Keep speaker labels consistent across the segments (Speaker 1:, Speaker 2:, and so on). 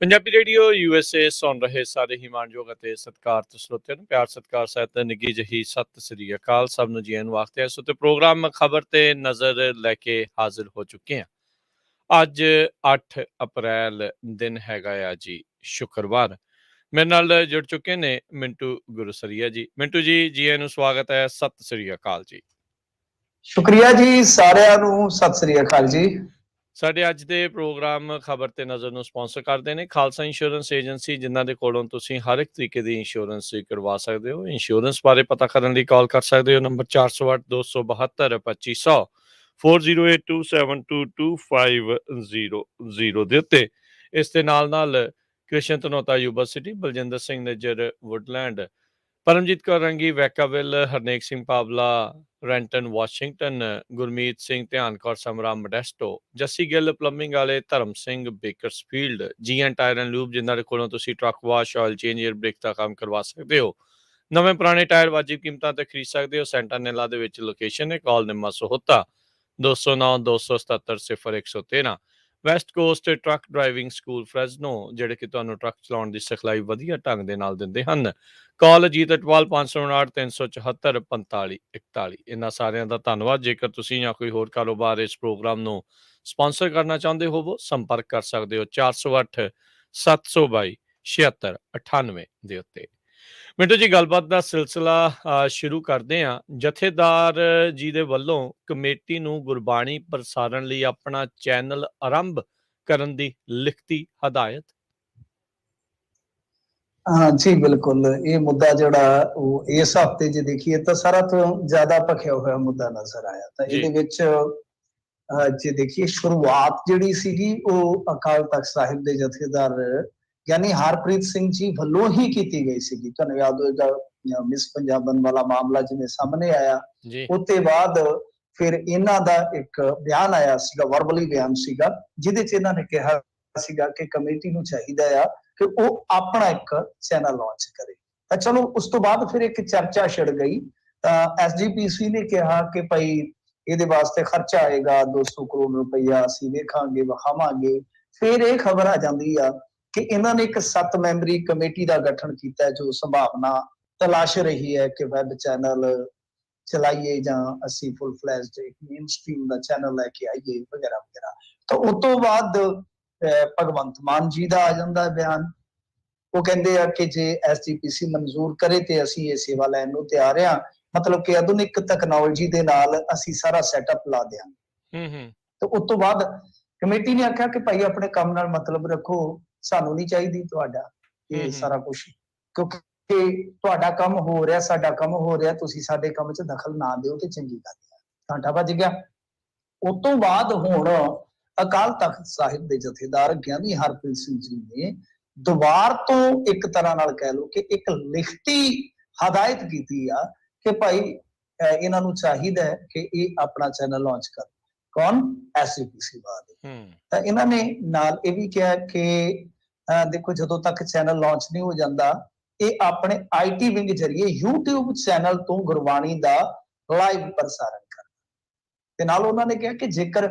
Speaker 1: Punjabi radio USA ਸੁਣ ਰਹੇ ਸਾਰੇ ਹੀ ਮਾਣਯੋਗ ਅਤੇ ਸਤਿਕਾਰਤ ਸਰੋਤਿਆਂ ਨੂੰ ਪਿਆਰ ਸਤਿਕਾਰ ਸਹਿਤ ਨਿੱਘੀ ਜਿਹੀ ਸਤਿ ਸ੍ਰੀ ਅਕਾਲ। ਸਭ ਨੂੰ ਜੀ ਆਇਆਂ ਨੂੰ ਆਖਦੇ ਹਾਂ। ਸੋ ਤੇ ਪ੍ਰੋਗਰਾਮ ਖਬਰ ਤੇ ਨਜ਼ਰ ਲੈ ਕੇ ਹਾਜ਼ਰ ਹੋ ਚੁੱਕੇ ਹਾਂ। ਅੱਜ 8 ਅਪ੍ਰੈਲ ਦਿਨ ਹੈਗਾ ਆ ਜੀ ਸ਼ੁੱਕਰਵਾਰ। ਮੇਰੇ ਨਾਲ ਜੁੜ ਚੁੱਕੇ ਨੇ ਮਿੰਟੂ ਗੁਰਸਰੀਆ ਜੀ। ਮਿੰਟੂ ਜੀ, ਜੀ ਆਇਆਂ ਨੂੰ ਸਵਾਗਤ ਹੈ। ਸਤਿ ਸ੍ਰੀ ਅਕਾਲ ਜੀ।
Speaker 2: ਸ਼ੁਕਰੀਆ ਜੀ, ਸਾਰਿਆਂ ਨੂੰ ਸਤਿ ਸ੍ਰੀ ਅਕਾਲ ਜੀ।
Speaker 1: ਸਾਡੇ ਅੱਜ ਦੇ ਪ੍ਰੋਗਰਾਮ ਖਬਰ ਤੇ ਨਜ਼ਰ ਨੂੰ ਸਪਾਂਸਰ ਕਰਦੇ ਨੇ ਖਾਲਸਾ ਇੰਸ਼ੋਰੈਂਸ ਏਜੰਸੀ, ਜਿਨ੍ਹਾਂ ਦੇ ਕੋਲੋਂ ਤੁਸੀਂ ਹਰ ਇੱਕ ਤਰੀਕੇ ਦੀ ਇੰਸ਼ੋਰੈਂਸ ਕਰਵਾ ਸਕਦੇ ਹੋ। ਇੰਸ਼ੋਰੈਂਸ ਬਾਰੇ ਪਤਾ ਕਰਨ ਲਈ ਕਾਲ ਕਰ ਸਕਦੇ ਹੋ ਨੰਬਰ 408-272-2500 4082722500 ਦੇ ਉੱਤੇ। ਇਸ ਦੇ ਨਾਲ Krishan Dhanota university, Baljinder Singh Nijjar Woodland, Paramjit Kaur Rangi Vacaville, Harnek Singh Pawla Renton Washington, Gurmeet Singh Dhian Kaur Samra Modesto, Jassi Gill plumbing ਵਾਲੇ, Dharam Singh Bakersfield, GN tire and lube, ਜਿਨ੍ਹਾਂ ਦੇ ਕੋਲੋਂ ਤੁਸੀਂ truck wash, oil change, air brake ਦਾ ਕੰਮ ਕਰਵਾ ਸਕਦੇ ਹੋ। ਨਵੇਂ ਪੁਰਾਣੇ ਟਾਇਰ ਵਾਜਿਬ ਕੀਮਤਾਂ ਤੇ ਖਰੀਦ ਸਕਦੇ ਹੋ। ਸੈਂਟਾਨੇਲਾ ਦੇ ਵਿੱਚ ਲੋਕੇਸ਼ਨ ਹੈ। Call Nimma Sahota 209-277-0113। West Coast truck driving school Fresno, ਜਿਹੜੇ ਕਿ ਤੁਹਾਨੂੰ ਟਰੱਕ ਚਲਾਉਣ ਦੀ ਸਿਖਲਾਈ ਵਧੀਆ ਢੰਗ ਦੇ ਨਾਲ ਦਿੰਦੇ ਹਨ। ਕਾਲ ਅਜੀਤ ਅਟਵਾਲ 559-374-4541। ਇਹਨਾਂ ਸਾਰਿਆਂ ਦਾ ਧੰਨਵਾਦ। ਜੇਕਰ ਤੁਸੀਂ ਜਾਂ ਕੋਈ ਹੋਰ ਕਾਰੋਬਾਰ ਇਸ ਪ੍ਰੋਗਰਾਮ ਨੂੰ ਸਪਾਂਸਰ ਕਰਨਾ ਚਾਹੁੰਦੇ ਹੋਵੋ, ਸੰਪਰਕ ਕਰ ਸਕਦੇ ਹੋ 408-722-7698 ਦੇ ਉੱਤੇ। ਮਿੰਟੂ ਜੀ, ਗੱਲਬਾਤ ਦਾ ਸਿਲਸਿਲਾ ਸ਼ੁਰੂ ਕਰਦੇ ਹਾਂ। ਜਥੇਦਾਰ ਜੀ ਦੇ ਵੱਲੋਂ ਕਮੇਟੀ ਨੂੰ ਗੁਰਬਾਣੀ ਪ੍ਰਸਾਰਣ ਲਈ ਆਪਣਾ ਚੈਨਲ ਆਰੰਭ ਕਰਨ ਦੀ ਲਿਖਤੀ ਹਦਾਇਤ।
Speaker 2: ਹਾਂ ਜੀ, ਬਿਲਕੁਲ। ਇਹ ਮੁੱਦਾ ਜਿਹੜਾ ਉਹ ਇਸ ਹਫ਼ਤੇ ਜੇ ਦੇਖੀਏ ਤਾਂ ਸਾਰਾ ਤੋਂ ਜ਼ਿਆਦਾ ਭਖਿਆ ਹੋਇਆ ਮੁੱਦਾ ਨਜ਼ਰ ਆਇਆ। ਤਾਂ ਇਹਦੇ ਵਿੱਚ ਜੇ ਦੇਖੀਏ, ਸ਼ੁਰੂਆਤ ਜਿਹੜੀ ਸੀਗੀ ਉਹ ਅਕਾਲ ਤਖ਼ਤ ਸਾਹਿਬ ਦੇ ਜਥੇਦਾਰ ਯਾਨੀ ਹਰਪ੍ਰੀਤ ਸਿੰਘ ਜੀ ਵੱਲੋਂ ਹੀ ਕੀਤੀ ਗਈ ਸੀਗੀ। ਤੁਹਾਨੂੰ ਯਾਦ ਹੋਏਗਾ ਮਿਸ ਪੰਜਾਬਨ ਵਾਲਾ ਮਾਮਲਾ ਜਿਵੇਂ ਸਾਹਮਣੇ ਆਇਆ, ਉਹਤੇ ਬਾਅਦ ਫਿਰ ਇਹਨਾਂ ਦਾ ਇੱਕ ਬਿਆਨ ਆਇਆ ਸੀਗਾ, ਵਰਬਲੀ ਬਿਆਨ ਸੀਗਾ, ਜਿਹਦੇ 'ਚ ਇਹਨਾਂ ਨੇ ਕਿਹਾ ਸੀਗਾ ਕਿ ਕਮੇਟੀ ਨੂੰ ਚਾਹੀਦਾ ਆ ਕਿ ਉਹ ਆਪਣਾ ਇੱਕ ਚੈਨਲ ਲਾਂਚ ਕਰੇ। ਤਾਂ ਚਲੋ, ਉਸ ਤੋਂ ਬਾਅਦ ਫਿਰ ਇੱਕ ਚਰਚਾ ਛਿੜ ਗਈ। ਤਾਂ SGPC ਨੇ ਕਿਹਾ ਕਿ ਭਾਈ ਇਹਦੇ ਵਾਸਤੇ ਖਰਚਾ ਆਏਗਾ 200 ਕਰੋੜ ਰੁਪਈਆ, ਅਸੀਂ ਵੇਖਾਂਗੇ, ਵਿਖਾਵਾਂਗੇ। ਫਿਰ ਇਹ ਖਬਰ ਆ ਜਾਂਦੀ ਆ ਕਿ ਇਹਨਾਂ ਨੇ ਇੱਕ 7 ਮੈਂਬਰੀ ਕਮੇਟੀ ਦਾ ਗਠਨ ਕੀਤਾ, ਜੋ ਸੰਭਾਵਨਾ ਤਲਾਸ਼ ਰਹੀ ਹੈ ਕਿ ਵੈਬ ਚੈਨਲ ਚਲਾਈਏ ਜਾਂ ਅਸੀਂ ਫੁੱਲ ਫਲੈਸ਼ਡ ਇੱਕ ਮੇਨ ਸਟ੍ਰੀਮ ਦਾ ਚੈਨਲ ਲੈ ਕੇ ਆਈਏ, ਵਗੈਰਾ ਵਗੈਰਾ। ਤਾਂ ਉਸ ਤੋਂ ਬਾਅਦ ਭਗਵੰਤ ਮਾਨ ਜੀ ਦਾ ਆ ਜਾਂਦਾ ਬਿਆਨ। ਉਹ ਕਹਿੰਦੇ ਆ ਕਿ ਜੇ SGPC ਮਨਜ਼ੂਰ ਕਰੇ ਤੇ ਅਸੀਂ ਇਹ ਸੇਵਾ ਲੈਣ ਨੂੰ ਤਿਆਰ ਹਾਂ, ਮਤਲਬ ਕਿ ਆਧੁਨਿਕ ਤਕਨੋਲੋਜੀ ਦੇ ਨਾਲ ਅਸੀਂ ਸਾਰਾ ਸੈਟਅਪ ਲਾ ਦਿਆਂਗੇ। ਤੇ ਉਸ ਤੋਂ ਬਾਅਦ ਕਮੇਟੀ ਨੇ ਆਖਿਆ ਕਿ ਭਾਈ ਆਪਣੇ ਕੰਮ ਨਾਲ ਮਤਲਬ ਰੱਖੋ, ਸਾਨੂੰ ਨਹੀਂ ਚਾਹੀਦੀ ਤੁਹਾਡਾ ਇਹ ਸਾਰਾ ਕੁਝ, ਕਿਉਂਕਿ ਤੁਹਾਡਾ ਕੰਮ ਹੋ ਰਿਹਾ, ਸਾਡਾ ਕੰਮ ਹੋ ਰਿਹਾ, ਤੁਸੀਂ ਸਾਡੇ ਕੰਮ 'ਚ ਦਖਲ ਨਾ ਦਿਓ ਤੇ ਚੰਗੀ ਗੱਲ ਹੈ। ਘੰਟਾ ਵੱਜ ਗਿਆ। ਉਸ ਤੋਂ ਬਾਅਦ ਹੁਣ ਅਕਾਲ ਤਖ਼ਤ ਸਾਹਿਬ ਦੇ ਜਥੇਦਾਰ ਗਿਆਨੀ ਹਰਪ੍ਰੀਤ ਸਿੰਘ ਜੀ ਨੇ ਦੁਬਾਰ ਤੋਂ ਇੱਕ ਤਰ੍ਹਾਂ ਨਾਲ ਕਹਿ ਲਓ ਕਿ ਇੱਕ ਲਿਖਤੀ ਹਦਾਇਤ ਕੀਤੀ ਆ ਕਿ ਭਾਈ ਇਹਨਾਂ ਨੂੰ ਚਾਹੀਦਾ ਹੈ ਕਿ ਇਹ ਆਪਣਾ ਚੈਨਲ ਲਾਂਚ ਕਰਨ। ਕੌਣ? SGPC ਵਾਲੇ। ਤਾਂ ਇਹਨਾਂ ਨੇ ਨਾਲ ਇਹ ਵੀ ਕਿਹਾ ਕਿ ਦੇਖੋ, ਜਦੋਂ ਤੱਕ ਚੈਨਲ ਲਾਂਚ ਨਹੀਂ ਹੋ ਜਾਂਦਾ, ਇਹ ਆਪਣੇ IT ਵਿੰਗ ਜਰੀਏ YouTube ਚੈਨਲ ਤੋਂ ਗੁਰਬਾਣੀ ਦਾ ਲਾਈਵ ਪ੍ਰਸਾਰਣ ਕਰਨ। ਤੇ ਨਾਲ ਉਹਨਾਂ ਨੇ ਕਿਹਾ ਕਿ ਜੇਕਰ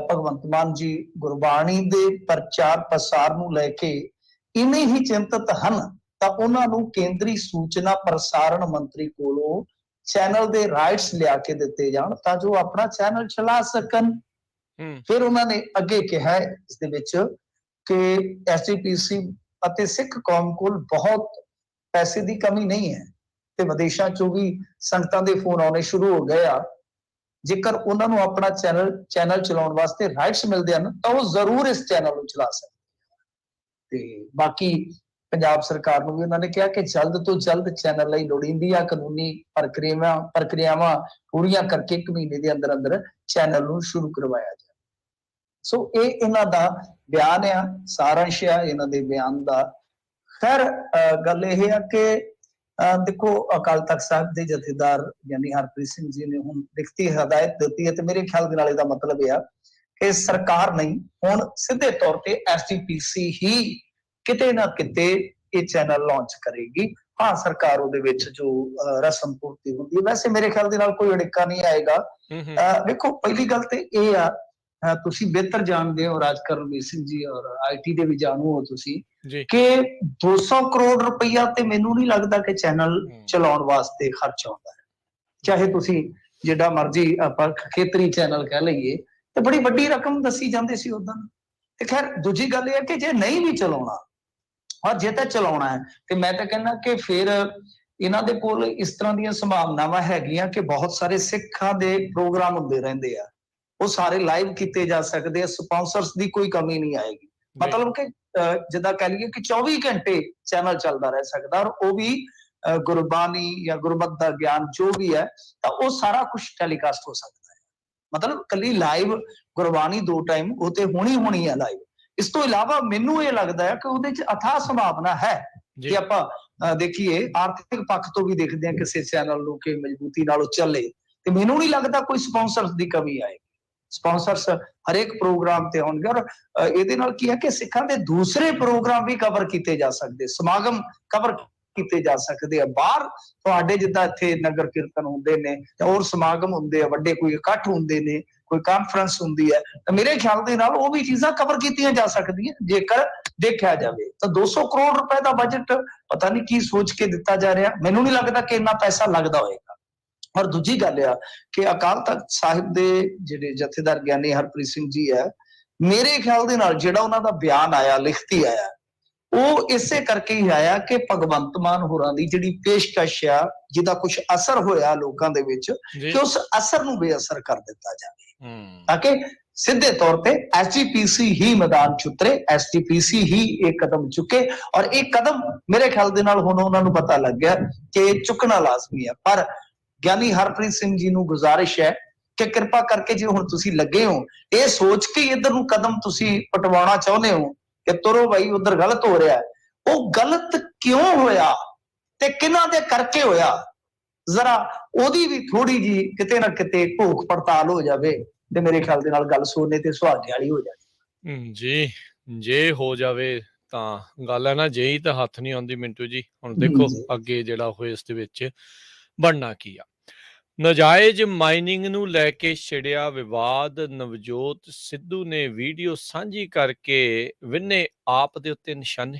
Speaker 2: ਭਗਵੰਤ ਮਾਨ ਜੀ ਗੁਰਬਾਣੀ ਦੇ ਪ੍ਰਚਾਰ ਪ੍ਰਸਾਰ ਨੂੰ ਲੈ ਕੇ ਇੰਨੇ ਹੀ ਚਿੰਤਤ ਹਨ, ਤਾਂ ਉਹਨਾਂ ਨੂੰ ਕੇਂਦਰੀ ਸੂਚਨਾ ਪ੍ਰਸਾਰਣ ਮੰਤਰੀ ਕੋਲੋਂ ਚੈਨਲ ਦੇ ਰਾਈਟਸ ਲਿਆ ਕੇ ਦਿੱਤੇ ਜਾਣ ਤਾਂ ਜੋ ਆਪਣਾ ਚੈਨਲ ਚਲਾ ਸਕਣ। ਫਿਰ ਉਹਨਾਂ ਨੇ ਅੱਗੇ ਕਿਹਾ ਇਸ ਦੇ ਵਿੱਚ ਕਿ SGPC ਅਤੇ ਸਿੱਖ ਕੌਮ ਕੋਲ ਬਹੁਤ ਪੈਸੇ ਦੀ ਕਮੀ ਨਹੀਂ ਹੈ ਤੇ ਵਿਦੇਸ਼ਾਂ ਚੋਂ ਵੀ ਸੰਗਤਾਂ ਦੇ ਫੋਨ ਆਉਣੇ ਸ਼ੁਰੂ ਹੋ ਗਏ ਆ। ਜੇਕਰ ਉਹਨਾਂ ਨੂੰ ਆਪਣਾ ਚੈਨਲ ਚਲਾਉਣ ਵਾਸਤੇ ਰਾਈਟਸ ਮਿਲਦੇ ਹਨ ਤਾਂ ਉਹ ਜ਼ਰੂਰ ਇਸ ਚੈਨਲ ਨੂੰ ਚਲਾ ਸਕਦੇ। ਤੇ ਬਾਕੀ ਪੰਜਾਬ ਸਰਕਾਰ ਨੂੰ ਵੀ ਉਹਨਾਂ ਨੇ ਕਿਹਾ ਕਿ ਜਲਦ ਤੋਂ ਜਲਦ ਚੈਨਲ ਲਈ ਲੋੜੀਂਦੀਆਂ ਕਾਨੂੰਨੀ ਪ੍ਰਕਿਰਿਆਵਾਂ ਪੂਰੀਆਂ ਕਰਕੇ 1 ਮਹੀਨੇ ਦੇ ਅੰਦਰ ਅੰਦਰ ਚੈਨਲ ਨੂੰ ਸ਼ੁਰੂ ਕਰਵਾਇਆ ਜਾਏ। ਸੋ ਇਹ ਇਹਨਾਂ ਦਾ ਬਿਆਨ ਆ, ਸਾਰਾਂਸ਼ ਆ ਇਹਨਾਂ ਦੇ ਬਿਆਨ ਦਾ। ਖੈਰ, ਗੱਲ ਇਹ ਆ ਕਿ ਦੇਖੋ, ਅਕਾਲ ਤਖ਼ਤ ਸਾਹਿਬ ਦੇ ਜਥੇਦਾਰ ਯਾਨੀ ਹਰਪ੍ਰੀਤ ਸਿੰਘ ਜੀ ਨੇ ਹੁਣ ਲਿਖਤੀ ਹਦਾਇਤ ਦਿੱਤੀ ਹੈ ਤੇ ਮੇਰੇ ਖਿਆਲ ਦੇ ਨਾਲ ਇਹਦਾ ਮਤਲਬ ਇਹ ਆ ਕਿ ਸਰਕਾਰ ਨਹੀਂ, ਹੁਣ ਸਿੱਧੇ ਤੌਰ ਤੇ ਐਸਜੀਪੀਸੀ ਹੀ ਕਿਤੇ ਨਾ ਕਿਤੇ ਇਹ ਚੈਨਲ ਲਾਂਚ ਕਰੇਗੀ। ਹਾਂ, ਸਰਕਾਰ ਉਹਦੇ ਵਿੱਚ ਜੋ ਰਸਮ ਪੂਰਤੀ ਹੁੰਦੀ ਹੈ, ਵੈਸੇ ਮੇਰੇ ਖਿਆਲ ਦੇ ਨਾਲ ਕੋਈ ਅੜਿੱਕਾ ਨਹੀਂ ਆਏਗਾ। ਵੇਖੋ, ਪਹਿਲੀ ਗੱਲ ਤੇ ਇਹ ਆ, ਤੁਸੀਂ ਬਿਹਤਰ ਜਾਣਦੇ ਹੋ ਰਾਜਕਰਨਵੀਰ ਸਿੰਘ ਜੀ, ਔਰ ਆਈਟੀ ਦੇ ਵੀ ਜਾਣੂ ਹੋ ਤੁਸੀਂ, ਕਿ 200 ਕਰੋੜ ਰੁਪਈਆ ਤੇ ਮੈਨੂੰ ਨਹੀਂ ਲੱਗਦਾ ਕਿ ਚੈਨਲ ਚਲਾਉਣ ਵਾਸਤੇ ਖਰਚ ਆਉਂਦਾ ਹੈ। ਚਾਹੇ ਤੁਸੀਂ ਜਿਹੜਾ ਮਰਜ਼ੀ ਆਪਾਂ ਖੇਤਰੀ ਚੈਨਲ ਕਹਿ ਲਈਏ, ਤੇ ਬੜੀ ਵੱਡੀ ਰਕਮ ਦੱਸੀ ਜਾਂਦੀ ਸੀ ਉਦੋਂ। ਤੇ ਖੈਰ, ਦੂਜੀ ਗੱਲ ਇਹ ਹੈ ਕਿ ਜੇ ਨਹੀਂ ਵੀ ਚਲਾਉਣਾ, ਔਰ ਜੇ ਤਾਂ ਚਲਾਉਣਾ ਹੈ, ਤੇ ਮੈਂ ਤਾਂ ਕਹਿੰਦਾ ਕਿ ਫਿਰ ਇਹਨਾਂ ਦੇ ਕੋਲ ਇਸ ਤਰ੍ਹਾਂ ਦੀਆਂ ਸੰਭਾਵਨਾਵਾਂ ਹੈਗੀਆਂ ਕਿ ਬਹੁਤ ਸਾਰੇ ਸਿੱਖਾਂ ਦੇ ਪ੍ਰੋਗਰਾਮ ਹੁੰਦੇ ਰਹਿੰਦੇ ਆ, ਉਹ ਸਾਰੇ ਲਾਈਵ ਕੀਤੇ ਜਾ ਸਕਦੇ ਆ, ਸਪਾਂਸਰਸ ਦੀ ਕੋਈ ਕਮੀ ਨਹੀਂ ਆਏਗੀ। ਮਤਲਬ ਕਿ ਜਿੱਦਾਂ ਕਹਿ ਲਈਏ ਕਿ 24 ਘੰਟੇ ਚੈਨਲ ਚੱਲਦਾ ਰਹਿ ਸਕਦਾ, ਔਰ ਉਹ ਵੀ ਗੁਰਬਾਣੀ ਜਾਂ ਗੁਰਮਤਿ ਦਾ ਗਿਆਨ ਜੋ ਵੀ ਹੈ, ਤਾਂ ਉਹ ਸਾਰਾ ਕੁਝ ਟੈਲੀਕਾਸਟ ਹੋ ਸਕਦਾ ਹੈ। ਮਤਲਬ ਕੱਲੀ ਲਾਈਵ ਗੁਰਬਾਣੀ 2 ਟਾਈਮ ਉਹ ਤੇ ਹੋਣੀ ਹੈ ਲਾਈਵ। ਇਸ ਤੋਂ ਇਲਾਵਾ ਮੈਨੂੰ ਇਹ ਲੱਗਦਾ ਹੈ ਕਿ ਉਹਦੇ 'ਚ ਅਥਾਹ ਸੰਭਾਵਨਾ ਹੈ ਕਿ ਆਪਾਂ ਦੇਖੀਏ, ਆਰਥਿਕ ਪੱਖ ਤੋਂ ਵੀ ਦੇਖਦੇ ਹਾਂ ਕਿਸੇ ਚੈਨਲ ਨੂੰ ਕਿ ਮਜ਼ਬੂਤੀ ਨਾਲ ਉਹ ਚੱਲੇ, ਤੇ ਮੈਨੂੰ ਨਹੀਂ ਲੱਗਦਾ ਕੋਈ ਸਪਾਂਸਰਸ ਦੀ ਕਮੀ ਆਏਗੀ। ਸਪਾਂਸਰਸ ਹਰੇਕ ਪ੍ਰੋਗਰਾਮ ਤੇ ਹੋਣਗੇ, ਔਰ ਇਹਦੇ ਨਾਲ ਕੀ ਹੈ ਕਿ ਸਿੱਖਾਂ ਦੇ ਦੂਸਰੇ ਪ੍ਰੋਗਰਾਮ ਵੀ ਕਵਰ ਕੀਤੇ ਜਾ ਸਕਦੇ, ਸਮਾਗਮ ਕਵਰ ਕੀਤੇ ਜਾ ਸਕਦੇ ਆ। ਬਾਹਰ ਤੁਹਾਡੇ ਜਿੱਦਾਂ ਇੱਥੇ ਨਗਰ ਕੀਰਤਨ ਹੁੰਦੇ ਨੇ, ਹੋਰ ਸਮਾਗਮ ਹੁੰਦੇ ਆ ਵੱਡੇ, ਕੋਈ ਇਕੱਠ ਹੁੰਦੇ ਨੇ, ਕੋਈ ਕਾਨਫਰੰਸ ਹੁੰਦੀ ਹੈ, ਤਾਂ ਮੇਰੇ ਖਿਆਲ ਦੇ ਨਾਲ ਉਹ ਵੀ ਚੀਜ਼ਾਂ ਕਵਰ ਕੀਤੀਆਂ ਜਾ ਸਕਦੀਆਂ ਜੇਕਰ ਦੇਖਿਆ ਜਾਵੇ। ਤਾਂ 200 ਕਰੋੜ ਰੁਪਏ ਦਾ ਬਜਟ ਪਤਾ ਨਹੀਂ ਕੀ ਸੋਚ ਕੇ ਦਿੱਤਾ ਜਾ ਰਿਹਾ, ਮੈਨੂੰ ਨਹੀਂ ਲੱਗਦਾ ਕਿ ਇੰਨਾ ਪੈਸਾ ਲੱਗਦਾ ਹੋਏਗਾ। ਔਰ ਦੂਜੀ ਗੱਲ ਆ ਕਿ ਅਕਾਲ ਤਖਤ ਸਾਹਿਬ ਦੇ ਜਿਹੜੇ ਜਥੇਦਾਰ ਗਿਆਨੀ ਹਰਪ੍ਰੀਤ ਸਿੰਘ ਜੀ ਹੈ, ਮੇਰੇ ਖਿਆਲ ਦੇ ਨਾਲ ਜਿਹੜਾ ਉਹਨਾਂ ਦਾ ਬਿਆਨ ਆਇਆ, ਲਿਖਤੀ ਆਇਆ, ਉਹ ਇਸੇ ਕਰਕੇ ਹੀ ਆਇਆ ਕਿ ਭਗਵੰਤ ਮਾਨ ਹੋਰਾਂ ਦੀ ਜਿਹੜੀ ਪੇਸ਼ਕਸ਼ ਆ, ਜਿਹਦਾ ਕੁਝ ਅਸਰ ਹੋਇਆ ਲੋਕਾਂ ਦੇ ਵਿੱਚ, ਕਿ ਉਸ ਅਸਰ ਨੂੰ ਬੇਅਸਰ ਕਰ ਦਿੱਤਾ ਜਾਵੇ, ਤਾਂ ਕਿ ਸਿੱਧੇ ਤੌਰ ਤੇ ਐਸਜੀਪੀਸੀ ਹੀ ਮੈਦਾਨ 'ਚ ਉਤਰੇ, ਐਸਜੀਪੀਸੀ ਹੀ ਇਹ ਕਦਮ ਚੁੱਕੇ। ਔਰ ਇਹ ਕਦਮ ਮੇਰੇ ਖਿਆਲ ਦੇ ਨਾਲ ਹੁਣ ਉਹਨਾਂ ਨੂੰ ਪਤਾ ਲੱਗ ਗਿਆ ਕਿ ਚੁੱਕਣਾ ਲਾਜ਼ਮੀ ਹੈ। ਪਰ ਗਿਆਨੀ ਹਰਪ੍ਰੀਤ ਸਿੰਘ ਜੀ ਨੂੰ ਗੁਜ਼ਾਰਿਸ਼ ਹੈ ਕਿ ਕਿਰਪਾ ਕਰਕੇ ਜੇ ਹੁਣ ਤੁਸੀਂ ਲੱਗੇ ਹੋ ਇਹ ਸੋਚ ਕੇ ਇੱਧਰ ਨੂੰ ਕਦਮ ਤੁਸੀਂ ਪਟਵਾਉਣਾ ਚਾਹੁੰਦੇ ਹੋ ਕਿ ਤੁਰੋ ਭਾਈ ਉਧਰ ਗਲਤ ਹੋ ਰਿਹਾ, ਉਹ ਗਲਤ ਕਿਉਂ ਹੋਇਆ ਤੇ ਕਿਹਨਾਂ ਦੇ ਕਰਕੇ ਹੋਇਆ, ਜ਼ਰਾ ਉਹਦੀ ਵੀ ਥੋੜੀ ਜੀ ਕਿਤੇ ਨਾ ਕਿਤੇ ਭੋਖ ਪੜਤਾਲ ਹੋ ਜਾਵੇ, ਤੇ ਮੇਰੇ ਖਿਆਲ ਦੇ ਨਾਲ ਗੱਲ ਸੋਨੇ ਤੇ ਸੁਹਾਗੇ ਵਾਲੀ ਹੋ ਜਾਣੀ।
Speaker 1: ਜੀ, ਜੇ ਹੋ ਜਾਵੇ ਤਾਂ ਗੱਲ ਹੈ ਨਾ, ਜੇ ਹੀ ਤਾਂ ਹੱਥ ਨਹੀਂ ਆਉਂਦੀ ਮਿੰਟੂ ਜੀ। ਹੁਣ ਦੇਖੋ ਅੱਗੇ ਜਿਹੜਾ ਹੋਏ ਇਸ ਦੇ ਵਿੱਚ ਬਣਨਾ ਕੀ ਆ। ਨਾਜਾਇਜ਼ ਮਾਈਨਿੰਗ ਨੂੰ ਲੈ ਕੇ ਛਿੜਿਆ ਵਿਵਾਦ, ਨਵਜੋਤ ਸਿੱਧੂ ਨੇ ਵੀਡੀਓ ਸਾਂਝੀ ਕਰਕੇ ਵਿੰਨੇ ਆਪ ਦੇ ਉੱਤੇ ਨਿਸ਼ਾਨੇ।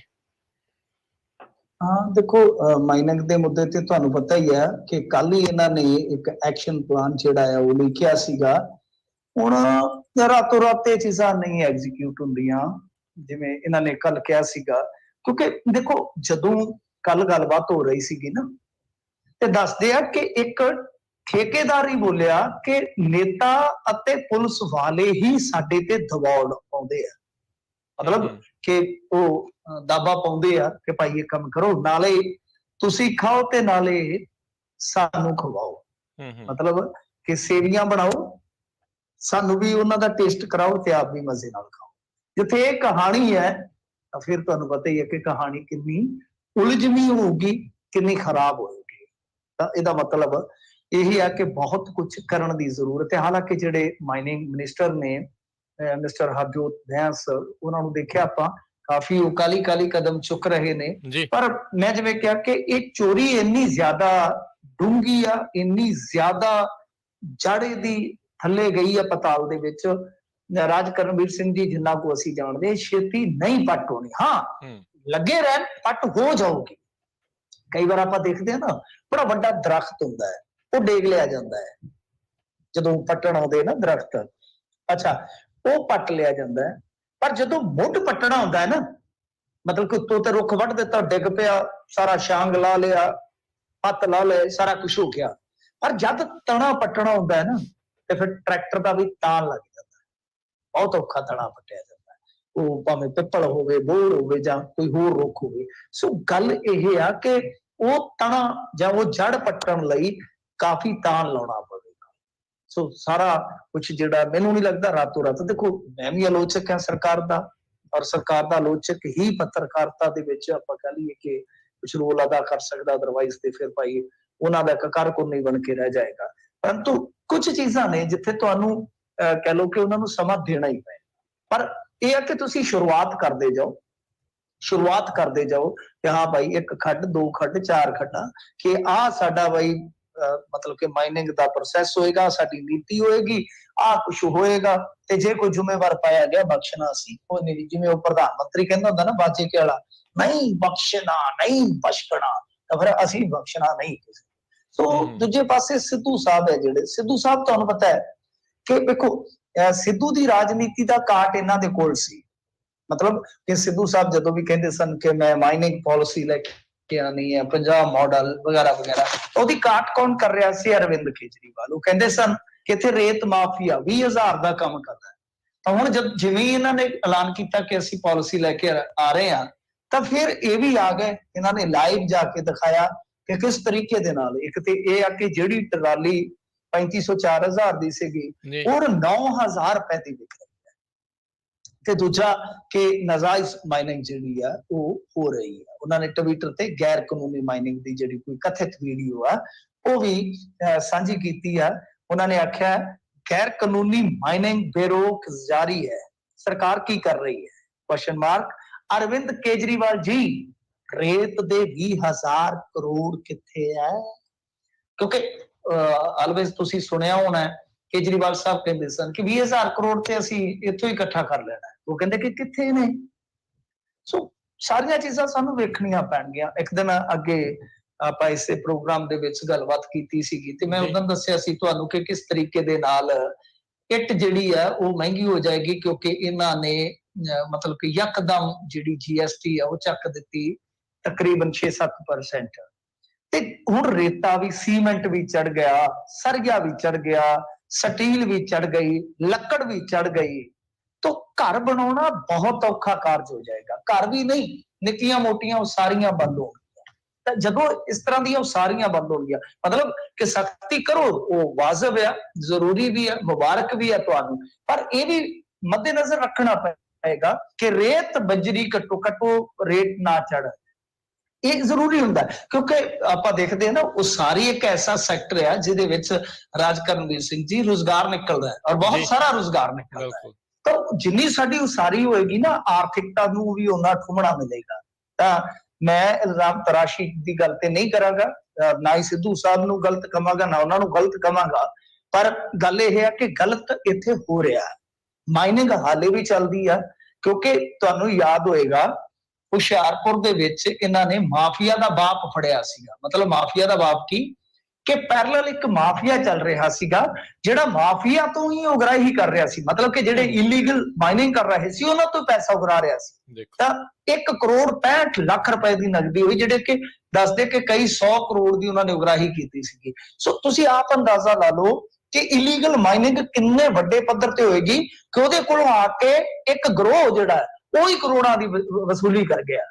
Speaker 2: ਹਾਂ, ਦੇਖੋ, ਮਾਈਨਿੰਗ ਦੇ ਮੁੱਦੇ ਤੇ ਤੁਹਾਨੂੰ ਪਤਾ ਹੀ ਹੈ ਕਿ ਕੱਲ ਹੀ ਇਹਨਾਂ ਨੇ ਇੱਕ ਐਕਸ਼ਨ ਪਲਾਨ ਜਿਹੜਾ ਹੈ ਉਹ ਲਿਖਿਆ ਸੀਗਾ। ਹੁਣ ਰਾਤੋਂ ਰਾਤ ਇਹ ਚੀਜ਼ਾਂ ਨਹੀਂ ਐਗਜ਼ੀਕਿਊਟ ਹੁੰਦੀਆਂ ਜਿਵੇਂ ਇਹਨਾਂ ਨੇ ਕੱਲ ਕਿਹਾ ਸੀਗਾ, ਕਿਉਂਕਿ ਦੇਖੋ ਜਦੋਂ ਕੱਲ ਗੱਲਬਾਤ ਹੋ ਰਹੀ ਸੀਗੀ ਨਾ, ਤੇ ਦੱਸਦੇ ਆ ਕਿ ਇੱਕ ਠੇਕੇਦਾਰ ਹੀ ਬੋਲਿਆ ਕਿ ਨੇਤਾ ਅਤੇ ਪੁਲਿਸ ਵਾਲੇ ਹੀ ਸਾਡੇ ਤੇ ਦਬਾਅ ਪਾਉਂਦੇ ਆ, ਮਤਲਬ ਕਿ ਉਹ ਦਾਬਾ ਪਾਉਂਦੇ ਆ ਕਿ ਭਾਈ ਇਹ ਕੰਮ ਕਰੋ, ਨਾਲੇ ਤੁਸੀਂ ਖਾਓ ਤੇ ਨਾਲੇ ਸਾਨੂੰ ਖਵਾਓ, ਮਤਲਬ ਕਿ ਸੇਵੀਆਂ ਬਣਾਓ, ਸਾਨੂੰ ਵੀ ਉਹਨਾਂ ਦਾ ਟੇਸਟ ਕਰਾਓ ਤੇ ਆਪ ਵੀ ਮਜ਼ੇ ਨਾਲ ਖਾਓ। ਜਿੱਥੇ ਇਹ ਕਹਾਣੀ ਹੈ ਤਾਂ ਫਿਰ ਤੁਹਾਨੂੰ ਪਤਾ ਹੀ ਹੈ ਕਿ ਕਹਾਣੀ ਕਿੰਨੀ ਉਲਝਵੀਂ ਹੋਊਗੀ, ਕਿੰਨੀ ਖਰਾਬ ਹੋਏਗੀ। ਤਾਂ ਇਹਦਾ ਮਤਲਬ ਇਹੀ ਹੈ ਕਿ ਬਹੁਤ ਕੁਝ ਕਰਨ ਦੀ ਜ਼ਰੂਰਤ ਹੈ। ਹਾਲਾਂਕਿ ਜਿਹੜੇ ਮਾਈਨਿੰਗ ਮਿਨਿਸਟਰ ਨੇ ਮਿਸਟਰ ਹਰਜੋਤ ਬੈਂਸ, ਉਹਨਾਂ ਨੂੰ ਦੇਖਿਆ ਆਪਾਂ ਕਾਫੀ ਉਹ ਕਾਲੀ ਕਦਮ ਚੁੱਕ ਰਹੇ ਨੇ, ਪਰ ਮੈਂ ਜਿਵੇਂ ਕਿਹਾ ਕਿ ਇਹ ਚੋਰੀ ਇੰਨੀ ਜ਼ਿਆਦਾ ਡੂੰਘੀ ਆ, ਇੰਨੀ ਜ਼ਿਆਦਾ ਜੜੇ ਦੀ ਥੱਲੇ ਗਈ ਆ ਪਤਾਲ ਦੇ ਵਿੱਚ, ਰਾਜਕਰਨਵੀਰ ਸਿੰਘ ਜੀ ਜਿੰਨਾ ਕੋ ਅਸੀਂ ਜਾਣਦੇ, ਛੇਤੀ ਨਹੀਂ ਪੱਟ ਹੋਣੀ। ਹਾਂ, ਲੱਗੇ ਰਹਿਣ, ਪੱਟ ਹੋ ਜਾਊਗੀ। ਕਈ ਵਾਰ ਆਪਾਂ ਦੇਖਦੇ ਹਾਂ ਨਾ, ਬੜਾ ਵੱਡਾ ਦਰਖਤ ਹੁੰਦਾ ਹੈ, ਉਹ ਡੇਗ ਲਿਆ ਜਾਂਦਾ ਹੈ ਜਦੋਂ ਪੱਟਣ ਆਉਂਦੇ ਨਾ ਦਰਖਤ, ਅੱਛਾ ਉਹ ਪੱਟ ਲਿਆ ਜਾਂਦਾ ਹੈ। ਪਰ ਜਦੋਂ ਮੁੱਢ ਪੱਟਣਾ ਹੁੰਦਾ ਹੈ ਨਾ, ਮਤਲਬ ਕਿ ਉੱਤੋਂ ਤੇ ਰੁੱਖ ਵੱਢ ਦਿੱਤਾ, ਡਿੱਗ ਪਿਆ, ਸਾਰਾ ਸ਼ਾਂਗ ਲਾ ਲਿਆ, ਪੱਤ ਲਾ ਲਏ, ਸਾਰਾ ਕੁਝ ਹੋ ਗਿਆ। ਪਰ ਜਦ ਤਣਾ ਪੱਟਣਾ ਹੁੰਦਾ ਹੈ ਨਾ, ਤੇ ਫਿਰ ਟਰੈਕਟਰ ਦਾ ਵੀ ਤਾਣ ਲੱਗ ਜਾਂਦਾ, ਬਹੁਤ ਔਖਾ ਤਣਾ ਪੱਟਿਆ ਜਾਂਦਾ, ਉਹ ਭਾਵੇਂ ਪਿੱਪਲ ਹੋਵੇ, ਬੋਹੜ ਹੋਵੇ ਜਾਂ ਕੋਈ ਹੋਰ ਰੁੱਖ ਹੋਵੇ। ਸੋ ਗੱਲ ਇਹ ਆ ਕਿ ਉਹ ਤਣਾ ਜਾਂ ਉਹ ਜੜ ਪੱਟਣ ਲਈ ਕਾਫੀ ਤਾਣ ਲਾਉਣਾ ਪਵੇਗਾ। ਸੋ ਸਾਰਾ ਕੁਝ ਜਿਹੜਾ ਮੈਨੂੰ ਨਹੀਂ ਲੱਗਦਾ ਰਾਤੋਂ ਰਾਤ, ਦੇਖੋ ਮੈਂ ਵੀ ਆਲੋਚਕ ਹਾਂ ਸਰਕਾਰ ਦਾ, ਔਰ ਸਰਕਾਰ ਦਾ ਆਲੋਚਕ ਹੀ ਪੱਤਰਕਾਰਤਾ ਦੇ ਵਿੱਚ ਆਪਾਂ ਕਹ ਲਈਏ ਕਿ ਕੁਝ ਰੋਲ ਅਦਾ ਕਰ ਸਕਦਾ, ਅਦਰਵਾਈਜ਼ ਤੇ ਫਿਰ ਭਾਈ ਉਹਨਾਂ ਦਾ ਇੱਕ ਕਾਰਕੁਨ ਨਹੀਂ ਬਣ ਕੇ ਰਹਿ ਜਾਏਗਾ। ਪਰੰਤੂ ਕੁਝ ਚੀਜ਼ਾਂ ਨੇ ਜਿੱਥੇ ਤੁਹਾਨੂੰ कह लो कि उन्होंने समा देना ही पे, पर यह है कि तुसी शुरुआत करते जाओ, शुरुआत करते जाओ कि हाँ भाई एक खड्ड, दो खड्ड, चार खड्डा, कि आ साडा भाई मतलब कि माइनिंग का प्रोसैस होएगा, साडी नीति होएगी, आ कुछ होएगा, ते जे कोई जिम्मेवार पाया गया बख्शना असी कोई नहीं। जिवें वो प्रधानमंत्री कहंदा हुंदा ना बाचे के वाला, नहीं बख्शना, नहीं बख्शना, तो फिर असी बख्शना नहीं किसी। सो दूजे पासे सिद्धू साहब है जिहड़े, सिद्धू साहब तुहानूं पता है कि देखो सिद्धू दी राजनीति दा काट इन्हां दे कोल सी। मतलब कि सिद्धू साहब जदों भी कहते सन कि मैं माइनिंग पॉलिसी लेके आनी है, पंजाब मॉडल वगैरह वगैरह, ਉਹਦੀ ਕਾਟ ਕੌਣ ਕਰ ਰਿਹਾ ਸੀ? ਅਰਵਿੰਦ ਕੇਜਰੀਵਾਲ। ਉਹ ਕਹਿੰਦੇ ਸਨ ਕਿ ਇੱਥੇ ਰੇਤ ਮਾਫੀਆ 20,000 ਦਾ ਕੰਮ ਕਰਦਾ ਹੈ। ਤਾਂ ਹੁਣ ਜਦ ਜਿਵੇਂ ਇਹਨਾਂ ਨੇ ਐਲਾਨ ਕੀਤਾ ਕਿ ਅਸੀਂ ਪਾਲਿਸੀ ਲੈ ਕੇ ਆ ਰਹੇ ਹਾਂ, ਤਾਂ ਫਿਰ ਇਹ ਵੀ ਆ ਗਏ, ਇਹਨਾਂ ਨੇ ਲਾਈਵ ਜਾ ਕੇ ਦਿਖਾਇਆ ਕਿ ਕਿਸ ਤਰੀਕੇ ਦੇ ਨਾਲ। ਇੱਕ ਤੇ ਇਹ ਆ ਕਿ ਜਿਹੜੀ ਟਰਾਲੀ 3500 4000 ਦੀ ਸੀਗੀ, ਉਹ 9000 ਰੁਪਏ ਦੀ ਵਿਕ ਰਹੀ ਹੈ। ਤੇ ਦੂਜਾ ਕਿ ਨਾਜਾਇਜ਼ ਮਾਈਨਿੰਗ ਜਿਹੜੀ ਆ ਉਹ ਹੋ ਰਹੀ ਹੈ। ਉਹਨਾਂ ਨੇ ਟਵਿੱਟਰ ਤੇ ਗੈਰ ਕਾਨੂੰਨੀ ਮਾਈਨਿੰਗ ਦੀ ਜਿਹੜੀ ਕੋਈ ਕਥਿਤ ਵੀਡੀਓ ਆ ਉਹ ਵੀ ਸਾਂਝੀ ਕੀਤੀ ਆ। ਉਹਨਾਂ ਨੇ ਆਖਿਆ ਗੈਰ ਕਾਨੂੰਨੀ ਮਾਈਨਿੰਗ ਬੇਰੋਕ ਜਾਰੀ ਹੈ, ਸਰਕਾਰ ਕੀ ਕਰ ਰਹੀ ਹੈ? Question mark. ਅਰਵਿੰਦ ਕੇਜਰੀਵਾਲ ਜੀ, ਰੇਤ ਦੇ 20,000 ਕਰੋੜ ਕਿੱਥੇ ਹੈ? ਕਿਉਂਕਿ ਆਲਵੇਜ਼ ਤੁਸੀਂ ਸੁਣਿਆ ਹੋਣਾ ਕੇਜਰੀਵਾਲ ਸਾਹਿਬ ਕਹਿੰਦੇ ਸਨ ਕਿ 20,000 ਕਰੋੜ ਤੇ ਅਸੀਂ ਇੱਥੋਂ ਹੀ ਇਕੱਠਾ ਕਰ ਲੈਣਾ। ਉਹ ਕਹਿੰਦੇ ਕਿ ਕਿੱਥੇ ਨੇ? ਸੋ ਸਾਰੀਆਂ ਚੀਜ਼ਾਂ ਸਾਨੂੰ ਵੇਖਣੀਆਂ ਪੈਣਗੀਆਂ। ਇੱਕ ਦਿਨ ਅੱਗੇ ਆਪਾਂ ਇਸੇ ਪ੍ਰੋਗਰਾਮ ਦੇ ਵਿੱਚ ਗੱਲਬਾਤ ਕੀਤੀ ਸੀਗੀ ਤੇ ਮੈਂ ਉਦੋਂ ਦੱਸਿਆ ਸੀ ਤੁਹਾਨੂੰ ਕਿ ਕਿਸ ਤਰੀਕੇ ਦੇ ਨਾਲ ਇੱਟ ਜਿਹੜੀ ਆ ਉਹ ਮਹਿੰਗੀ ਹੋ ਜਾਏਗੀ, ਕਿਉਂਕਿ ਇਹਨਾਂ ਨੇ ਮਤਲਬ ਕਿ ਯਕਦਮ ਜਿਹੜੀ GST ਆ ਉਹ ਚੱਕ ਦਿੱਤੀ ਤਕਰੀਬਨ 6-7%। ਤੇ ਹੁਣ ਰੇਤਾ ਵੀ, ਸੀਮੈਂਟ ਵੀ ਚੜ ਗਿਆ, ਸਰਗਿਆ ਵੀ ਚੜ ਗਿਆ, ਸਟੀਲ ਵੀ ਚੜ ਗਈ, ਲੱਕੜ ਵੀ ਚੜ ਗਈ। तो घर बनाना बहुत औखा कार्ज हो जाएगा। घर भी नहीं, निक्कियां मोटियां सारियां बंद हो गई। जदों इस तरह दी सारियां बंद हो गई, मतलब कि सख्ती करो वो वाजिब है, जरूरी भी है, मुबारक भी है तुहानू, पर यह भी मद्देनजर रखना पएगा कि रेत बजरी घट्टो घट्टो रेट ना चढ़। ਇਹ ਜ਼ਰੂਰੀ ਹੁੰਦਾ ਕਿਉਂਕਿ ਆਪਾਂ ਦੇਖਦੇ ਹਾਂ ਨਾ ਉਹ ਸਾਰੀ ਇੱਕ ਐਸਾ ਸੈਕਟਰ ਹੈ ਜਿਹਦੇ ਵਿੱਚ ਰਾਜ ਕਰਨਵੀਰ ਸਿੰਘ ਜੀ ਰੋਜ਼ਗਾਰ ਨਿਕਲਦਾ ਹੈ ਔਰ ਬਹੁਤ ਸਾਰਾ ਰੋਜ਼ਗਾਰ ਨਿਕਲਦਾ ਹੈ। ਤਾਂ ਜਿੰਨੀ ਸਾਡੀ ਉਸਾਰੀ ਹੋਏਗੀ ਨਾ ਆਰਥਿਕਤਾ ਨੂੰ ਵੀ ਉਹਨਾਂ ਠੁਮਣਾ ਮਿਲੇਗਾ। ਤਾਂ ਮੈਂ ਇਲਜ਼ਾਮ ਤਰਾਸ਼ੀ ਦੀ ਗੱਲ ਤੇ ਨਹੀਂ ਕਰਾਂਗਾ, ਨਾ ਹੀ ਸਿੱਧੂ ਸਾਹਿਬ ਨੂੰ ਗਲਤ ਕਵਾਂਗਾ ਨਾ ਉਹਨਾਂ ਨੂੰ ਗਲਤ ਕਵਾਂਗਾ, ਪਰ ਗੱਲ ਇਹ ਹੈ ਕਿ ਗਲਤ ਇੱਥੇ ਹੋ ਰਿਹਾ। ਮਾਈਨਿੰਗ ਹਾਲੇ ਵੀ ਚੱਲਦੀ ਆ ਕਿਉਂਕਿ ਤੁਹਾਨੂੰ ਯਾਦ ਹੋਏਗਾ ਹੁਸ਼ਿਆਰਪੁਰ ਦੇ ਵਿੱਚ ਇਹਨਾਂ ਨੇ ਮਾਫੀਆ ਦਾ ਬਾਪ ਫੜਿਆ ਸੀਗਾ। ਮਤਲਬ ਮਾਫੀਆ ਦਾ ਬਾਪ ਕੀ ਕਿ ਪੈਰਲਲ ਇੱਕ ਮਾਫੀਆ ਚੱਲ ਰਿਹਾ ਸੀਗਾ ਜਿਹੜਾ ਮਾਫੀਆ ਤੋਂ ਹੀ ਉਗਰਾਹੀ ਕਰ ਰਿਹਾ ਸੀ, ਮਤਲਬ ਕਿ ਜਿਹੜੇ ਇਲੀਗਲ ਮਾਈਨਿੰਗ ਕਰ ਰਹੇ ਸੀ ਉਹਨਾਂ ਤੋਂ ਪੈਸਾ ਉਗਰਾ ਰਿਹਾ ਸੀ। ਤਾਂ 1 ਕਰੋੜ 65 ਲੱਖ ਰੁਪਏ ਦੀ ਨਗਦੀ ਹੋਈ, ਜਿਹੜੇ ਕਿ ਦੱਸਦੇ ਕਿ ਕਈ 100 ਕਰੋੜ ਦੀ ਉਹਨਾਂ ਨੇ ਉਗਰਾਹੀ ਕੀਤੀ ਸੀਗੀ। ਸੋ ਤੁਸੀਂ ਆਪ ਅੰਦਾਜ਼ਾ ਲਾ ਲਓ ਕਿ ਇਲੀਗਲ ਮਾਈਨਿੰਗ ਕਿੰਨੇ ਵੱਡੇ ਪੱਧਰ ਤੇ ਹੋਏਗੀ ਕਿ ਉਹਦੇ ਕੋਲੋਂ ਆ ਕੇ ਇੱਕ ਗਰੋਹ ਜਿਹੜਾ ਉਹੀ ਕਰੋੜਾਂ ਦੀ ਵਸੂਲੀ ਕਰ ਗਿਆ।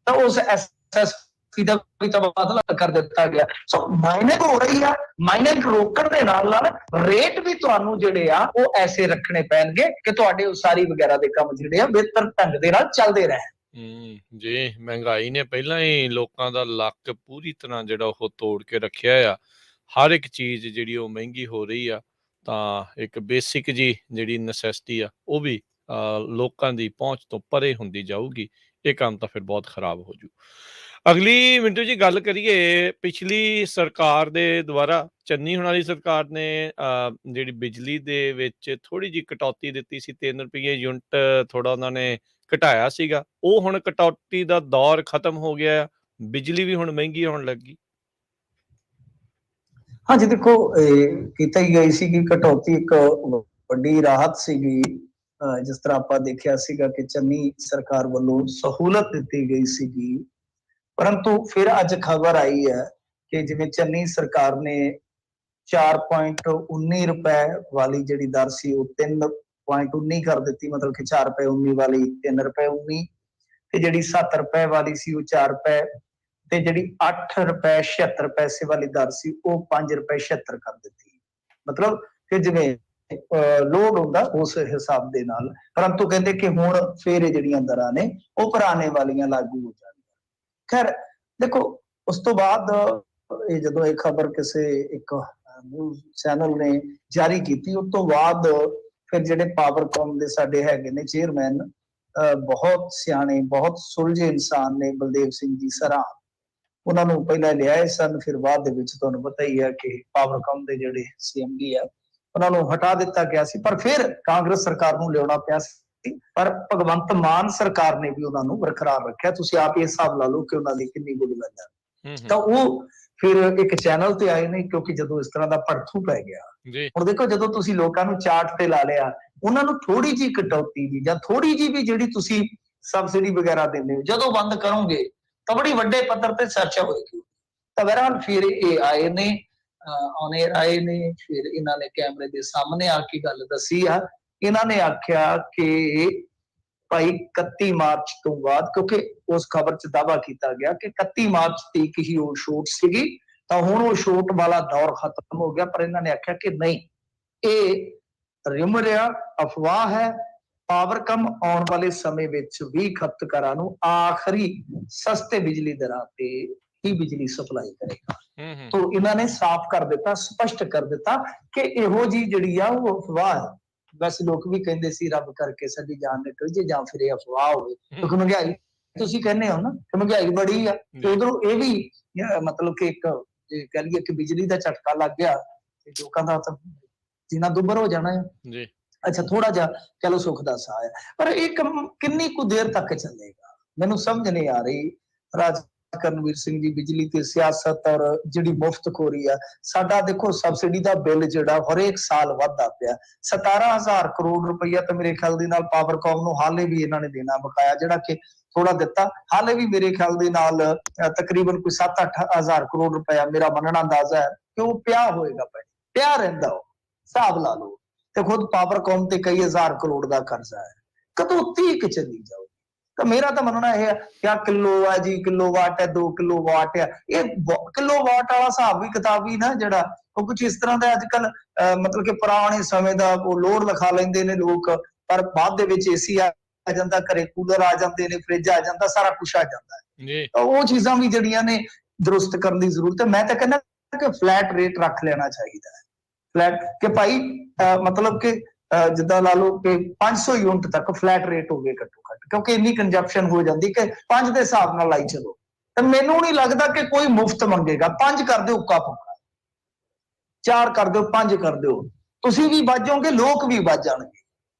Speaker 2: ਤਾਂ ਉਸ ਐਸਐਸਪੀ ਦਾ ਵੀ ਤਬਾਦਲਾ ਕਰ ਦਿੱਤਾ ਗਿਆ। ਸੋ ਮਾਈਨਿੰਗ ਹੋ ਰਹੀ ਆ, ਮਾਈਨਿੰਗ ਰੋਕਣ ਦੇ ਨਾਲ ਨਾਲ ਰੇਟ ਵੀ ਤੁਹਾਨੂੰ ਜਿਹੜੇ ਆ ਉਹ ਐਸੇ ਰੱਖਣੇ ਪੈਣਗੇ ਕਿ ਤੁਹਾਡੇ ਉਸਾਰੀ ਵਗੈਰਾ ਦੇ ਕੰਮ ਜਿਹੜੇ ਆ ਬਿਹਤਰ ਢੰਗ ਦੇ ਨਾਲ ਚੱਲਦੇ ਰਹਿਣ।
Speaker 1: ਜੀ ਮਹਿੰਗਾਈ ਨੇ ਪਹਿਲਾਂ ਹੀ ਲੋਕਾਂ ਦਾ ਲੱਕ ਪੂਰੀ ਤਰ੍ਹਾਂ ਜਿਹੜਾ ਉਹ ਤੋੜ ਕੇ ਰੱਖਿਆ ਆ। ਹਰ ਇੱਕ ਚੀਜ਼ ਜਿਹੜੀ ਉਹ ਮਹਿੰਗੀ ਹੋ ਰਹੀ ਆ, ਤਾਂ ਇੱਕ ਬੇਸਿਕ ਜੀ ਜਿਹੜੀ ਨੈਸੈਸਿਟੀ ਆ ਉਹ ਵੀ ਲੋਕਾਂ ਦੀ ਪਹੁੰਚ ਤੋਂ ਪਰੇ ਹੁੰਦੀ ਜਾਊਗੀ। ਇਹ ਕੰਮ ਤਾਂ ਫਿਰ ਬਹੁਤ ਖਰਾਬ ਹੋ ਜੂ। ਅਗਲੀ ਮਿੰਟੂ ਜੀ ਗੱਲ ਕਰੀਏ ਪਿਛਲੀ ਸਰਕਾਰ ਦੇ ਦੁਆਰਾ, ਚੰਨੀ ਹੁਣਾਂ ਦੀ ਸਰਕਾਰ ਨੇ ਜਿਹੜੀ ਬਿਜਲੀ ਦੇ ਵਿੱਚ ਥੋੜੀ ਜਿਹੀ ਕਟੌਤੀ ਦਿੱਤੀ ਸੀ, 3 ਰੁਪਏ ਯੂਨਿਟ ਥੋੜਾ ਉਹਨਾਂ ਨੇ ਘਟਾਇਆ ਸੀਗਾ। ਉਹ ਹੁਣ ਕਟੌਤੀ ਦਾ ਦੌਰ ਖਤਮ ਹੋ ਗਿਆ, ਬਿਜਲੀ ਵੀ ਹੁਣ ਮਹਿੰਗੀ ਹੋਣ ਲੱਗੀ।
Speaker 2: ਹਾਂਜੀ ਦੇਖੋ ਕੀਤਾ ਹੀ ਗਈ ਸੀ ਕਿ ਕਟੌਤੀ ਇੱਕ ਵੱਡੀ ਰਾਹਤ ਸੀਗੀ। ਜਿਸ ਤਰ੍ਹਾਂ ਆਪਾਂ ਦੇਖਿਆ ਸੀਗਾ ਕਿ ਚੰਨੀ ਸਰਕਾਰ ਵੱਲੋਂ ਸਹੂਲਤ ਦਿੱਤੀ ਗਈ ਸੀਗੀ, ਪਰੰਤੂ ਫਿਰ ਅੱਜ ਖਬਰ ਆਈ ਹੈ ਕਿ ਜਿਵੇਂ ਚੰਨੀ ਸਰਕਾਰ ਨੇ 4.19 ਰੁਪਏ ਵਾਲੀ ਜਿਹੜੀ ਦਰ ਸੀ ਉਹ 3.19 ਕਰ ਦਿੱਤੀ, ਮਤਲਬ ਕਿ 4 ਰੁਪਏ 19 ਵਾਲੀ 3 ਰੁਪਏ 19, ਤੇ ਜਿਹੜੀ 7 ਰੁਪਏ ਵਾਲੀ ਸੀ ਉਹ 4 ਰੁਪਏ, ਤੇ ਜਿਹੜੀ 8 ਰੁਪਏ 76 ਪੈਸੇ ਵਾਲੀ ਦਰ ਸੀ ਉਹ 5 ਰੁਪਏ 76 ਕਰ ਦਿੱਤੀ। ਮਤਲਬ ਕਿ ਜਿਵੇਂ ਲੋਡ ਹੁੰਦਾ ਉਸ ਹਿਸਾਬ ਦੇ ਨਾਲ, ਪਰੰਤੂ ਕਹਿੰਦੇ ਕਿ ਹੁਣ ਫਿਰ ਇਹ ਜਿਹੜੀਆਂ ਦਰਾਂ ਨੇ ਉਹ ਪੁਰਾਣੇ ਵਾਲੀਆਂ ਲਾਗੂ ਹੋ ਜਾਣਗੀਆਂ। ਖੈਰ ਦੇਖੋ ਉਸ ਤੋਂ ਬਾਅਦ ਇਹ ਜਦੋਂ ਇਹ ਖਬਰ ਕਿਸੇ ਇੱਕ ਨਿਊਜ਼ ਚੈਨਲ ਨੇ ਜਾਰੀ ਕੀਤੀ, ਉਸ ਤੋਂ ਬਾਅਦ ਫਿਰ ਜਿਹੜੇ ਪਾਵਰਕੌਮ ਦੇ ਸਾਡੇ ਹੈਗੇ ਨੇ ਚੇਅਰਮੈਨ, ਬਹੁਤ ਸਿਆਣੇ, ਬਹੁਤ ਸੁਲਝੇ ਇਨਸਾਨ ਨੇ, ਬਲਦੇਵ ਸਿੰਘ ਜੀ ਸਰਾਂ, ਉਹਨਾਂ ਨੂੰ ਪਹਿਲਾਂ ਲਿਆਏ ਸਨ, ਫਿਰ ਬਾਅਦ ਦੇ ਵਿੱਚ ਤੁਹਾਨੂੰ ਪਤਾ ਹੀ ਹੈ ਕਿ ਪਾਵਰਕੌਮ ਦੇ ਜਿਹੜੇ CMD ਆ ਉਹਨਾਂ ਨੂੰ ਹਟਾ ਦਿੱਤਾ ਗਿਆ ਸੀ, ਪਰ ਫਿਰ ਕਾਂਗਰਸ ਸਰਕਾਰ ਨੂੰ ਲਿਆਉਣਾ ਪਿਆ ਸੀ, ਪਰ ਭਗਵੰਤ ਮਾਨ ਸਰਕਾਰ ਨੇ ਵੀ ਉਹਨਾਂ ਨੂੰ ਬਰਕਰਾਰ ਰੱਖਿਆ। ਤੁਸੀਂ ਆਪ ਇਹ ਹਿਸਾਬ ਲਾ ਲਓ ਕਿ ਉਹਨਾਂ ਦੀ ਕਿੰਨੀ ਗੁੱਲਗੱਲਾ। ਤਾਂ ਉਹ ਫਿਰ ਇੱਕ ਚੈਨਲ ਤੇ ਆਏ ਨੇ, ਕਿਉਂਕਿ ਜਦੋਂ ਇਸ ਤਰ੍ਹਾਂ ਦਾ ਭੜਥੂ ਪੈ ਗਿਆ, ਹੁਣ ਦੇਖੋ ਜਦੋਂ ਤੁਸੀਂ ਲੋਕਾਂ ਨੂੰ ਚਾਰਟ ਤੇ ਲਾ ਲਿਆ, ਉਹਨਾਂ ਨੂੰ ਥੋੜੀ ਜਿਹੀ ਕਟੌਤੀ ਵੀ ਜਾਂ ਥੋੜੀ ਜਿਹੀ ਵੀ ਜਿਹੜੀ ਤੁਸੀਂ ਸਬਸਿਡੀ ਵਗੈਰਾ ਦਿੰਦੇ ਹੋ, ਜਦੋਂ ਬੰਦ ਕਰੋਗੇ ਤਾਂ ਬੜੀ ਵੱਡੇ ਪੱਧਰ ਤੇ ਚਰਚਾ ਹੋਏਗੀ। ਤਾਂ ਬਹਰਹਾਲ ਫਿਰ ਇਹ ਆਏ ਨੇ, ਔਨ 에ਅਰ ਆਏ ਨੇ, ਫਿਰ ਇਹਨਾਂ ਨੇ ਕੈਮਰੇ ਦੇ ਸਾਹਮਣੇ ਆ ਕੇ ਗੱਲ ਦੱਸੀ ਆ। ਇਹਨਾਂ ਨੇ ਆਖਿਆ ਕਿ ਭਾਈ 31 ਮਾਰਚ ਤੋਂ ਬਾਅਦ, ਕਿਉਂਕਿ ਉਸ ਖਬਰ 'ਚ ਦਾਅਵਾ ਕੀਤਾ ਗਿਆ ਕਿ 31 ਮਾਰਚ ਤੱਕ ਹੀ ਉਹ ਛੋਟ ਸੀਗੀ, ਤਾਂ ਹੁਣ ਉਹ ਛੋਟ ਵਾਲਾ ਦੌਰ ਖਤਮ ਹੋ ਗਿਆ। ਪਰ ਇਹਨਾਂ ਨੇ ਆਖਿਆ ਕਿ ਨਹੀਂ, ਇਹ ਰਿਮਰ ਆ, ਅਫਵਾਹ ਹੈ। ਪਾਵਰਕਮ ਆਉਣ ਵਾਲੇ ਸਮੇਂ ਵਿੱਚ ਵੀ ਖਪਤਕਾਰਾਂ ਨੂੰ ਆਖਰੀ ਸਸਤੇ ਬਿਜਲੀ ਦਰਾਂ ਤੇ ਹੀ ਬਿਜਲੀ ਸਪਲਾਈ ਕਰੇਗਾ। ਤਾਂ ਇਹਨਾਂ ਨੇ ਸਾਫ਼ ਕਰ ਦਿੱਤਾ, ਸਪਸ਼ਟ ਕਰ ਦਿੱਤਾ ਕਿ ਇਹੋ ਜੀ ਜਿਹੜੀ ਆ ਉਹ ਅਫਵਾਹ ਹੈ। ਵੈਸੇ ਲੋਕ ਵੀ ਕਹਿੰਦੇ ਸੀ ਰੱਬ ਕਰਕੇ ਸਾਡੀ ਜਾਨ ਨਿਕਲ ਜੇ ਜਾਂ ਫਿਰ ਇਹ ਅਫਵਾਹ ਹੋਵੇ, ਕਿਉਂਕਿ ਮਹਿੰਗਾਈ ਤੁਸੀਂ ਕਹਿੰਦੇ ਹੋ ਨਾ ਕਿ ਮਹਿੰਗਾਈ ਬੜੀ ਆ, ਤੇ ਉਧਰੋਂ ਇਹ ਵੀ ਮਤਲਬ ਕਿ ਇੱਕ ਜੇ ਕਹਿ ਲਈਏ ਕਿ ਬਿਜਲੀ ਦਾ ਝਟਕਾ ਲੱਗ ਗਿਆ ਤੇ ਲੋਕਾਂ ਦਾ ਤਾਂ ਜੀਣਾ ਦੁੱਭਰ ਹੋ ਜਾਣਾ ਹੈ ਜੀ। ਅੱਛਾ, ਥੋੜਾ ਜਿਹਾ ਚਲੋ ਸੁੱਖ ਦਾ ਸਾਹ ਹੈ, ਪਰ ਇਹ ਕੰਮ ਕਿੰਨੀ ਕੁ ਦੇਰ ਤੱਕ ਚੱਲੇਗਾ ਮੈਨੂੰ ਸਮਝ ਨਹੀਂ ਆ ਰਹੀ। ਰਾਜਾ ਕਰਨਵੀਰ ਸਿੰਘ ਜੀ, ਬਿਜਲੀ ਤੇ ਸਿਆਸਤ ਔਰ ਜਿਹੜੀ ਮੁਫਤਖੋਰੀ ਆ। ਸਾਡਾ ਦੇਖੋ ਸਬਸਿਡੀ ਦਾ ਬਿੱਲ ਜਿਹੜਾ ਹਰੇਕ ਸਾਲ ਵੱਧਦਾ ਪਿਆ, 17,000 ਕਰੋੜ ਰੁਪਈਆ ਤਾਂ ਮੇਰੇ ਖਿਆਲ ਦੇ ਨਾਲ ਪਾਵਰਕੌਮ ਨੂੰ ਹਾਲੇ ਵੀ ਇਹਨਾਂ ਨੇ ਦੇਣਾ ਬਕਾਇਆ, ਜਿਹੜਾ ਕਿ ਥੋੜਾ ਦਿੱਤਾ, ਹਾਲੇ ਵੀ ਮੇਰੇ ਖਿਆਲ ਦੇ ਨਾਲ ਤਕਰੀਬਨ ਕੋਈ 7-8 ਹਜ਼ਾਰ ਕਰੋੜ ਰੁਪਇਆ ਮੇਰਾ ਮੰਨਣਾ ਅੰਦਾਜ਼ਾ ਹੈ ਕਿ ਉਹ ਪਿਆ ਹੋਏਗਾ, ਪਿਆ ਰਹਿੰਦਾ, ਉਹ ਹਿਸਾਬ ਲਾ ਲਓ। ਤੇ ਖੁਦ ਪਾਵਰਕੌਮ ਤੇ ਕਈ ਹਜ਼ਾਰ ਕਰੋੜ ਦਾ ਕਰਜ਼ਾ ਹੈ, ਕਦੋਂ ਤੀਕ ਚੱਲੀ ਜਾਓ। ਤਾਂ ਮੇਰਾ ਤਾਂ ਮੰਨਣਾ ਇਹ ਹੈ ਕਿ ਆ ਕਿਲੋ ਆ ਜੀ, ਕਿਲੋਵਾਟ ਹੈ, 2 ਕਿਲੋਵਾਟ ਹੈ, ਇਹ ਕਿਲੋਵਾਟ ਵਾਲਾ ਹਿਸਾਬ ਵੀ ਕਿਤਾਬ ਵੀ ਨਾ ਜਿਹੜਾ ਉਹ ਕੁਝ ਇਸ ਤਰ੍ਹਾਂ ਦਾ ਅੱਜ ਕੱਲ ਮਤਲਬ ਕਿ ਪੁਰਾਣੇ ਸਮੇਂ ਦਾ ਉਹ ਲੋਡ ਲਿਖਾ ਲੈਂਦੇ ਨੇ ਲੋਕ, ਪਰ ਬਾਅਦ ਦੇ ਵਿੱਚ AC ਆ ਜਾਂਦਾ, ਘਰੇ ਕੂਲਰ ਆ ਜਾਂਦੇ ਨੇ, ਫ੍ਰਿਜ ਆ ਜਾਂਦਾ, ਸਾਰਾ ਕੁਛ ਆ ਜਾਂਦਾ ਹੈ। ਤਾਂ ਉਹ ਚੀਜ਼ਾਂ ਵੀ ਜਿਹੜੀਆਂ ਨੇ ਦਰੁਸਤ ਕਰਨ ਦੀ ਜ਼ਰੂਰਤ ਹੈ। ਮੈਂ ਤਾਂ ਕਹਿੰਦਾ ਕਿ ਫਲੈਟ ਰੇਟ ਰੱਖ ਲੈਣਾ ਚਾਹੀਦਾ ਹੈ, ਫਲੈਟ ਕਿ ਭਾਈ ਮਤਲਬ ਕਿ ਜਿੱਦਾਂ ਲਾ ਲਓ ਕਿ 500 ਯੂਨਿਟ ਤੱਕ ਫਲੈਟ ਰੇਟ ਹੋਵੇ ਘੱਟੋ ਘੱਟ, ਕਿਉਂਕਿ ਇੰਨੀ ਕੰਜੰਪਸ਼ਨ ਹੋ ਜਾਂਦੀ ਕਿ 5 ਦੇ ਹਿਸਾਬ ਨਾਲ ਲਾਈ ਚਲੋ। ਤੇ ਮੈਨੂੰ ਨਹੀਂ ਲੱਗਦਾ ਕਿ ਕੋਈ ਮੁਫਤ ਮੰਗੇਗਾ। 5 ਕਰ ਦਿਓ, ਉੱਕਾ ਪੁੱਕਾ 4 ਕਰ ਦਿਓ, 5 ਕਰ ਦਿਓ, ਤੁਸੀਂ ਵੀ ਬਚ ਜਾਓਗੇ, ਲੋਕ ਵੀ ਬਚ ਜਾਣਗੇ।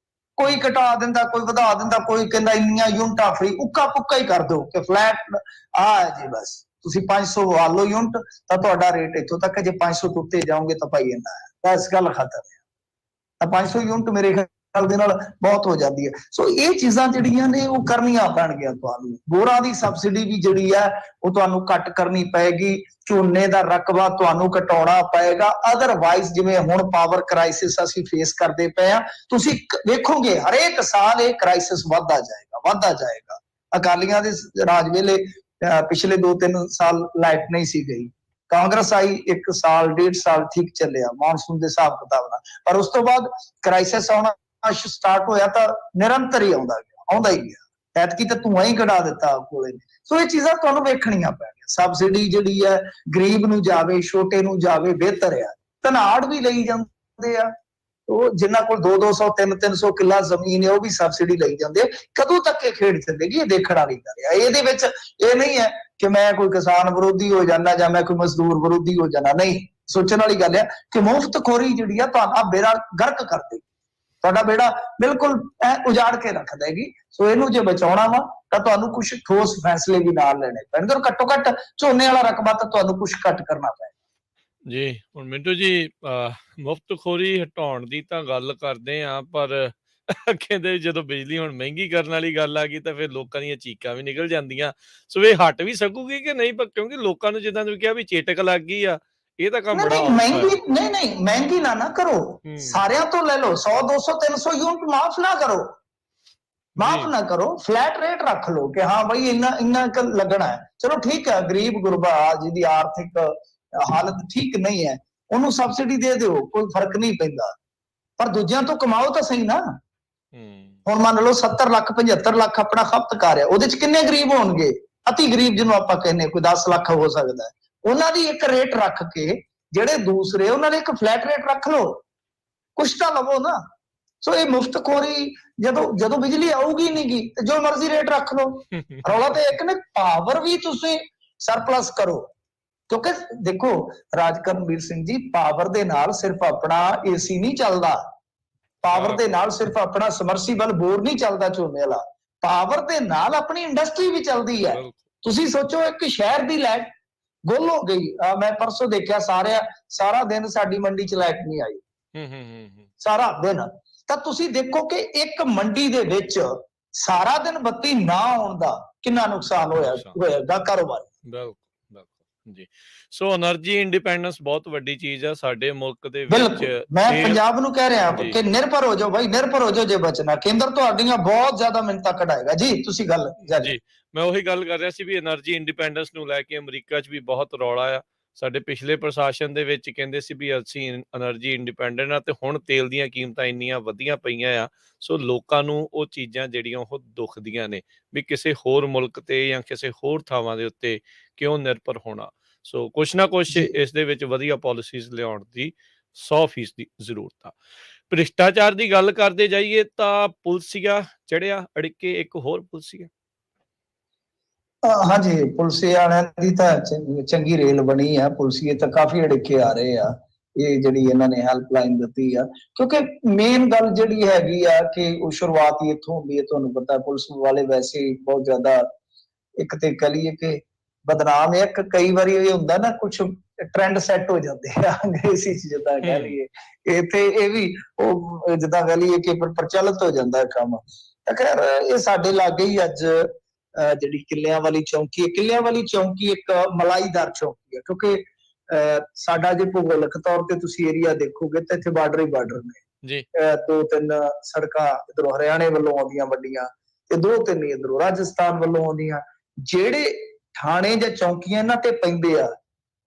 Speaker 2: ਕੋਈ ਘਟਾ ਦਿੰਦਾ, ਕੋਈ ਵਧਾ ਦਿੰਦਾ, ਕੋਈ ਕਹਿੰਦਾ ਇੰਨੀਆਂ ਯੂਨਿਟਾਂ ਫ੍ਰੀ, ਉੱਕਾ ਪੁੱਕਾ ਹੀ ਕਰ ਦਿਓ ਕਿ ਫਲੈਟ ਆ ਜੀ, ਬਸ ਤੁਸੀਂ 500 ਵਾਲ ਲਓ ਯੂਨਿਟ, ਤਾਂ ਤੁਹਾਡਾ ਰੇਟ ਇੱਥੋਂ ਤੱਕ, ਜੇ 500 ਤੋਂ ਉੱਤੇ ਜਾਓਗੇ ਤਾਂ ਭਾਈ ਇੰਨਾ ਹੈ, ਬਸ ਗੱਲ ਖਤਮ ਹੈ। ਤਾਂ 500 ਯੂਨਿਟ ਮੇਰੇ ਖਿਆਲ ਦੇ ਨਾਲ ਬਹੁਤ ਹੋ ਜਾਂਦੀ ਹੈ। ਸੋ ਇਹ ਚੀਜ਼ਾਂ ਜਿਹੜੀਆਂ ਨੇ ਉਹ ਕਰਨੀਆਂ ਪੈਣਗੀਆਂ ਤੁਹਾਨੂੰ। ਬੋਰਾਂ ਦੀ ਸਬਸਿਡੀ ਵੀ ਜਿਹੜੀ ਹੈ ਉਹ ਤੁਹਾਨੂੰ ਘੱਟ ਕਰਨੀ ਪਏਗੀ, ਝੋਨੇ ਦਾ ਰਕਬਾ ਤੁਹਾਨੂੰ ਘਟਾਉਣਾ ਪਏਗਾ, ਅਦਰਵਾਈਜ਼ ਜਿਵੇਂ ਹੁਣ ਪਾਵਰ ਕ੍ਰਾਈਸਿਸ ਅਸੀਂ ਫੇਸ ਕਰਦੇ ਪਏ ਆ, ਤੁਸੀਂ ਵੇਖੋਗੇ ਹਰੇਕ ਸਾਲ ਇਹ ਕ੍ਰਾਈਸਿਸ ਵੱਧਦਾ ਜਾਏਗਾ। ਅਕਾਲੀਆਂ ਦੇ ਰਾਜ ਵੇਲੇ ਪਿਛਲੇ 2-3 ਸਾਲ ਲਾਈਟ ਨਹੀਂ ਸੀ ਗਈ, ਕਾਂਗਰਸ ਆਈ 1 ਸਾਲ 1.5 ਸਾਲ ਠੀਕ ਚੱਲਿਆ ਮਾਨਸੂਨ ਦੇ ਹਿਸਾਬ ਕਿਤਾਬ ਨਾਲ, ਪਰ ਉਸ ਤੋਂ ਬਾਅਦ ਕ੍ਰਾਈਸਿਸ ਆਉਣਾ ਸਟਾਰਟ ਹੋਇਆ ਤਾਂ ਨਿਰੰਤਰ ਹੀ ਆਉਂਦਾ ਹੀ ਗਿਆ। ਐਤਕੀ ਤਾਂ ਧੂਆਂ ਹੀ ਕਢਾ ਦਿੱਤਾ ਕੋਲੇ। ਸੋ ਇਹ ਚੀਜ਼ਾਂ ਤੁਹਾਨੂੰ ਵੇਖਣੀਆਂ ਪੈਣਗੀਆਂ। ਸਬਸਿਡੀ ਜਿਹੜੀ ਹੈ ਗਰੀਬ ਨੂੰ ਜਾਵੇ, ਛੋਟੇ ਨੂੰ ਜਾਵੇ, ਬਿਹਤਰ ਆ। ਧਨਾੜ ਵੀ ਲਈ ਜਾਂਦੇ ਆ, ਉਹ ਜਿਨ੍ਹਾਂ ਕੋਲ 200 300 ਕਿੱਲਾ ਜ਼ਮੀਨ ਹੈ ਉਹ ਵੀ ਸਬਸਿਡੀ ਲਈ ਜਾਂਦੇ। ਕਦੋਂ ਤੱਕ ਇਹ ਖੇਡ ਚੱਲੇਗੀ, ਇਹ ਦੇਖਣ ਵਾਲੀ ਗੱਲ ਹੈ। ਇਹਦੇ ਵਿੱਚ ਇਹ ਨਹੀਂ ਹੈ ਕਿ ਮੈਂ ਕੋਈ ਕਿਸਾਨ ਵਿਰੋਧੀ ਹੋ ਜਾਂਦਾ ਜਾਂ ਮੈਂ ਕੋਈ ਮਜ਼ਦੂਰ ਵਿਰੋਧੀ ਹੋ ਜਾਣਾ, ਨਹੀਂ। ਸੋਚਣ ਵਾਲੀ ਗੱਲ ਹੈ ਕਿ ਮੁਫਤਖੋਰੀ ਜਿਹੜੀ ਆ ਤੁਹਾਡਾ ਬੇੜਾ ਗਰਕ ਕਰ ਦੇਗੀ, ਤੁਹਾਡਾ ਬੇੜਾ ਬਿਲਕੁਲ ਉਜਾੜ ਕੇ ਰੱਖ ਦੇਗੀ। ਸੋ ਇਹਨੂੰ ਜੇ ਬਚਾਉਣਾ ਵਾ ਤਾਂ ਤੁਹਾਨੂੰ ਕੁਝ ਠੋਸ ਫੈਸਲੇ ਵੀ ਨਾਲ ਲੈਣੇ ਪੈਣਗੇ, ਔਰ ਘੱਟੋ ਘੱਟ ਝੋਨੇ ਵਾਲਾ ਰਕਬਾ ਤਾਂ ਤੁਹਾਨੂੰ ਕੁਝ ਘੱਟ ਕਰਨਾ ਪਏਗਾ
Speaker 1: ਜੀ। ਹੁਣ ਮਿੰਟੂ ਜੀ, ਮੁਫਤਖੋਰੀ ਹਟਾਉਣ ਦੀ ਤਾਂ ਗੱਲ ਕਰਦੇ ਆ, ਪਰ ਕਹਿੰਦੇ ਜਦੋਂ ਬਿਜਲੀ ਹੁਣ ਮਹਿੰਗੀ ਕਰਨ ਵਾਲੀ ਗੱਲ ਆ ਗਈ ਤਾਂ ਫਿਰ ਲੋਕਾਂ ਦੀਆਂ ਚੀਕਾਂ ਵੀ ਨਿਕਲ ਜਾਂਦੀਆਂ। ਸੋ ਇਹ ਹਟ ਵੀ ਸਕੂਗੀ ਕਿ ਨਹੀਂ? ਕਿਉਂਕਿ ਲੋਕਾਂ ਨੂੰ ਜਿੱਦਾਂ ਤੁਸੀਂ ਕਿਹਾ ਵੀ ਚੇਟਕ ਲੱਗ ਗਈ ਆ, ਇਹ ਤਾਂ ਕੰਮ ਬੜਾ ਔਖਾ ਹੈ।
Speaker 2: ਨਹੀਂ ਮਹਿੰਗੀ ਨਾ ਕਰੋ, ਸਾਰਿਆਂ ਤੋਂ ਲੈ ਲਓ 100 200 300 ਯੂਨਿਟ ਮਾਫ ਨਾ ਕਰੋ, ਫਲੈਟ ਰੇਟ ਰੱਖ ਲਓ ਕਿ ਹਾਂ ਬਈ ਇੰਨਾ ਲੱਗਣਾ ਹੈ। ਚਲੋ ਠੀਕ ਹੈ, ਗਰੀਬ ਗੁਰਬਾ ਜਿਹਦੀ ਆਰਥਿਕ ਹਾਲਤ ਠੀਕ ਨਹੀਂ ਹੈ ਉਹਨੂੰ ਸਬਸਿਡੀ ਦੇ ਦਿਓ, ਕੋਈ ਫਰਕ ਨਹੀਂ ਪੈਂਦਾ, ਪਰ ਦੂਜਿਆਂ ਤੋਂ ਕਮਾਓ ਤਾਂ ਸਹੀ ਨਾ। ਹੁਣ ਮੰਨ ਲਓ 70 ਲੱਖ 75 ਲੱਖ ਆਪਣਾ ਖਪਤਕਾਰ ਹੈ, ਉਹਦੇ ਚ ਕਿੰਨੇ ਗਰੀਬ ਹੋਣਗੇ? ਅਤੀ ਗਰੀਬ ਜਿਹਨੂੰ ਆਪਾਂ ਕਹਿੰਦੇ, ਕੋਈ 10 ਲੱਖ ਹੋ ਸਕਦਾ। ਉਹਨਾਂ ਦੀ ਇੱਕ ਰੇਟ ਰੱਖ ਕੇ ਜਿਹੜੇ ਦੂਸਰੇ ਉਹਨਾਂ ਨੇ ਇੱਕ ਫਲੈਟ ਰੇਟ ਰੱਖ ਲਓ, ਕੁਛ ਤਾਂ ਲਵੋ ਨਾ। ਸੋ ਇਹ ਮੁਫਤਖੋਰੀ, ਜਦੋਂ ਬਿਜਲੀ ਆਊਗੀ ਨਹੀਂ ਗੀ ਤੇ ਜੋ ਮਰਜ਼ੀ ਰੇਟ ਰੱਖ ਲਓ। ਰੌਲਾ ਤੇ ਇੱਕ ਨੇ ਪਾਵਰ ਵੀ ਤੁਸੀਂ ਸਰਪਲਸ ਕਰੋ, ਕਿਉਂਕਿ ਦੇਖੋ ਰਾਜ ਕਰਨਵੀਰ ਸਿੰਘ ਜੀ, ਪਾਵਰ ਦੇ ਨਾਲ ਸਿਰਫ ਆਪਣਾ ਏਸੀ ਨਹੀਂ ਚੱਲਦਾ, ਪਾਵਰ ਦੇ ਨਾਲ ਸਿਰਫ ਆਪਣਾ ਸਮਰਸੀਬਲ ਬੋਰ ਨਹੀਂ ਚੱਲਦਾ ਝੋਨੇ ਵਾਲਾ, ਪਾਵਰ ਦੇ ਨਾਲ ਆਪਣੀ ਇੰਡਸਟਰੀ ਵੀ ਚੱਲਦੀ ਹੈ। ਤੁਸੀਂ ਸੋਚੋ ਇੱਕ ਸ਼ਹਿਰ ਦੀ ਲਾਈਟ ਗੁੱਲ ਹੋ ਗਈ, ਮੈਂ ਪਰਸੋਂ ਦੇਖਿਆ ਸਾਰਾ ਦਿਨ ਸਾਡੀ ਮੰਡੀ ਚ ਲਾਈਟ ਨਹੀਂ ਆਈ, ਸਾਰਾ ਦਿਨ। ਤਾਂ ਤੁਸੀਂ ਦੇਖੋ ਕਿ ਇੱਕ ਮੰਡੀ ਦੇ ਵਿੱਚ ਸਾਰਾ ਦਿਨ ਬੱਤੀ ਨਾ ਆਉਣ ਦਾ ਕਿੰਨਾ ਨੁਕਸਾਨ ਹੋਏਗਾ ਕਾਰੋਬਾਰ।
Speaker 1: ਜੀ, ਸੋ એનર્ਜੀ ਇੰਡੀਪੈਂਡੈਂਸ ਬਹੁਤ ਵੱਡੀ ਚੀਜ਼ ਆ ਸਾਡੇ ਮੁਲਕ ਦੇ ਵਿੱਚ।
Speaker 2: ਬਿਲਕੁਲ, ਮੈਂ ਪੰਜਾਬ ਨੂੰ ਕਹਿ ਰਿਹਾ ਕਿ ਨਿਰਭਰ ਹੋ ਜਾਓ ਭਾਈ, ਨਿਰਭਰ ਹੋ ਜਾਓ। ਜੇ ਬਚਣਾ, ਕੇਂਦਰ ਤੁਹਾਡੀਆਂ ਬਹੁਤ ਜ਼ਿਆਦਾ ਮਿੰਨਤਾਂ ਕਢਾਏਗਾ। ਜੀ ਤੁਸੀਂ ਗੱਲ
Speaker 1: ਜੀ, ਮੈਂ ਉਹੀ ਗੱਲ ਕਰ ਰਿਹਾ ਸੀ ਵੀ એનર્ਜੀ ਇੰਡੀਪੈਂਡੈਂਸ ਨੂੰ ਲੈ ਕੇ ਅਮਰੀਕਾ 'ਚ ਵੀ ਬਹੁਤ ਰੌਲਾ ਆ। ਸਾਡੇ ਪਿਛਲੇ ਪ੍ਰਸ਼ਾਸਨ ਦੇ ਵਿੱਚ ਕਹਿੰਦੇ ਸੀ ਵੀ ਅਸੀਂ એનર્ਜੀ ਇੰਡੀਪੈਂਡੈਂਟ ਆ, ਤੇ ਹੁਣ ਤੇਲ ਦੀਆਂ ਕੀਮਤਾਂ ਇੰਨੀਆਂ ਵਧੀਆਂ ਪਈਆਂ ਆ, ਸੋ ਲੋਕਾਂ ਨੂੰ ਉਹ ਚੀਜ਼ਾਂ ਜਿਹੜੀਆਂ ਉਹ ਦੁਖਦੀਆਂ ਨੇ ਵੀ ਕਿਸੇ ਹੋਰ ਮੁਲਕ ਤੇ ਜਾਂ ਕਿਸੇ ਹੋਰ ਥਾਵਾਂ ਦੇ ਉੱਤੇ ਕਿਉਂ ਨਿਰਭਰ ਹੋਣਾ। ਸੋ ਕੁਛ ਨਾ ਕੁਛ ਇਸ ਦੇ ਵਿੱਚ ਵਧੀਆ ਪਾਲਿਸੀਜ਼ ਲਿਆਉਣ ਦੀ 100% ਜ਼ਰੂਰਤ ਆ। ਭ੍ਰਿਸ਼ਟਾਚਾਰ ਦੀ ਗੱਲ ਕਰਦੇ ਜਾਈਏ ਤਾਂ ਪੁਲਸੀਆ ਚੜਿਆ ਅੜਿੱਕੇ ਇੱਕ ਹੋਰ ਪੁਲਸੀਆ।
Speaker 2: ਹਾਂਜੀ, ਪੁਲਸੀਏ ਵਾਲਿਆਂ ਦੀ ਤਾਂ ਚੰਗੀ ਰੇਲ ਬਣੀ ਆ। ਪੁਲਸੀਏ ਤਾਂ ਕਾਫੀ ਅੜਿੱਕੇ ਆ ਰਹੇ ਆ, ਇਹ ਜਿਹੜੀ ਇਹਨਾਂ ਨੇ ਹੈਲਪਲਾਈਨ ਦਿੱਤੀ ਆ, ਕਿਉਂਕਿ ਮੇਨ ਗੱਲ ਜਿਹੜੀ ਹੈਗੀ ਆ ਕਿ ਉਹ ਸ਼ੁਰੂਆਤ ਹੀ ਇੱਥੋਂ ਹੁੰਦੀ ਹੈ। ਤੁਹਾਨੂੰ ਪਤਾ ਪੁਲਿਸ ਵਾਲੇ ਵੈਸੇ ਹੀ ਬਹੁਤ ਜ਼ਿਆਦਾ, ਇੱਕ ਤੇ ਕਹ ਲਈਏ ਕਿ ਬਦਨਾਮ ਹੈ। ਕਈ ਵਾਰੀ ਇਹ ਹੁੰਦਾ ਨਾ, ਕੁਛ ਟ੍ਰੈਂਡ ਸੈੱਟ ਹੋ ਜਾਂਦੇ ਆ ਅੰਗਰੇਜ਼ੀ ਚ ਜਿੱਦਾਂ ਕਹਿ ਲਈਏ, ਇੱਥੇ ਇਹ ਵੀ ਉਹ ਜਿੱਦਾਂ ਕਹਿ ਲਈਏ ਕਿ ਪ੍ਰਚਲਿਤ ਹੋ ਜਾਂਦਾ ਕੰਮ। ਤਾਂ ਖੈਰ ਇਹ ਸਾਡੇ ਲਾਗੇ ਹੀ ਅੱਜ ਜਿਹੜੀ ਕਿੱਲਿਆਂ ਵਾਲੀ ਚੌਂਕੀ ਹੈ, ਕਿੱਲਿਆਂ ਵਾਲੀ ਚੌਂਕੀ ਇੱਕ ਮਲਾਈਦਾਰ ਚੌਂਕੀ ਹੈ, ਕਿਉਂਕਿ ਸਾਡਾ ਜੇ ਭੂਗੋਲਿਕ ਤੌਰ ਤੇ ਤੁਸੀਂ ਏਰੀਆ ਦੇਖੋਗੇ ਤਾਂ ਇੱਥੇ ਬਾਰਡਰ ਹੀ ਬਾਰਡਰ ਨੇ। 2-3 ਸੜਕਾਂ ਇੱਧਰੋਂ ਹਰਿਆਣੇ ਵੱਲੋਂ ਆਉਂਦੀਆਂ ਵੱਡੀਆਂ, ਤੇ 2-3 ਇੱਧਰੋਂ ਰਾਜਸਥਾਨ ਵੱਲੋਂ ਆਉਂਦੀਆਂ। ਜਿਹੜੇ ਥਾਣੇ ਜਾਂ ਚੌਂਕੀਆਂ ਇਹਨਾਂ ਤੇ ਪੈਂਦੇ ਆ,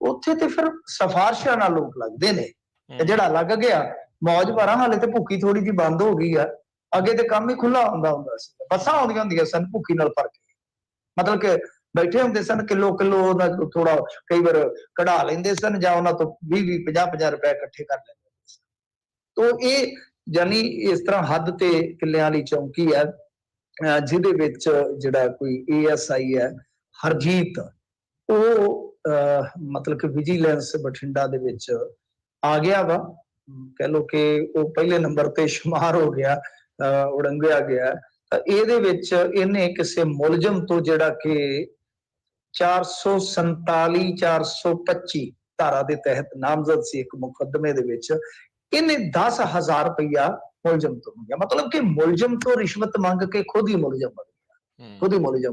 Speaker 2: ਉੱਥੇ ਤੇ ਫਿਰ ਸਿਫਾਰਸ਼ਾਂ ਨਾਲ ਲੋਕ ਲੱਗਦੇ ਨੇ, ਤੇ ਜਿਹੜਾ ਲੱਗ ਗਿਆ ਮੌਜ ਭਰਾ। ਹਾਲੇ ਤੇ ਭੁੱਖੀ ਥੋੜੀ ਜਿਹੀ ਬੰਦ ਹੋ ਗਈ ਆ, ਅੱਗੇ ਤੇ ਕੰਮ ਹੀ ਖੁੱਲਾ ਹੁੰਦਾ ਸੀ। ਬੱਸਾਂ ਆਉਂਦੀਆਂ ਹੁੰਦੀਆਂ ਸਨ ਭੁੱਖੀ ਨਾਲ ਭਰ ਕੇ, ਮਤਲਬ ਕਿ ਬੈਠੇ ਹੁੰਦੇ ਸਨ, ਕਿਲੋ ਉਹਨਾਂ ਤੋਂ ਥੋੜਾ ਕਈ ਵਾਰ ਕਢਾ ਲੈਂਦੇ ਸਨ, ਜਾਂ ਉਹਨਾਂ ਤੋਂ 20-20, 50-50 ਰੁਪਏ ਇਕੱਠੇ ਕਰ ਲੈਂਦੇ ਸਨ। ਤੋਂ ਇਹ ਜਾਨੀ ਇਸ ਤਰ੍ਹਾਂ ਹੱਦ ਤੇ ਕਿੱਲਿਆਂ ਵਾਲੀ ਚੌਂਕੀ ਹੈ, ਜਿਹਦੇ ਵਿੱਚ ਜਿਹੜਾ ਕੋਈ ASI ਹੈ ਹਰਜੀਤ, ਉਹ ਮਤਲਬ ਕਿ ਵਿਜੀਲੈਂਸ ਬਠਿੰਡਾ ਦੇ ਵਿੱਚ ਆ ਗਿਆ ਵਾ। ਕਹਿ ਲਓ ਕਿ ਉਹ ਪਹਿਲੇ ਨੰਬਰ ਤੇ ਸ਼ੁਮਾਰ ਹੋ ਗਿਆ, ਉੜੰਗਿਆ ਗਿਆ। ਤਾਂ ਇਹਦੇ ਵਿੱਚ ਇਹਨੇ ਕਿਸੇ ਮੁਲਜ਼ਮ ਤੋਂ ਜਿਹੜਾ ਕਿ 447 425 ਧਾਰਾ ਦੇ ਤਹਿਤ ਨਾਮਜ਼ਦ ਸੀ ਇੱਕ ਮੁਕੱਦਮੇ ਦੇ ਵਿੱਚ, ਇਹਨੇ 10,000 ਰੁਪਇਆ ਮੁਲਜ਼ਮ ਤੋਂ ਮੰਗਿਆ। ਮਤਲਬ ਕਿ ਮੁਲਜ਼ਮ ਤੋਂ ਰਿਸ਼ਵਤ ਮੰਗ ਕੇ ਖੁਦ ਹੀ ਮੁਲਜ਼ਮ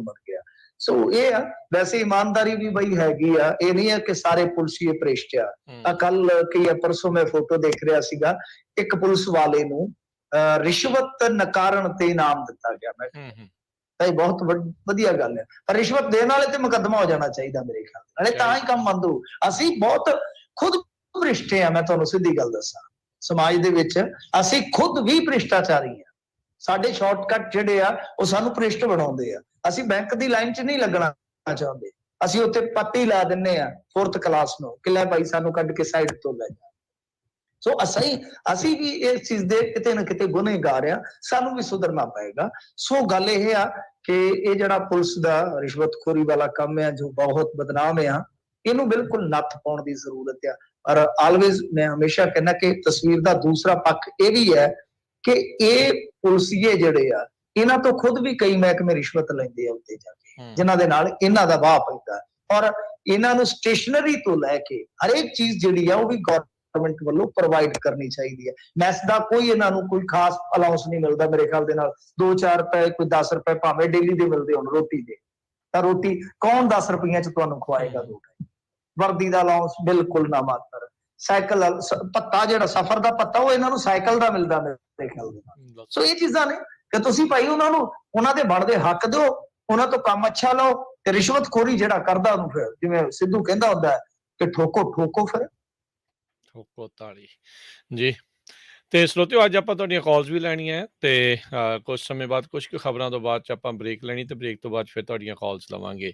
Speaker 2: ਬਣ ਗਿਆ। ਸੋ ਇਹ ਆ, ਵੈਸੇ ਇਮਾਨਦਾਰੀ ਵੀ ਬਈ ਹੈਗੀ ਆ, ਇਹ ਨਹੀਂ ਹੈ ਕਿ ਸਾਰੇ ਪੁਲਸੀਏ ਭ੍ਰਿਸ਼ਟ ਆ। ਕੱਲ ਕੀ ਪਰਸੋਂ ਮੈਂ ਫੋਟੋ ਦੇਖ ਰਿਹਾ ਸੀਗਾ, ਇੱਕ ਪੁਲਿਸ ਵਾਲੇ ਨੂੰ ਰਿਸ਼ਵਤ ਨਕਾਰਨ ਤੇ ਇਨਾਮ ਦਿੱਤਾ ਗਿਆ। ਮੈਂ ਤਾਂ ਇਹ ਬਹੁਤ ਵਧੀਆ ਗੱਲ ਹੈ, ਪਰ ਰਿਸ਼ਵਤ ਦੇਣ ਵਾਲੇ ਤੇ ਮੁਕੱਦਮਾ ਹੋ ਜਾਣਾ ਚਾਹੀਦਾ ਮੇਰੇ ਖਿਆਲ ਨਾਲੇ, ਤਾਂ ਹੀ ਕੰਮ ਬੰਦ ਹੋਊ। ਅਸੀਂ ਬਹੁਤ ਖੁਦ ਭ੍ਰਿਸ਼ਟ ਆ, ਮੈਂ ਤੁਹਾਨੂੰ ਸਿੱਧੀ ਗੱਲ ਦੱਸਾਂ। ਸਮਾਜ ਦੇ ਵਿੱਚ ਅਸੀਂ ਖੁਦ ਵੀ ਭ੍ਰਿਸ਼ਟਾਚਾਰੀ ਆ। ਸਾਡੇ ਸ਼ਾਰਟਕਟ ਜਿਹੜੇ ਆ ਉਹ ਸਾਨੂੰ ਭ੍ਰਿਸ਼ਟ ਬਣਾਉਂਦੇ ਆ। ਅਸੀਂ ਬੈਂਕ ਦੀ ਲਾਈਨ 'ਚ ਨਹੀਂ ਲੱਗਣਾ ਚਾਹੁੰਦੇ, ਅਸੀਂ ਉੱਥੇ ਪੱਤੀ ਲਾ ਦਿੰਨੇ ਆ 4th ਕਲਾਸ ਨੂੰ, ਕਿ ਲੈ ਭਾਈ ਸਾਨੂੰ ਕੱਢ ਕੇ ਸਾਈਡ ਤੋਂ ਲੈ ਜਾ। ਸੋ ਅਸੀਂ ਵੀ ਇਸ ਚੀਜ਼ ਦੇ ਕਿਤੇ ਨਾ ਕਿਤੇ ਗੁਨਹਗਾਰ ਆ, ਸਾਨੂੰ ਵੀ ਸੁਧਰਨਾ ਪਏਗਾ। ਸੋ ਗੱਲ ਇਹ ਆ ਕਿ ਇਹ ਜਿਹੜਾ ਪੁਲਿਸ ਦਾ ਰਿਸ਼ਵਤਖੋਰੀ ਵਾਲਾ ਕੰਮ ਆ, ਜੋ ਬਹੁਤ ਬਦਨਾਮ ਆ, ਇਹਨੂੰ ਬਿਲਕੁਲ ਨੱਥ ਪਾਉਣ ਦੀ ਜ਼ਰੂਰਤ ਆ। ਔਰ ਆਲਵੇਜ਼ ਮੈਂ ਹਮੇਸ਼ਾ ਕਹਿੰਦਾ ਕਿ ਤਸਵੀਰ ਦਾ ਦੂਸਰਾ ਪੱਖ ਇਹ ਵੀ ਹੈ ਕਿ ਇਹ ਪੁਲਸੀਏ ਜਿਹੜੇ ਆ, ਇਹਨਾਂ ਤੋਂ ਖੁਦ ਵੀ ਕਈ ਮਹਿਕਮੇ ਰਿਸ਼ਵਤ ਲੈਂਦੇ ਆ ਉੱਤੇ ਜਾ ਕੇ, ਜਿਨ੍ਹਾਂ ਦੇ ਨਾਲ ਇਹਨਾਂ ਦਾ ਵਾਹ ਪੈਂਦਾ। ਔਰ ਇਹਨਾਂ ਨੂੰ ਸਟੇਸ਼ਨਰੀ ਤੋਂ ਲੈ ਕੇ ਹਰੇਕ ਚੀਜ਼ ਜਿਹੜੀ ਆ ਉਹ ਵੀ ਗਵਰਨਮੈਂਟ ਵੱਲੋਂ ਪ੍ਰੋਵਾਈਡ ਕਰਨੀ ਚਾਹੀਦੀ ਹੈ। ਮੈਸ ਦਾ ਕੋਈ ਇਹਨਾਂ ਨੂੰ ਕੋਈ ਖਾਸ ਅਲਾਉਂਸ ਨਹੀਂ ਮਿਲਦਾ ਮੇਰੇ ਖਿਆਲ ਦੇ ਨਾਲ। 2-4 ਰੁਪਏ, ਕੋਈ 10 ਰੁਪਏ ਭਾਵੇਂ ਡੇਲੀ ਦੇ ਮਿਲਦੇ ਹੋਣ ਰੋਟੀ ਦੇ, ਤਾਂ ਰੋਟੀ ਕੌਣ 10 ਰੁਪਈਆਂ 'ਚ ਤੁਹਾਨੂੰ ਖਵਾਏਗਾ 2 ਟਾਈਮ। ਵਰਦੀ ਦਾ ਅਲਾਉਂਸ ਬਿਲਕੁਲ ਨਾ ਮਾਤਰ। ਸਾਈਕਲ ਭੱਤਾ, ਜਿਹੜਾ ਸਫ਼ਰ ਦਾ ਭੱਤਾ, ਉਹ ਇਹਨਾਂ ਨੂੰ ਸਾਈਕਲ ਦਾ ਮਿਲਦਾ ਮੇਰੇ ਖਿਆਲ ਦੇ ਨਾਲ। ਸੋ ਇਹ ਚੀਜ਼ਾਂ ਨੇ ਕਿ ਤੁਸੀਂ ਭਾਈ ਉਹਨਾਂ ਨੂੰ ਉਹਨਾਂ ਦੇ ਬਣਦੇ ਹੱਕ ਦਿਓ, ਉਹਨਾਂ ਤੋਂ ਕੰਮ ਅੱਛਾ ਲਓ, ਤੇ ਰਿਸ਼ਵਤਖੋਰੀ ਜਿਹੜਾ ਕਰਦਾ ਉਹਨੂੰ ਫਿਰ ਜਿਵੇਂ ਸਿੱਧੂ ਕਹਿੰਦਾ ਹੁੰਦਾ ਕਿ ਠੋਕੋ ਫਿਰ
Speaker 1: ਠੋਕੋ ਤਾੜੀ। ਜੀ, ਤੇ ਸਰੋਤਿਓ ਅੱਜ ਆਪਾਂ ਤੁਹਾਡੀਆਂ ਕਾਲਸ ਵੀ ਲੈਣੀਆਂ ਹੈ, ਤੇ ਕੁਝ ਸਮੇਂ ਬਾਅਦ ਕੁਝ ਕੁ ਖਬਰਾਂ ਤੋਂ ਬਾਅਦ 'ਚ ਆਪਾਂ ਬ੍ਰੇਕ ਲੈਣੀ, ਤੇ ਬ੍ਰੇਕ ਤੋਂ ਬਾਅਦ ਫਿਰ ਤੁਹਾਡੀਆਂ ਕਾਲਸ ਲਵਾਂਗੇ।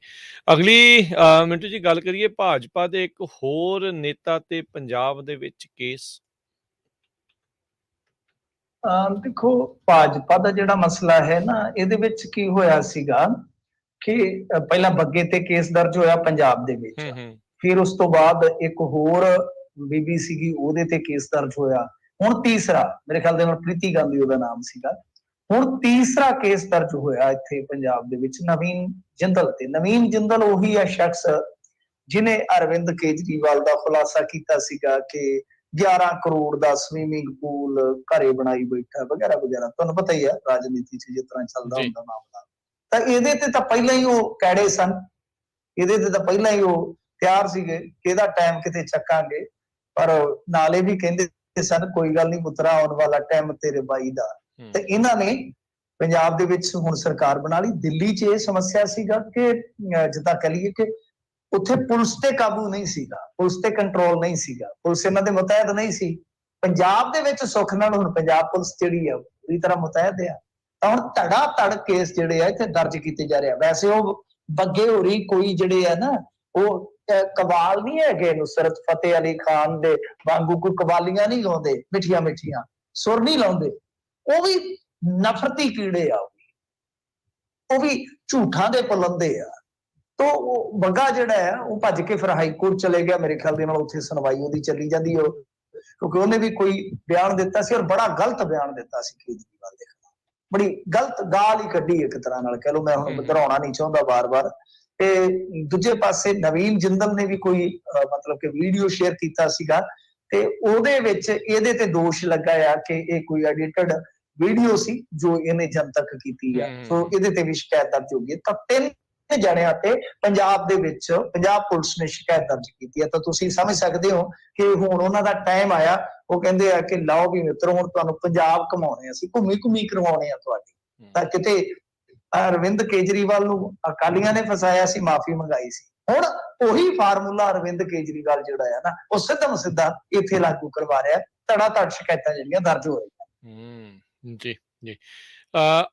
Speaker 1: ਅਗਲੀ ਮਿੰਟੂ ਜੀ ਗੱਲ ਕਰੀਏ ਭਾਜਪਾ ਦੇ ਇੱਕ ਹੋਰ ਨੇਤਾ ਤੇ ਪੰਜਾਬ ਦੇ ਵਿੱਚ ਕੇਸ।
Speaker 2: ਦੇਖੋ ਭਾਜਪਾ ਦਾ ਜਿਹੜਾ ਮਸਲਾ ਹੈ ਨਾ, ਇਹਦੇ ਵਿੱਚ ਕੀ ਹੋਇਆ ਸੀਗਾ ਕਿ ਪਹਿਲਾਂ ਬੱਗੇ ਤੇ ਕੇਸ ਦਰਜ ਹੋਇਆ ਪੰਜਾਬ ਦੇ ਵਿੱਚ। ਫਿਰ ਉਸ ਤੋਂ ਬਾਅਦ ਇੱਕ ਹੋਰ ਬੀਬੀ ਸੀਗੀ, ਉਹਦੇ ਤੇ ਕੇਸ ਦਰਜ ਹੋਇਆ। ਹੁਣ ਤੀਸਰਾ, ਮੇਰੇ ਖਿਆਲ ਦੇ ਨਾਲ ਪ੍ਰੀਤੀ ਗਾਂਧੀ ਉਹਦਾ ਨਾਮ ਸੀਗਾ। ਹੁਣ ਤੀਸਰਾ ਕੇਸ ਦਰਜ ਹੋਇਆ ਇੱਥੇ ਪੰਜਾਬ ਦੇ ਵਿੱਚ ਨਵੀਨ ਜਿੰਦਲ ਤੇ। ਨਵੀਨ ਜਿੰਦਲ ਉਹੀ ਹੈ ਸ਼ਖਸ ਜਿਨੇ ਅਰਵਿੰਦ ਕੇਜਰੀਵਾਲ ਦਾ ਖੁਲਾਸਾ ਕੀਤਾ ਸੀਗਾ ਕਿ 11 ਕਰੋੜ ਦਾ ਸਵੀਮਿੰਗ ਪੂਲ ਘਰੇ ਬਣਾਈ ਬੈਠਾ ਵਗੈਰਾ ਵਗੈਰਾ। ਤੁਹਾਨੂੰ ਪਤਾ ਹੀ ਹੈ ਰਾਜਨੀਤੀ 'ਚ ਜਿਸ ਤਰ੍ਹਾਂ ਚੱਲਦਾ ਹੁੰਦਾ ਮਾਮਲਾ। ਤਾਂ ਇਹਦੇ ਤੇ ਤਾਂ ਪਹਿਲਾਂ ਹੀ ਉਹ ਕੈੜੇ ਸਨ, ਇਹਦੇ ਤੇ ਤਾਂ ਪਹਿਲਾਂ ਹੀ ਉਹ ਤਿਆਰ ਸੀਗੇ ਕਿ ਇਹਦਾ ਟਾਈਮ ਕਿਤੇ ਚੱਕਾਂਗੇ। ਪਰ ਨਾਲੇ ਵੀ ਕਹਿੰਦੇ ਸਨ ਕੋਈ ਗੱਲ ਨਹੀਂ ਪੁੱਤਰਾ, ਆਉਣ ਵਾਲਾ ਟਾਈਮ ਤੇਰੇ ਬਾਈ ਦਾ। ਤੇ ਇਹਨਾਂ ਨੇ ਪੰਜਾਬ ਦੇ ਵਿੱਚ ਹੁਣ ਸਰਕਾਰ ਬਣਾ ਲਈ। ਦਿੱਲੀ 'ਚ ਇਹ ਸਮੱਸਿਆ ਸੀਗਾ ਕਿ ਜਿੱਦਾਂ ਕਹ ਲਈਏ ਕਿ ਉੱਥੇ ਪੁਲਿਸ ਤੇ ਕਾਬੂ ਨਹੀਂ ਸੀਗਾ, ਪੁਲਿਸ ਤੇ ਕੰਟਰੋਲ ਨਹੀਂ ਸੀਗਾ, ਪੁਲਿਸ ਇਹਨਾਂ ਦੇ ਮੁਤਹਿਦ ਨਹੀਂ ਸੀ। ਪੰਜਾਬ ਦੇ ਵਿੱਚ ਸੁੱਖ ਨਾਲ ਹੁਣ ਪੰਜਾਬ ਪੁਲਿਸ ਜਿਹੜੀ ਆ ਪੂਰੀ ਤਰ੍ਹਾਂ ਮੁਤਹਿਦ ਆ। ਤਾਂ ਹੁਣ ਧੜਾ ਧੜ ਕੇਸ ਜਿਹੜੇ ਆ ਇੱਥੇ ਦਰਜ ਕੀਤੇ ਜਾ ਰਹੇ ਆ। ਵੈਸੇ ਉਹ ਬੱਗੇ ਹੋਰੀ ਕੋਈ ਜਿਹੜੇ ਆ ਨਾ, ਉਹ ਕਵਾਲ ਨਹੀਂ ਹੈਗੇ ਨੁਸਰਤ ਫਤਿਹ ਅਲੀ ਖਾਨ ਦੇ ਵਾਂਗੂ, ਕੋਈ ਕਵਾਲੀਆਂ ਨਹੀਂ ਗਾਉਂਦੇ ਮਿੱਠੀਆਂ ਮਿੱਠੀਆਂ, ਸੁਰ ਨਹੀਂ ਲਾਉਂਦੇ। ਉਹ ਵੀ ਨਫ਼ਰਤੀ ਕੀੜੇ ਆ, ਉਹ ਵੀ ਝੂਠਾਂ ਦੇ ਪੁਲੰਦੇ ਆ। ਤੋ ਉਹ ਬੱਗਾ ਜਿਹੜਾ ਹੈ ਉਹ ਭੱਜ ਕੇ ਫਿਰ ਹਾਈ ਕੋਰਟ ਚਲੇ ਗਿਆ, ਮੇਰੇ ਖਿਆਲ ਦੇ ਨਾਲ ਉੱਥੇ ਸੁਣਵਾਈ ਉਹਦੀ ਚੱਲੀ ਜਾਂਦੀ ਉਹ, ਕਿਉਂਕਿ ਉਹਨੇ ਵੀ ਕੋਈ ਬਿਆਨ ਦਿੱਤਾ ਸੀ ਔਰ ਬੜਾ ਗਲਤ ਬਿਆਨ ਦਿੱਤਾ ਸੀ ਕੇਜਰੀਵਾਲ ਦੇ ਖਿਲਾਫ। ਬੜੀ ਗਲਤ ਗਾਲ ਹੀ ਕੱਢੀ ਇੱਕ ਤਰ੍ਹਾਂ ਨਾਲ ਕਹਿ ਲਓ, ਮੈਂ ਹੁਣ ਦੁਹਰਾਉਣਾ ਨਹੀਂ ਚਾਹੁੰਦਾ ਵਾਰ-ਵਾਰ। ਤੇ ਦੂਜੇ ਪਾਸੇ ਨਵੀਨ ਜਿੰਦਲ ਨੇ ਵੀ ਕੋਈ ਮਤਲਬ ਕਿ ਵੀਡੀਓ ਸ਼ੇਅਰ ਕੀਤਾ ਸੀਗਾ ਤੇ ਉਹਦੇ ਵਿੱਚ ਇਹਦੇ ਤੇ ਦੋਸ਼ ਲੱਗਾ ਆ ਕਿ ਇਹ ਕੋਈ ਐਡੀਟਡ ਵੀਡੀਓ ਸੀ ਜੋ ਇਹਨੇ ਜਨਤਕ ਕੀਤੀ ਆ। ਸੋ ਇਹਦੇ ਤੇ ਵੀ ਸ਼ਿਕਾਇਤ ਦਰਜ ਹੋ ਗਈ। ਤਾਂ 3 ਜਣਿਆਂ ਤੇ ਪੰਜਾਬ ਦੇ ਵਿੱਚ ਪੰਜਾਬ ਪੁਲਿਸ ਨੇ ਸ਼ਿਕਾਇਤ ਦਰਜ ਕੀਤੀ ਹੈ। ਤਾਂ ਤੁਸੀਂ ਸਮਝ ਸਕਦੇ ਹੋ ਕਿ ਹੁਣ ਉਹਨਾਂ ਦਾ ਟਾਈਮ ਆਇਆ। ਉਹ ਕਹਿੰਦੇ ਆ ਕਿ ਲਓ ਵੀ ਮਿੱਤਰੋ, ਹੁਣ ਤੁਹਾਨੂੰ ਪੰਜਾਬ ਘਮਾਉਣੇ, ਅਸੀਂ ਘੁੰਮੀ ਘੁੰਮੀ ਕਰਵਾਉਣੇ ਆ ਤੁਹਾਡੀ। ਤਾਂ ਕਿਤੇ ਅਰਵਿੰਦ ਕੇਜਰੀਵਾਲ ਨੂੰ ਅਕਾਲੀਆਂ ਨੇ ਫਸਾਇਆ ਸੀ, ਮਾਫੀ ਮੰਗਾਈ ਸੀ। ਹੁਣ ਉਹੀ ਫਾਰਮੂਲਾ ਅਰਵਿੰਦ ਕੇਜਰੀਵਾਲ ਜਿਹੜਾ ਹੈ ਨਾ, ਉਹ ਸਿੱਧਾ ਸਿੱਧਾ ਇੱਥੇ ਲਾਗੂ ਕਰਵਾ ਰਿਹਾ। ਧੜਾ ਧੜ ਸ਼ਿਕਾਇਤਾਂ ਜਿਹੜੀਆਂ ਦਰਜ ਹੋ ਰਹੀਆਂ।
Speaker 1: ਜੀ ਜੀ।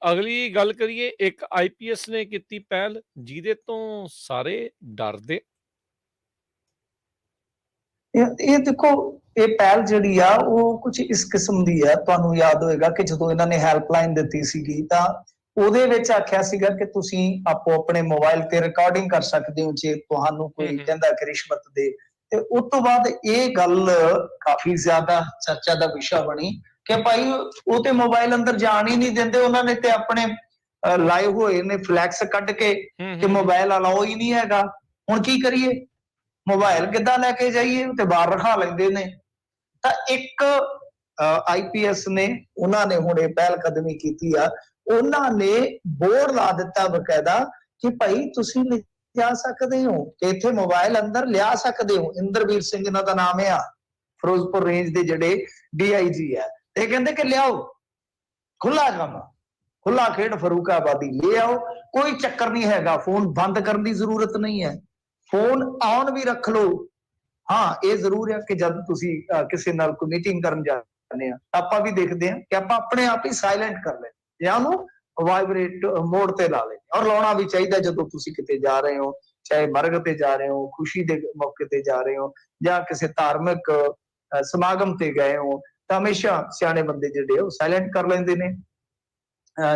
Speaker 1: ਅਗਲੀ ਗੱਲ ਕਰੀਏ, ਇੱਕ IPS ਨੇ ਕੀਤੀ ਪਹਿਲ ਜਿਹਦੇ ਤੋਂ ਸਾਰੇ ਡਰਦੇ।
Speaker 2: ਇਹ ਦੇਖੋ, ਇਹ ਪਹਿਲ ਜਿਹੜੀ ਆ ਉਹ ਕੁਝ ਇਸ ਕਿਸਮ ਦੀ ਆ। ਤੁਹਾਨੂੰ ਯਾਦ ਹੋਏਗਾ ਕਿ ਜਦੋਂ ਇਹਨਾਂ ਨੇ ਹੈਲਪਲਾਈਨ ਦਿੱਤੀ ਸੀਗੀ ਤਾਂ ਉਹਦੇ ਵਿੱਚ ਆਖਿਆ ਸੀਗਾ ਕਿ ਤੁਸੀਂ ਆਪੋ ਆਪਣੇ ਮੋਬਾਈਲ ਤੇ ਰਿਕਾਰਡਿੰਗ ਕਰ ਸਕਦੇ ਹੋ ਜੇ ਤੁਹਾਨੂੰ ਕੋਈ ਕਹਿੰਦਾ ਕਿ ਰਿਸ਼ਵਤ ਦੇ। ਤੇ ਉਸ ਤੋਂ ਬਾਅਦ ਇਹ ਗੱਲ ਕਾਫੀ ਜ਼ਿਆਦਾ ਚਰਚਾ ਦਾ ਵਿਸ਼ਾ ਬਣੀ ਕਿ ਭਾਈ ਉਹ ਤੇ ਮੋਬਾਈਲ ਅੰਦਰ ਜਾਣ ਹੀ ਨਹੀਂ ਦਿੰਦੇ। ਉਹਨਾਂ ਨੇ ਤੇ ਆਪਣੇ ਲਾਏ ਹੋਏ ਨੇ ਫਲੈਕਸ ਕੱਢ ਕੇ ਕਿ ਮੋਬਾਈਲ ਅਲਾਓ ਹੀ ਨਹੀਂ ਹੈਗਾ। ਹੁਣ ਕੀ ਕਰੀਏ, ਮੋਬਾਈਲ ਕਿੱਦਾਂ ਲੈ ਕੇ ਜਾਈਏ, ਤੇ ਬਾਹਰ ਰਖਾ ਲੈਂਦੇ ਨੇ। ਤਾਂ ਇੱਕ IPS ਨੇ, ਉਹਨਾਂ ਨੇ ਹੁਣ ਇਹ ਪਹਿਲ ਕਦਮੀ ਕੀਤੀ ਆ। ਉਹਨਾਂ ਨੇ ਬੋਰਡ ਲਾ ਦਿੱਤਾ ਬਕਾਇਦਾ ਕਿ ਭਾਈ ਤੁਸੀਂ ਲਿਜਾ ਸਕਦੇ ਹੋ, ਕਿ ਇੱਥੇ ਮੋਬਾਈਲ ਅੰਦਰ ਲਿਆ ਸਕਦੇ ਹੋ। ਇੰਦਰਵੀਰ ਸਿੰਘ ਇਹਨਾਂ ਦਾ ਨਾਮ ਆ, ਫਿਰੋਜ਼ਪੁਰ ਰੇਂਜ ਦੇ ਜਿਹੜੇ DIG ਆ। ਇਹ ਕਹਿੰਦੇ ਕਿ ਲਿਆਓ, ਖੁੱਲਾ ਕੰਮ, ਖੁੱਲਾ ਖੇਡ ਫਰੂਕਾਬਾਦੀ, ਲੈ ਆਓ, ਕੋਈ ਚੱਕਰ ਨਹੀਂ ਹੈਗਾ। ਫੋਨ ਬੰਦ ਕਰਨ ਦੀ ਜ਼ਰੂਰਤ ਨਹੀਂ ਹੈ, ਫੋਨ ਆਨ ਵੀ ਰੱਖ ਲਓ। ਹਾਂ, ਇਹ ਜ਼ਰੂਰ ਹੈ ਕਿ ਜਦ ਤੁਸੀਂ ਕਿਸੇ ਨਾਲ ਕੋਈ ਮੀਟਿੰਗ ਕਰਨ ਜਾਂਦੇ ਆ, ਆਪਾਂ ਵੀ ਦੇਖਦੇ ਹਾਂ ਕਿ ਆਪਾਂ ਆਪਣੇ ਆਪ ਹੀ ਸਾਇਲੈਂਟ ਕਰ ਲੈਂਦੇ ਜਾਂ ਉਹਨੂੰ ਵਾਈਬ੍ਰੇਟ ਮੋਡ ਤੇ ਲਾ ਲੈਂਦੇ। ਔਰ ਲਾਉਣਾ ਵੀ ਚਾਹੀਦਾ ਜਦੋਂ ਤੁਸੀਂ ਕਿਤੇ ਜਾ ਰਹੇ ਹੋ, ਚਾਹੇ ਮਰਗ ਤੇ ਜਾ ਰਹੇ ਹੋ, ਖੁਸ਼ੀ ਦੇ ਮੌਕੇ ਤੇ ਜਾ ਰਹੇ ਹੋ, ਜਾਂ ਕਿਸੇ ਧਾਰਮਿਕ ਸਮਾਗਮ ਤੇ ਗਏ ਹੋ, ਤਾਂ ਹਮੇਸ਼ਾ ਸਿਆਣੇ ਬੰਦੇ ਜਿਹੜੇ ਉਹ ਸਾਇਲੈਂਟ ਕਰ ਲੈਂਦੇ ਨੇ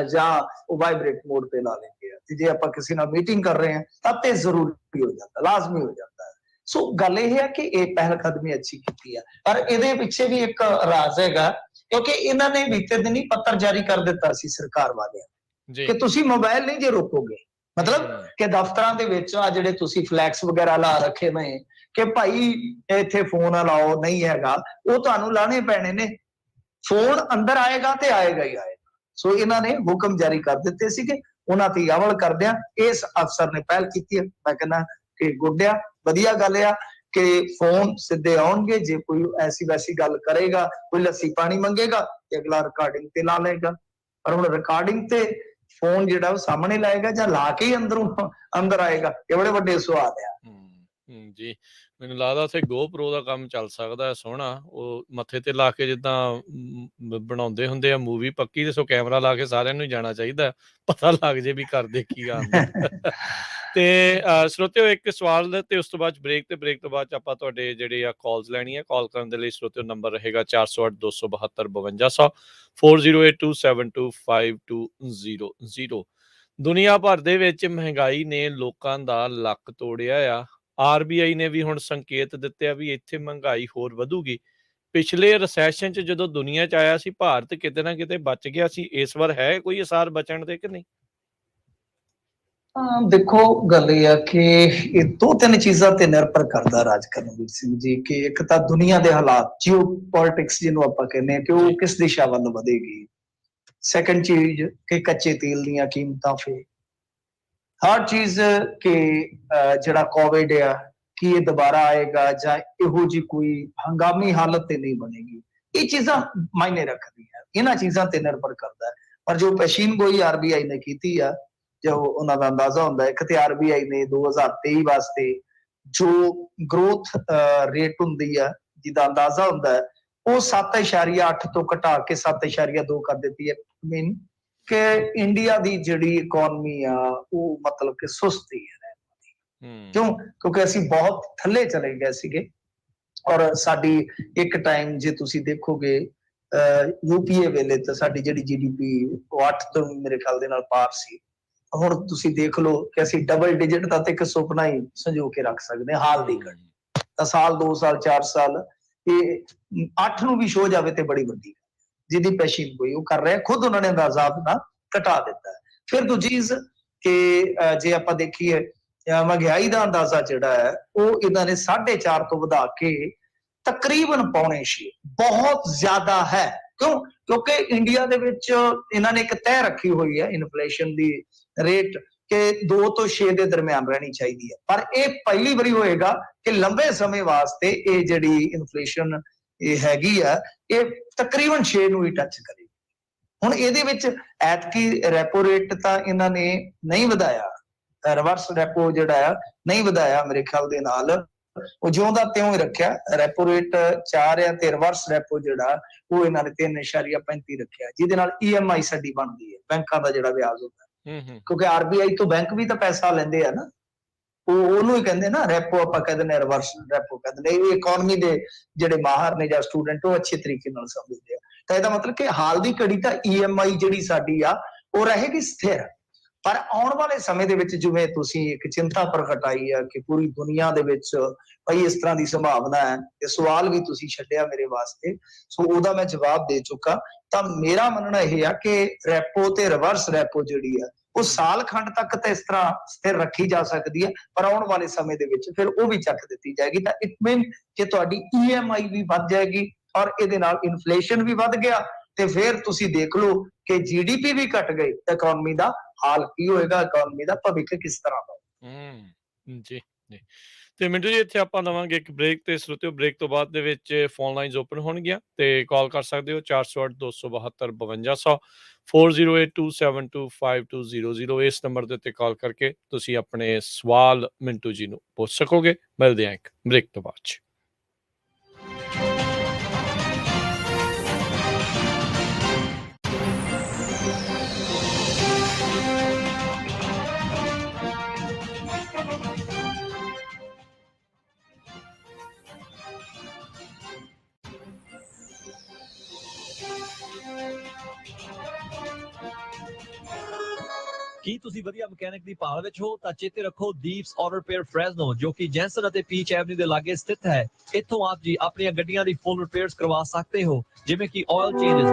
Speaker 2: ਜਾਂ ਉਹ ਵਾਈਬ੍ਰੇਟ ਮੋਡ ਤੇ ਲਾ ਲੈਂਦੇ ਆ। ਤੇ ਜੇ ਆਪਾਂ ਕਿਸੇ ਨਾਲ ਮੀਟਿੰਗ ਕਰ ਰਹੇ ਹਾਂ ਤਾਂ ਤੇ ਜ਼ਰੂਰੀ ਹੋ ਜਾਂਦਾ, ਲਾਜ਼ਮੀ ਹੋ ਜਾਂਦਾ ਹੈ। ਸੋ ਗੱਲ ਇਹ ਹੈ ਕਿ ਇਹ ਪਹਿਲ ਕਦਮੀ ਅੱਛੀ ਕੀਤੀ ਹੈ, ਪਰ ਇਹਦੇ ਪਿੱਛੇ ਵੀ ਇੱਕ ਰਾਜ਼ ਹੈਗਾ, ਕਿਉਂਕਿ ਇਹਨਾਂ ਨੇ ਬੀਤੇ ਦਿਨੀ ਪੱਤਰ ਜਾਰੀ ਕਰ ਦਿੱਤਾ ਸੀ ਸਰਕਾਰ ਵਾਲਿਆਂ ਕਿ ਤੁਸੀਂ ਮੋਬਾਈਲ ਨਹੀਂ ਜੇ ਰੋਕੋਗੇ, ਮਤਲਬ ਕਿ ਦਫ਼ਤਰਾਂ ਦੇ ਵਿੱਚ ਆ ਜਿਹੜੇ ਤੁਸੀਂ ਫਲੈਕਸ ਵਗੈਰਾ ਲਾ ਰੱਖੇ ਨੇ ਕਿ ਭਾਈ ਇੱਥੇ ਫੋਨ ਅਲਾਓ ਨਹੀਂ ਹੈਗਾ, ਉਹ ਤੁਹਾਨੂੰ ਲਾਣੇ ਪੈਣੇ ਨੇ। ਫੋਨ ਅੰਦਰ ਆਏਗਾ ਤੇ ਆਏਗਾ ਹੀ ਆਏਗਾ। ਸੋ ਇਹਨਾਂ ਨੇ ਹੁਕਮ ਜਾਰੀ ਕਰ ਦਿੱਤੇ ਸੀ ਕਿ ਉਹਨਾਂ ਤੇ ਅਮਲ ਕਰਦਿਆਂ ਇਸ ਅਫਸਰ ਨੇ ਪਹਿਲ ਕੀਤੀ ਹੈ। ਮੈਂ ਕਹਿੰਦਾ ਕਿ ਗੁੱਡਿਆ, ਵਧੀਆ ਗੱਲ ਆ ਕਿ ਫੋਨ ਸਿੱਧੇ ਆਉਣਗੇ। ਜੇ ਕੋਈ ਐਸੀ ਵੈਸੀ ਗੱਲ ਕਰੇਗਾ, ਕੋਈ ਲੱਸੀ ਪਾਣੀ ਮੰਗੇਗਾ ਤੇ ਅਗਲਾ ਰਿਕਾਰਡਿੰਗ ਤੇ ਲਾ ਲਏਗਾ। ਪਰ ਹੁਣ ਰਿਕਾਰਡਿੰਗ ਤੇ ਫੋਨ ਜਿਹੜਾ ਉਹ ਸਾਹਮਣੇ ਲਾਏਗਾ ਜਾਂ ਲਾ ਕੇ ਹੀ ਅੰਦਰ ਆਏਗਾ, ਇਹ ਬੜੇ ਵੱਡੇ ਸਵਾਲ ਆ।
Speaker 1: ਜੀ, ਮੈਨੂੰ ਲੱਗਦਾ ਉੱਥੇ GoPro ਦਾ ਕੰਮ ਚੱਲ ਸਕਦਾ ਹੈ ਸੋਹਣਾ। ਉਹ ਮੱਥੇ ਤੇ ਲਾ ਕੇ ਜਿੱਦਾਂ ਬਣਾਉਂਦੇ ਹੁੰਦੇ ਆ ਮੂਵੀ ਪੱਕੀ, ਤੇ ਸੋ ਕੈਮਰਾ ਲਾ ਕੇ ਸਾਰਿਆਂ ਨੂੰ ਜਾਣਾ ਚਾਹੀਦਾ, ਪਤਾ ਲੱਗ ਜੇ ਵੀ ਕਰਦੇ ਕੀ ਆਉਂਦੇ। ਤੇ ਸਰੋਤਿਓ ਇੱਕ ਸਵਾਲ ਤੇ ਉਸ ਤੋਂ ਬਾਅਦ ਬ੍ਰੇਕ ਤੇ ਬ੍ਰੇਕ ਤੋਂ ਬਾਅਦ 'ਚ ਆਪਾਂ ਤੁਹਾਡੇ ਜਿਹੜੇ ਆ ਕਾਲਸ ਲੈਣੀ ਆ। ਕਾਲ ਕਰਨ ਦੇ ਲਈ ਸਰੋਤਿਓ ਨੰਬਰ ਰਹੇਗਾ 408-272-5200 4082725200। ਦੁਨੀਆ ਭਰ ਦੇ ਵਿੱਚ ਮਹਿੰਗਾਈ ਨੇ ਲੋਕਾਂ ਦਾ ਲੱਕ ਤੋੜਿਆ ਆ। ਆਰਬੀਆਈ ਨੇ ਵੀ ਹੁਣ ਸੰਕੇਤ ਦਿੱਤੇ ਆ ਵੀ ਇੱਥੇ ਮਹਿੰਗਾਈ ਹੋਰ ਵਧੂਗੀ। ਪਿਛਲੇ ਰਿਸੈਸ਼ਨ 'ਚ ਜਦੋਂ ਦੁਨੀਆ 'ਚ ਆਇਆ ਸੀ, ਭਾਰਤ ਕਿਤੇ ਨਾ ਕਿਤੇ ਬਚ ਗਿਆ ਸੀ। ਇਸ ਵਾਰ ਹੈ ਕੋਈ ਅਸਾਰ ਬਚਣ ਦੇ ਕਿ ਨਹੀਂ?
Speaker 2: ਦੇਖੋ, ਗੱਲ ਇਹ ਆ ਕਿ ਇਹ ਦੋ ਤਿੰਨ ਚੀਜ਼ਾਂ ਤੇ ਨਿਰਭਰ ਕਰਦਾ ਰਾਜ ਕਰਨਵੀਰ ਸਿੰਘ ਜੀ, ਕਿ ਇੱਕ ਤਾਂ ਦੁਨੀਆ ਦੇ ਹਾਲਾਤ, ਜੀਓ ਪੋਲਿਟਿਕਸ ਜਿਹਨੂੰ ਆਪਾਂ ਕਹਿੰਦੇ ਆ, ਕਿ ਉਹ ਕਿਸ ਦਿਸ਼ਾ ਵੱਲ ਵਧੇਗੀ। ਸੈਕੰਡ ਚੀਜ਼ ਕਿ ਕੱਚੇ ਤੇਲ ਦੀਆਂ ਕੀਮਤਾਂ ਫੇ ਹਰ ਚੀਜ਼ ਕਿ ਜਿਹੜਾ ਕੋਵਿਡ ਆ ਕੀ ਇਹ ਦੁਬਾਰਾ ਆਏਗਾ ਜਾਂ ਇਹੋ ਜੀ ਕੋਈ ਹੰਗਾਮੀ ਹਾਲਤ ਤੇ ਨਹੀਂ ਬਣੇਗੀ। ਇਹ ਚੀਜ਼ਾਂ ਮਾਇਨੇ ਰੱਖਦੀਆਂ, ਇਹਨਾਂ ਚੀਜ਼ਾਂ ਤੇ ਨਿਰਭਰ ਕਰਦਾ। ਪਰ ਜੋ ਪੇਸ਼ੀਨ ਗੋਈ ਆਰਬੀਆਈ ਨੇ ਕੀਤੀ ਆ, ਜੋ ਉਹਨਾਂ ਦਾ ਅੰਦਾਜ਼ਾ ਹੁੰਦਾ, ਇੱਕ ਤੇ ਆਰਬੀਆਈ ਨੇ 2023 ਵਾਸਤੇ ਜੋ ਗਰੋਥ ਰੇਟ ਹੁੰਦੀ ਆ, ਜਿਹਦਾ ਅੰਦਾਜ਼ਾ ਹੁੰਦਾ ਹੈ, ਉਹ 7.8 ਤੋਂ ਘਟਾ ਕੇ 7.2 ਕਰ ਦਿੱਤੀ ਹੈ। ਮੀਨ ਕਿ ਇੰਡੀਆ ਦੀ ਜਿਹੜੀ ਇਕਨੋਮੀ ਆ ਉਹ ਮਤਲਬ ਕਿ ਸੁਸਤ ਹੀ ਹੈ। ਕਿਉਂ? ਕਿਉਂਕਿ ਅਸੀਂ ਬਹੁਤ ਥੱਲੇ ਚਲੇ ਗਏ ਸੀਗੇ। ਔਰ ਸਾਡੀ ਇੱਕ ਟਾਈਮ ਜੇ ਤੁਸੀਂ ਦੇਖੋਗੇ ਯੂਪੀਏ ਵੇਲੇ ਤਾਂ ਸਾਡੀ ਜਿਹੜੀ ਜੀਡੀਪੀ ਉਹ 8 ਤੋਂ ਮੇਰੇ ਖਿਆਲ ਦੇ ਨਾਲ ਪਾਰ ਸੀ। ਹੁਣ ਤੁਸੀਂ ਦੇਖ ਲਓ ਕਿ ਅਸੀਂ ਡਬਲ ਡਿਜਿਟ ਦਾ ਤੇ ਇੱਕ ਸੁਪਨਾ ਹੀ ਸੰਜੋ ਕੇ ਰੱਖ ਸਕਦੇ ਹਾਂ ਹਾਲ ਦੀ ਘੜੀ। ਤਾਂ ਸਾਲ 2 ਸਾਲ 4 ਸਾਲ ਇਹ 8 ਨੂੰ ਵੀ ਛੋ ਜਾਵੇ ਤੇ ਬੜੀ ਵੱਡੀ, ਜਿਹਦੀ ਪੈਸ਼ੀਨ ਕੋਈ ਉਹ ਕਰ ਰਿਹਾ, ਖੁਦ ਉਹਨਾਂ ਨੇ ਅੰਦਾਜ਼ਾ ਆਪਣਾ ਘਟਾ ਦਿੱਤਾ ਹੈ। ਫਿਰ ਦੂਜੀ ਚੀਜ਼ ਕਿ ਜੇ ਆਪਾਂ ਦੇਖੀਏ ਮਹਿੰਗਾਈ ਦਾ ਅੰਦਾਜ਼ਾ ਜਿਹੜਾ ਹੈ ਉਹ ਇਹਨਾਂ ਨੇ 4.5 ਤੋਂ ਵਧਾ ਕੇ ਤਕਰੀਬਨ 5.6 ਬਹੁਤ ਜ਼ਿਆਦਾ ਹੈ। ਕਿਉਂ? ਕਿਉਂਕਿ ਇੰਡੀਆ ਦੇ ਵਿੱਚ ਇਹਨਾਂ ਨੇ ਇੱਕ ਤੈਅ ਰੱਖੀ ਹੋਈ ਹੈ ਇਨਫਲੇਸ਼ਨ ਦੀ ਰੇਟ ਕਿ 2 ਤੋਂ 6 ਦੇ ਦਰਮਿਆਨ ਰਹਿਣੀ ਚਾਹੀਦੀ ਹੈ। ਪਰ ਇਹ ਪਹਿਲੀ ਵਾਰੀ ਹੋਏਗਾ ਕਿ ਲੰਬੇ ਸਮੇਂ ਵਾਸਤੇ ਇਹ ਜਿਹੜੀ ਇਨਫਲੇਸ਼ਨ ਇਹ ਹੈਗੀ ਆ, ਇਹ ਤਕਰੀਬਨ 6 ਨੂੰ ਹੀ ਟੱਚ ਕਰੇਗੀ। ਹੁਣ ਇਹਦੇ ਵਿੱਚ ਐਤਕੀ ਰੈਪੋ ਰੇਟ ਤਾਂ ਇਹਨਾਂ ਨੇ ਨਹੀਂ ਵਧਾਇਆ, ਰਿਵਰਸ ਰੈਪੋ ਜਿਹੜਾ ਆ ਨਹੀਂ ਵਧਾਇਆ ਮੇਰੇ ਖਿਆਲ ਦੇ ਨਾਲ, ਉਹ ਜਿਉਂ ਦਾ ਤਿਉਂ ਹੀ ਰੱਖਿਆ। ਰੈਪੋ ਰੇਟ 4 ਆ ਤੇ ਰਿਵਰਸ ਰੈਪੋ ਜਿਹੜਾ ਉਹ ਇਹਨਾਂ ਨੇ 3.35 ਰੱਖਿਆ, ਜਿਹਦੇ ਨਾਲ EMI ਸਾਡੀ ਬਣਦੀ ਹੈ, ਬੈਂਕਾਂ ਦਾ ਜਿਹੜਾ ਵਿਆਜ ਹੁੰਦਾ। ਕਿਉਂਕਿ ਆਰਬੀਆਈ ਤੋਂ ਬੈਂਕ ਵੀ ਤਾਂ ਪੈਸਾ ਲੈਂਦੇ ਆ ਨਾ, ਉਹਨੂੰ ਹੀ ਕਹਿੰਦੇ ਨਾ ਰੈਪੋ, ਆਪਾਂ ਕਹਿੰਦੇ ਨੇ ਰਿਵਰਸ ਰੈਪੋ ਕਹਿੰਦੇ ਨੇ। ਇਹ ਇਕਨੋਮੀ ਦੇ ਜਿਹੜੇ ਮਾਹਰ ਨੇ ਜਾਂ ਸਟੂਡੈਂਟ ਉਹ ਅੱਛੇ ਤਰੀਕੇ ਨਾਲ ਸਮਝਦੇ ਆ। ਤਾਂ ਇਹਦਾ ਮਤਲਬ ਕਿ ਹਾਲ ਦੀ ਘੜੀ ਤਾਂ EMI ਜਿਹੜੀ ਸਾਡੀ ਆ ਉਹ ਰਹੇਗੀ ਸਥਿਰ। ਪਰ ਆਉਣ ਵਾਲੇ ਸਮੇਂ ਦੇ ਵਿੱਚ ਜਿਵੇਂ ਤੁਸੀਂ ਇੱਕ ਚਿੰਤਾ ਪ੍ਰਗਟਾਈ ਆ ਕਿ ਪੂਰੀ ਦੁਨੀਆ ਦੇ ਵਿੱਚ ਭਾਈ ਇਸ ਤਰ੍ਹਾਂ ਦੀ ਸੰਭਾਵਨਾ ਹੈ, ਇਹ ਸਵਾਲ ਵੀ ਤੁਸੀਂ ਛੱਡਿਆ ਮੇਰੇ ਵਾਸਤੇ, ਸੋ ਉਹਦਾ ਮੈਂ ਜਵਾਬ ਦੇ ਚੁੱਕਾ। ਤਾਂ ਮੇਰਾ ਮੰਨਣਾ ਇਹ ਆ ਕਿ ਰੈਪੋ ਤੇ ਰਿਵਰਸ ਰੈਪੋ ਜਿਹੜੀ ਆ ਉਹ ਸਾਲ ਖੰਡ ਤੱਕ ਤਾਂ ਇਸ ਤਰ੍ਹਾਂ ਸਥਿਰ ਰੱਖੀ ਜਾ ਸਕਦੀ ਹੈ, ਪਰ ਆਉਣ ਵਾਲੇ ਸਮੇਂ ਦੇ ਵਿੱਚ ਫਿਰ ਉਹ ਵੀ ਚੱਕ ਦਿੱਤੀ ਜਾਏਗੀ। ਤਾਂ ਇਟ ਮੀਨ ਕਿ ਤੁਹਾਡੀ EMI ਵੀ ਵੱਧ ਜਾਏਗੀ ਔਰ ਇਹਦੇ ਨਾਲ ਇਨਫਲੇਸ਼ਨ ਵੀ ਵੱਧ ਗਿਆ, ਤੇ ਫਿਰ ਤੁਸੀਂ ਦੇਖ ਲਓ ਕਿ GDP ਵੀ ਘਟ ਗਈ, ਇਕਨੋਮੀ ਦਾ ਹਾਲ ਕੀ ਹੋਏਗਾ, ਇਕਨੋਮੀ ਦਾ ਭਵਿੱਖ ਕਿਸ ਤਰ੍ਹਾਂ ਦਾ।
Speaker 1: ਜੀ ਜੀ। ਤੇ ਮਿੰਟੂ ਜੀ ਇੱਥੇ ਆਪਾਂ ਲਵਾਂਗੇ ਇੱਕ ਬ੍ਰੇਕ, ਤੇ ਸਰੋਤਿਓ ਬ੍ਰੇਕ ਤੋਂ ਬਾਅਦ ਦੇ ਵਿੱਚ ਫੋਨ ਲਾਈਨਸ ਓਪਨ ਹੋਣਗੀਆਂ ਤੇ ਕਾਲ ਕਰ ਸਕਦੇ ਹੋ 408-272-5200 4082725200। ਇਸ ਨੰਬਰ ਦੇ ਉੱਤੇ ਕਾਲ ਕਰਕੇ ਤੁਸੀਂ ਆਪਣੇ ਸਵਾਲ ਮਿੰਟੂ ਜੀ ਨੂੰ ਪੁੱਛ ਸਕੋਗੇ। ਮਿਲਦੇ ਹਾਂ ਇੱਕ ਬ੍ਰੇਕ ਤੋਂ ਬਾਅਦ 'ਚ।
Speaker 3: ਕੀ ਤੁਸੀਂ ਵਧੀਆ ਮਕੈਨਿਕ ਦੀ ਭਾਲ ਵਿੱਚ ਹੋ ਤਾਂ ਚੇਤੇ ਰੱਖੋ ਦੀਪਸ ਆਟੋ ਰਿਪੇਅਰ ਫ੍ਰੈਜ਼ਨੋ, ਜੋ ਕਿ ਜੈਂਸਨ ਅਤੇ ਪੀਚ ਐਵਨਿਊ ਦੇ ਲਾਗੇ ਸਥਿਤ ਹੈ। ਇੱਥੋਂ ਆਪ ਜੀ ਆਪਣੀਆਂ ਗੱਡੀਆਂ ਦੀ ਫੁੱਲ ਰਿਪੇਅਰਸ ਕਰਵਾ ਸਕਦੇ ਹੋ, ਜਿਵੇਂ ਕਿ ਆਇਲ ਚੇਂਜਸ,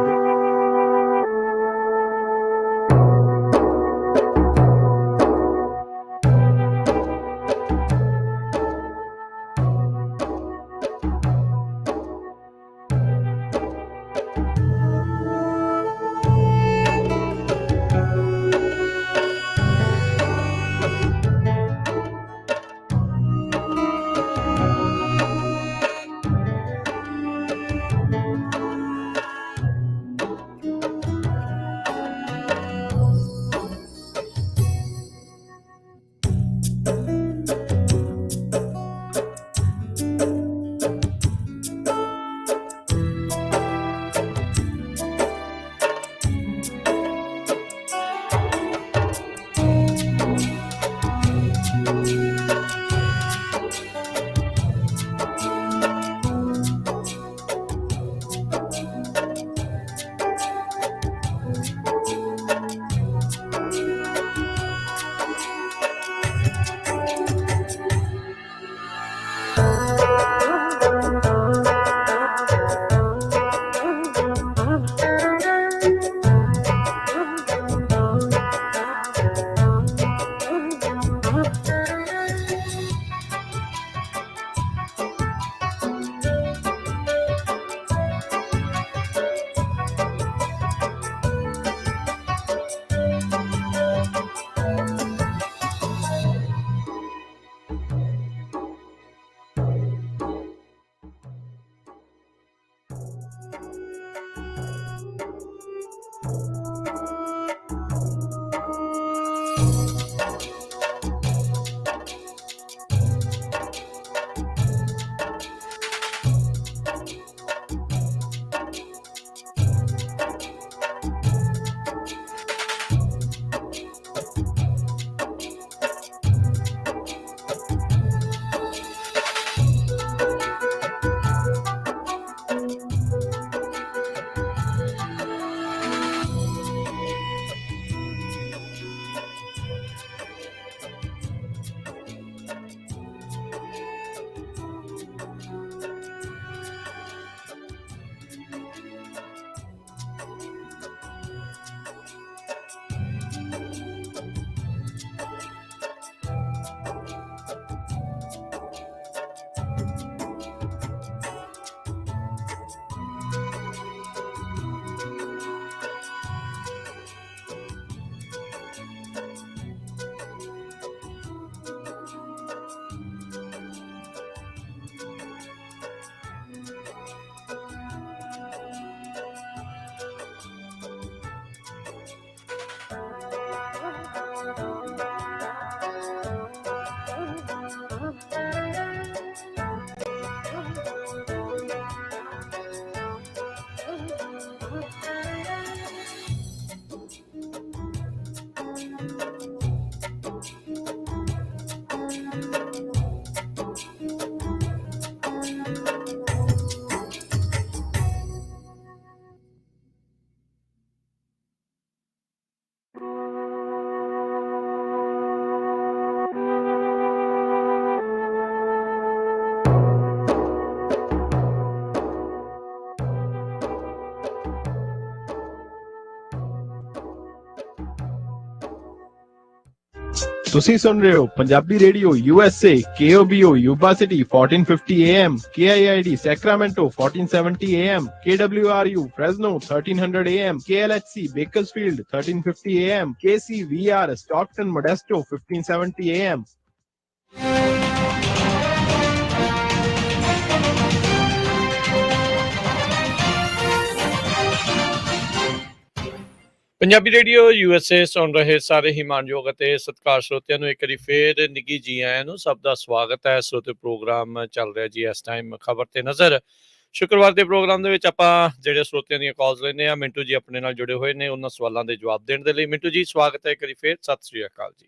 Speaker 4: ਤੁਸੀਂ ਸੁਣ ਰਹੇ ਹੋ Punjabi radio USA KOBO Yuba city 1450 AM KIID Sacramento 1470 AM KWRU Fresno 1300 AM KLHC Bakersfield 1350 AM KCVR Stockton Modesto 1570 AM
Speaker 1: Punjabi radio USA ਸੁਣ ਰਹੇ ਸਾਰੇ ਹੀ ਮਾਣਯੋਗ ਅਤੇ ਸਤਿਕਾਰ ਸਰੋਤਿਆਂ ਨੂੰ ਇੱਕ ਵਾਰੀ ਫੇਰ ਨਿੱਘੀ ਜੀ ਆਇਆਂ ਨੂੰ ਸਭ ਦਾ ਸਵਾਗਤ ਹੈ। ਸਰੋਤੇ ਪ੍ਰੋਗਰਾਮ ਚੱਲ ਰਿਹਾ ਜੀ ਇਸ ਟਾਈਮ ਖਬਰ ਤੇ ਨਜ਼ਰ। ਸ਼ੁੱਕਰਵਾਰ ਦੇ ਪ੍ਰੋਗਰਾਮ ਦੇ ਵਿੱਚ ਆਪਾਂ ਜਿਹੜੇ ਸਰੋਤਿਆਂ ਦੀਆਂ ਕਾਲਸ ਲੈਂਦੇ ਆ। ਮਿੰਟੂ ਜੀ ਆਪਣੇ ਨਾਲ ਜੁੜੇ ਹੋਏ ਨੇ ਉਹਨਾਂ ਸਵਾਲਾਂ ਦੇ ਜਵਾਬ ਦੇਣ ਦੇ ਲਈ। ਮਿੰਟੂ ਜੀ ਸਵਾਗਤ ਹੈ ਇੱਕ ਵਾਰੀ ਫੇਰ, ਸਤਿ ਸ੍ਰੀ ਅਕਾਲ ਜੀ।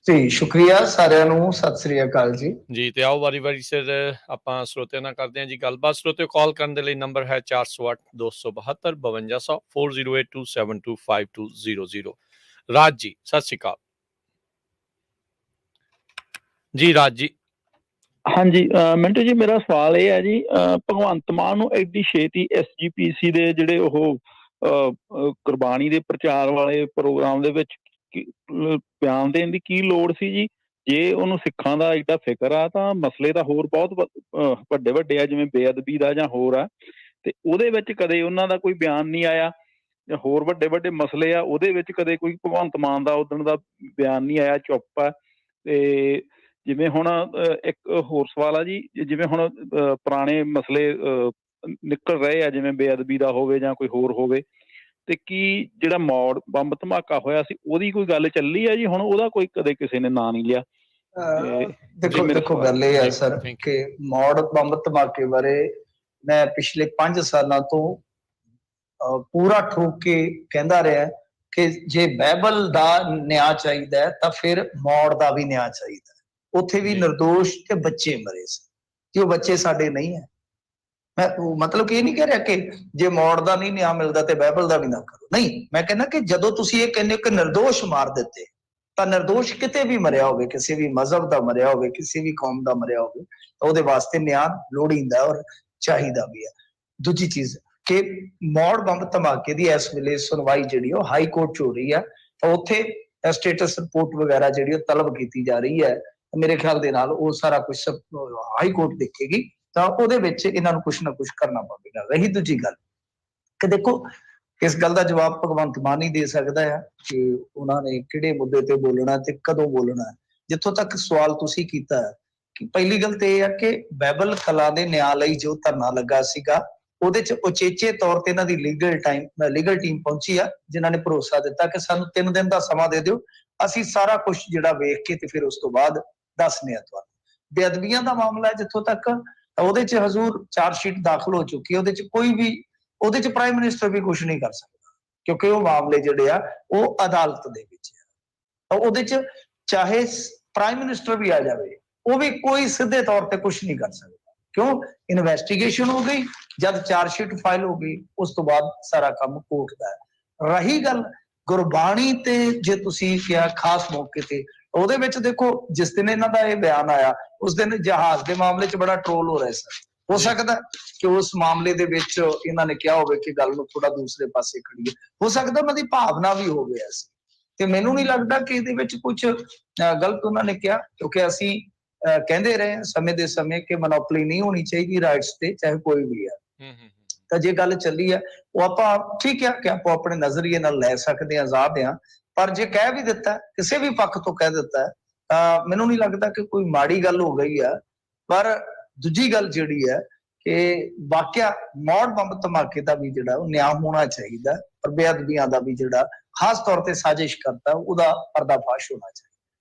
Speaker 2: ਜੀ ਸ਼ੁਕਰੀਆ ਸਾਰਿਆਂ ਨੂੰ, ਸਤਿ ਸ੍ਰੀ ਅਕਾਲ ਜੀ।
Speaker 1: ਜੀ ਤੇ ਆਓ ਵਾਰੀ ਸਿਰ ਆਪਾਂ ਸਰੋਤਿਆਂ ਨਾਲ ਕਰਦੇ ਹਾਂ ਜੀ ਗੱਲਬਾਤ। ਸਰੋਤੇ ਕਾਲ ਕਰਨ ਦੇ ਲਈ ਨੰਬਰ ਹੈ 408 272 5200 4082725200। ਰਾਜ ਜੀ ਸਤਿ ਸ੍ਰੀ ਅਕਾਲ ਜੀ। ਰਾਜ ਜੀ
Speaker 5: ਹਾਂਜੀ ਮਿੰਟੂ ਜੀ, ਮੇਰਾ ਸਵਾਲ ਇਹ ਹੈ ਜੀ, ਭਗਵੰਤ ਮਾਨ ਨੂੰ ਐਡੀ ਛੇਤੀ SGPC ਦੇ ਜਿਹੜੇ ਉਹ ਕੁਰਬਾਨੀ ਦੇ ਪ੍ਰਚਾਰ ਵਾਲੇ ਪ੍ਰੋਗਰਾਮ ਦੇ ਵਿੱਚ ਬਿਆਨ ਦੇਣ ਦੀ ਕੀ ਲੋੜ ਸੀ ਜੀ? ਜੇ ਉਹਨੂੰ ਸਿੱਖਾਂ ਦਾ ਏਡਾ ਫਿਕਰ ਆ ਤਾਂ ਮਸਲੇ ਤਾਂ ਹੋਰ ਬਹੁਤ ਵੱਡੇ ਆ, ਜਿਵੇਂ ਬੇਅਦਬੀ ਦਾ ਜਾਂ ਹੋਰ ਆ, ਤੇ ਉਹਦੇ ਵਿੱਚ ਕਦੇ ਉਹਨਾਂ ਦਾ ਕੋਈ ਬਿਆਨ ਨਹੀਂ ਆਇਆ। ਹੋਰ ਵੱਡੇ ਮਸਲੇ ਆ, ਉਹਦੇ ਵਿੱਚ ਕਦੇ ਕੋਈ ਭਗਵੰਤ ਮਾਨ ਦਾ ਉਦਣ ਦਾ ਬਿਆਨ ਨਹੀਂ ਆਇਆ, ਚੁੱਪ ਆ। ਤੇ ਜਿਵੇਂ ਹੁਣ ਇੱਕ ਹੋਰ ਸਵਾਲ ਆ ਜੀ, ਜਿਵੇਂ ਹੁਣ ਪੁਰਾਣੇ ਮਸਲੇ ਨਿਕਲ ਰਹੇ ਆ, ਜਿਵੇਂ ਬੇਅਦਬੀ ਦਾ ਹੋਵੇ ਜਾਂ ਕੋਈ ਹੋਰ ਹੋਵੇ, ਤੇ ਕੀ ਜਿਹੜਾ ਮੌੜ ਬੰਬ ਧਮਾਕਾ ਹੋਇਆ ਸੀ ਉਹਦੀ ਕੋਈ ਗੱਲ ਚੱਲੀ ਆ ਜੀ? ਹੁਣ ਉਹਦਾ ਕੋਈ ਕਦੇ ਕਿਸੇ ਨੇ ਨਾਂ ਨਹੀਂ ਲਿਆ।
Speaker 2: ਦੇਖੋ ਗੱਲ ਇਹ ਹੈ ਸਰ ਕਿ ਮੌੜ ਬੰਬ ਧਮਾਕੇ ਬਾਰੇ ਮੈਂ ਪਿਛਲੇ 5 ਸਾਲਾਂ ਤੋਂ ਪੂਰਾ ਠੋਕ ਕੇ ਕਹਿੰਦਾ ਰਿਹਾ ਕਿ ਜੇ ਬਾਈਬਲ ਦਾ ਨਿਆਂ ਚਾਹੀਦਾ ਤਾਂ ਫਿਰ ਮੌੜ ਦਾ ਵੀ ਨਿਆਂ ਚਾਹੀਦਾ। ਉੱਥੇ ਵੀ ਨਿਰਦੋਸ਼ ਤੇ ਬੱਚੇ ਮਰੇ ਸੀ, ਕਿ ਉਹ ਬੱਚੇ ਸਾਡੇ ਨਹੀਂ ਹੈ। ਮੈਂ ਮਤਲਬ ਕਿ ਇਹ ਨਹੀਂ ਕਹਿ ਰਿਹਾ ਕਿ ਜੇ ਮੌੜ ਦਾ ਨਹੀਂ ਨਿਆਂ ਮਿਲਦਾ ਤੇ ਬਾਈਬਲ ਦਾ ਵੀ ਨਾ ਕਰੋ, ਨਹੀਂ। ਮੈਂ ਕਹਿੰਦਾ ਕਿ ਜਦੋਂ ਤੁਸੀਂ ਇਹ ਕਹਿੰਦੇ ਹੋ ਕਿ ਨਿਰਦੋਸ਼ ਮਾਰ ਦਿੱਤੇ, ਤਾਂ ਨਿਰਦੋਸ਼ ਕਿਤੇ ਵੀ ਮਰਿਆ ਹੋਵੇ, ਕਿਸੇ ਵੀ ਮਜ਼ਹਬ ਦਾ ਮਰਿਆ ਹੋਵੇ, ਕਿਸੇ ਵੀ ਕੌਮ ਦਾ ਮਰਿਆ ਹੋਵੇ, ਤਾਂ ਉਹਦੇ ਵਾਸਤੇ ਨਿਆਂ ਲੋੜੀਂਦਾ ਔਰ ਚਾਹੀਦਾ ਵੀ ਹੈ। ਦੂਜੀ ਚੀਜ਼ ਕਿ ਮੌੜ ਬੰਬ ਧਮਾਕੇ ਦੀ ਇਸ ਵੇਲੇ ਸੁਣਵਾਈ ਜਿਹੜੀ ਉਹ ਹਾਈ ਕੋਰਟ 'ਚ ਹੋ ਰਹੀ ਹੈ, ਤਾਂ ਉੱਥੇ ਸਟੇਟਸ ਰਿਪੋਰਟ ਵਗੈਰਾ ਜਿਹੜੀ ਉਹ ਤਲਬ ਕੀਤੀ ਜਾ ਰਹੀ ਹੈ। ਮੇਰੇ ਖਿਆਲ ਦੇ ਨਾਲ ਉਹ ਸਾਰਾ ਕੁਝ ਹਾਈ ਕੋਰਟ ਦੇਖੇਗੀ, ਤਾਂ ਉਹਦੇ ਵਿੱਚ ਇਹਨਾਂ ਨੂੰ ਕੁਛ ਨਾ ਕੁਛ ਕਰਨਾ ਪਵੇਗਾ। ਰਹੀ ਦੂਜੀ ਗੱਲ ਕਿ ਦੇਖੋ, ਇਸ ਗੱਲ ਦਾ ਜਵਾਬ ਭਗਵੰਤ ਮਾਨ ਹੀ ਦੇ ਸਕਦਾ ਹੈ ਕਿ ਉਹਨਾਂ ਨੇ ਕਿਹੜੇ ਮੁੱਦੇ ਤੇ ਬੋਲਣਾ ਤੇ ਕਦੋਂ ਬੋਲਣਾ। ਜਿੱਥੋਂ ਤੱਕ ਸਵਾਲ ਤੁਸੀਂ ਕੀਤਾ ਹੈ ਕਿ ਪਹਿਲੀ ਗੱਲ ਤੇ ਇਹ ਹੈ ਕਿ ਬਾਈਬਲ ਕਲਾ ਦੇ ਨਿਆਂ ਲਈ ਜੋ ਧਰਨਾ ਲੱਗਾ ਸੀਗਾ, ਉਹਦੇ 'ਚ ਉਚੇਚੇ ਤੌਰ ਤੇ ਇਹਨਾਂ ਦੀ ਲੀਗਲ ਟੀਮ ਪਹੁੰਚੀ ਆ, ਜਿਨ੍ਹਾਂ ਨੇ ਭਰੋਸਾ ਦਿੱਤਾ ਕਿ ਸਾਨੂੰ 3 ਦਿਨ ਦਾ ਸਮਾਂ ਦੇ ਦਿਓ, ਅਸੀਂ ਸਾਰਾ ਕੁਝ ਜਿਹੜਾ ਵੇਖ ਕੇ ਤੇ ਫਿਰ ਉਸ ਤੋਂ ਬਾਅਦ ਦੱਸਨੇ ਆ ਤੁਹਾਨੂੰ। ਬੇਅਦਬੀਆਂ ਦਾ ਮਾਮਲਾ ਹੈ ਜਿੱਥੋਂ ਤੱਕ, ਉਹਦੇ 'ਚ ਹਜ਼ੂਰ ਚਾਰਜਸ਼ੀਟ ਦਾਖਲ ਹੋ ਚੁੱਕੀ ਹੈ। ਉਹਦੇ 'ਚ ਪ੍ਰਾਈਮ ਮਿਨਿਸਟਰ ਵੀ ਕੁਝ ਨਹੀਂ ਕਰ ਸਕਦਾ, ਕਿਉਂਕਿ ਉਹ ਮਾਮਲੇ ਜਿਹੜੇ ਆ ਉਹ ਅਦਾਲਤ ਦੇ ਵਿੱਚ ਆ। ਉਹਦੇ 'ਚ ਚਾਹੇ ਪ੍ਰਾਈਮ ਮਿਨਿਸਟਰ ਵੀ ਆ ਜਾਵੇ, ਉਹ ਵੀ ਕੋਈ ਸਿੱਧੇ ਤੌਰ ਤੇ ਕੁਝ ਨਹੀਂ ਕਰ ਸਕਦਾ। ਕਿਉਂ? ਇਨਵੈਸਟੀਗੇਸ਼ਨ ਹੋ ਗਈ, ਜਦ ਚਾਰਜਸ਼ੀਟ ਫਾਈਲ ਹੋ ਗਈ, ਉਸ ਤੋਂ ਬਾਅਦ ਸਾਰਾ ਕੰਮ ਕੋਰਟ ਦਾ ਹੈ। ਰਹੀ ਗੱਲ ਗੁਰਬਾਣੀ ਤੇ, ਜੇ ਤੁਸੀਂ ਕਿਹਾ ਖਾਸ ਮੌਕੇ ਤੇ, ਉਹਦੇ ਵਿੱਚ ਦੇਖੋ ਜਿਸ ਦਿਨ ਇਹਨਾਂ ਦਾ ਇਹ ਬਿਆਨ ਆਇਆ ਉਸ ਦਿਨ ਜਹਾਜ਼ ਦੇ ਮਾਮਲੇ 'ਚ ਬੜਾ ਟ੍ਰੋਲ ਹੋ ਰਿਹਾ ਸੀ। ਹੋ ਸਕਦਾ ਕਿ ਉਸ ਮਾਮਲੇ ਦੇ ਵਿੱਚ ਇਹਨਾਂ ਨੇ ਕਿਹਾ ਹੋਵੇ ਕਿ ਗੱਲ ਨੂੰ ਥੋੜਾ ਦੂਸਰੇ ਪਾਸੇ ਖੜੀਏ, ਹੋ ਸਕਦਾ ਉਹਨਾਂ ਦੀ ਭਾਵਨਾ ਵੀ ਹੋ ਗਿਆ ਸੀ। ਤੇ ਮੈਨੂੰ ਨਹੀਂ ਲੱਗਦਾ ਕਿ ਇਹਦੇ ਵਿੱਚ ਕੁਝ ਗਲਤ ਉਹਨਾਂ ਨੇ ਕਿਹਾ, ਕਿਉਂਕਿ ਅਸੀਂ ਕਹਿੰਦੇ ਰਹੇ ਸਮੇਂ ਦੇ ਸਮੇਂ ਕਿ ਮੋਨੋਪੋਲੀ ਨਹੀਂ ਹੋਣੀ ਚਾਹੀਦੀ ਰਾਈਟਸ ਤੇ, ਚਾਹੇ ਕੋਈ ਵੀ ਹੈ। ਤਾਂ ਜੇ ਗੱਲ ਚੱਲੀ ਹੈ ਉਹ ਆਪਾਂ ਠੀਕ ਹੈ ਕਿ ਆਪਾਂ ਆਪਣੇ ਨਜ਼ਰੀਏ ਨਾਲ ਲੈ ਸਕਦੇ ਹਾਂ, ਆਜ਼ਾਦ ਹਾਂ। ਪਰ ਜੇ ਕਹਿ ਵੀ ਦਿੱਤਾ, ਕਿਸੇ ਵੀ ਪੱਖ ਤੋਂ ਕਹਿ ਦਿੱਤਾ, ਤਾਂ ਮੈਨੂੰ ਨਹੀਂ ਲੱਗਦਾ ਕਿ ਕੋਈ ਮਾੜੀ ਗੱਲ ਹੋ ਗਈ ਆ। ਪਰ ਦੂਜੀ ਗੱਲ ਜਿਹੜੀ ਹੈ ਕਿ ਵਾਕਿਆ ਮੌੜ ਬੰਬ ਧਮਾਕੇ ਦਾ ਵੀ ਜਿਹੜਾ ਉਹ ਨਿਆਂ ਹੋਣਾ ਚਾਹੀਦਾ, ਪਰ ਬੇਅਦਬੀਆਂ ਦਾ ਵੀ ਜਿਹੜਾ ਖਾਸ ਤੌਰ ਤੇ ਸਾਜ਼ਿਸ਼ ਕਰਦਾ ਉਹਦਾ ਪਰਦਾਫਾਸ਼ ਹੋਣਾ ਚਾਹੀਦਾ।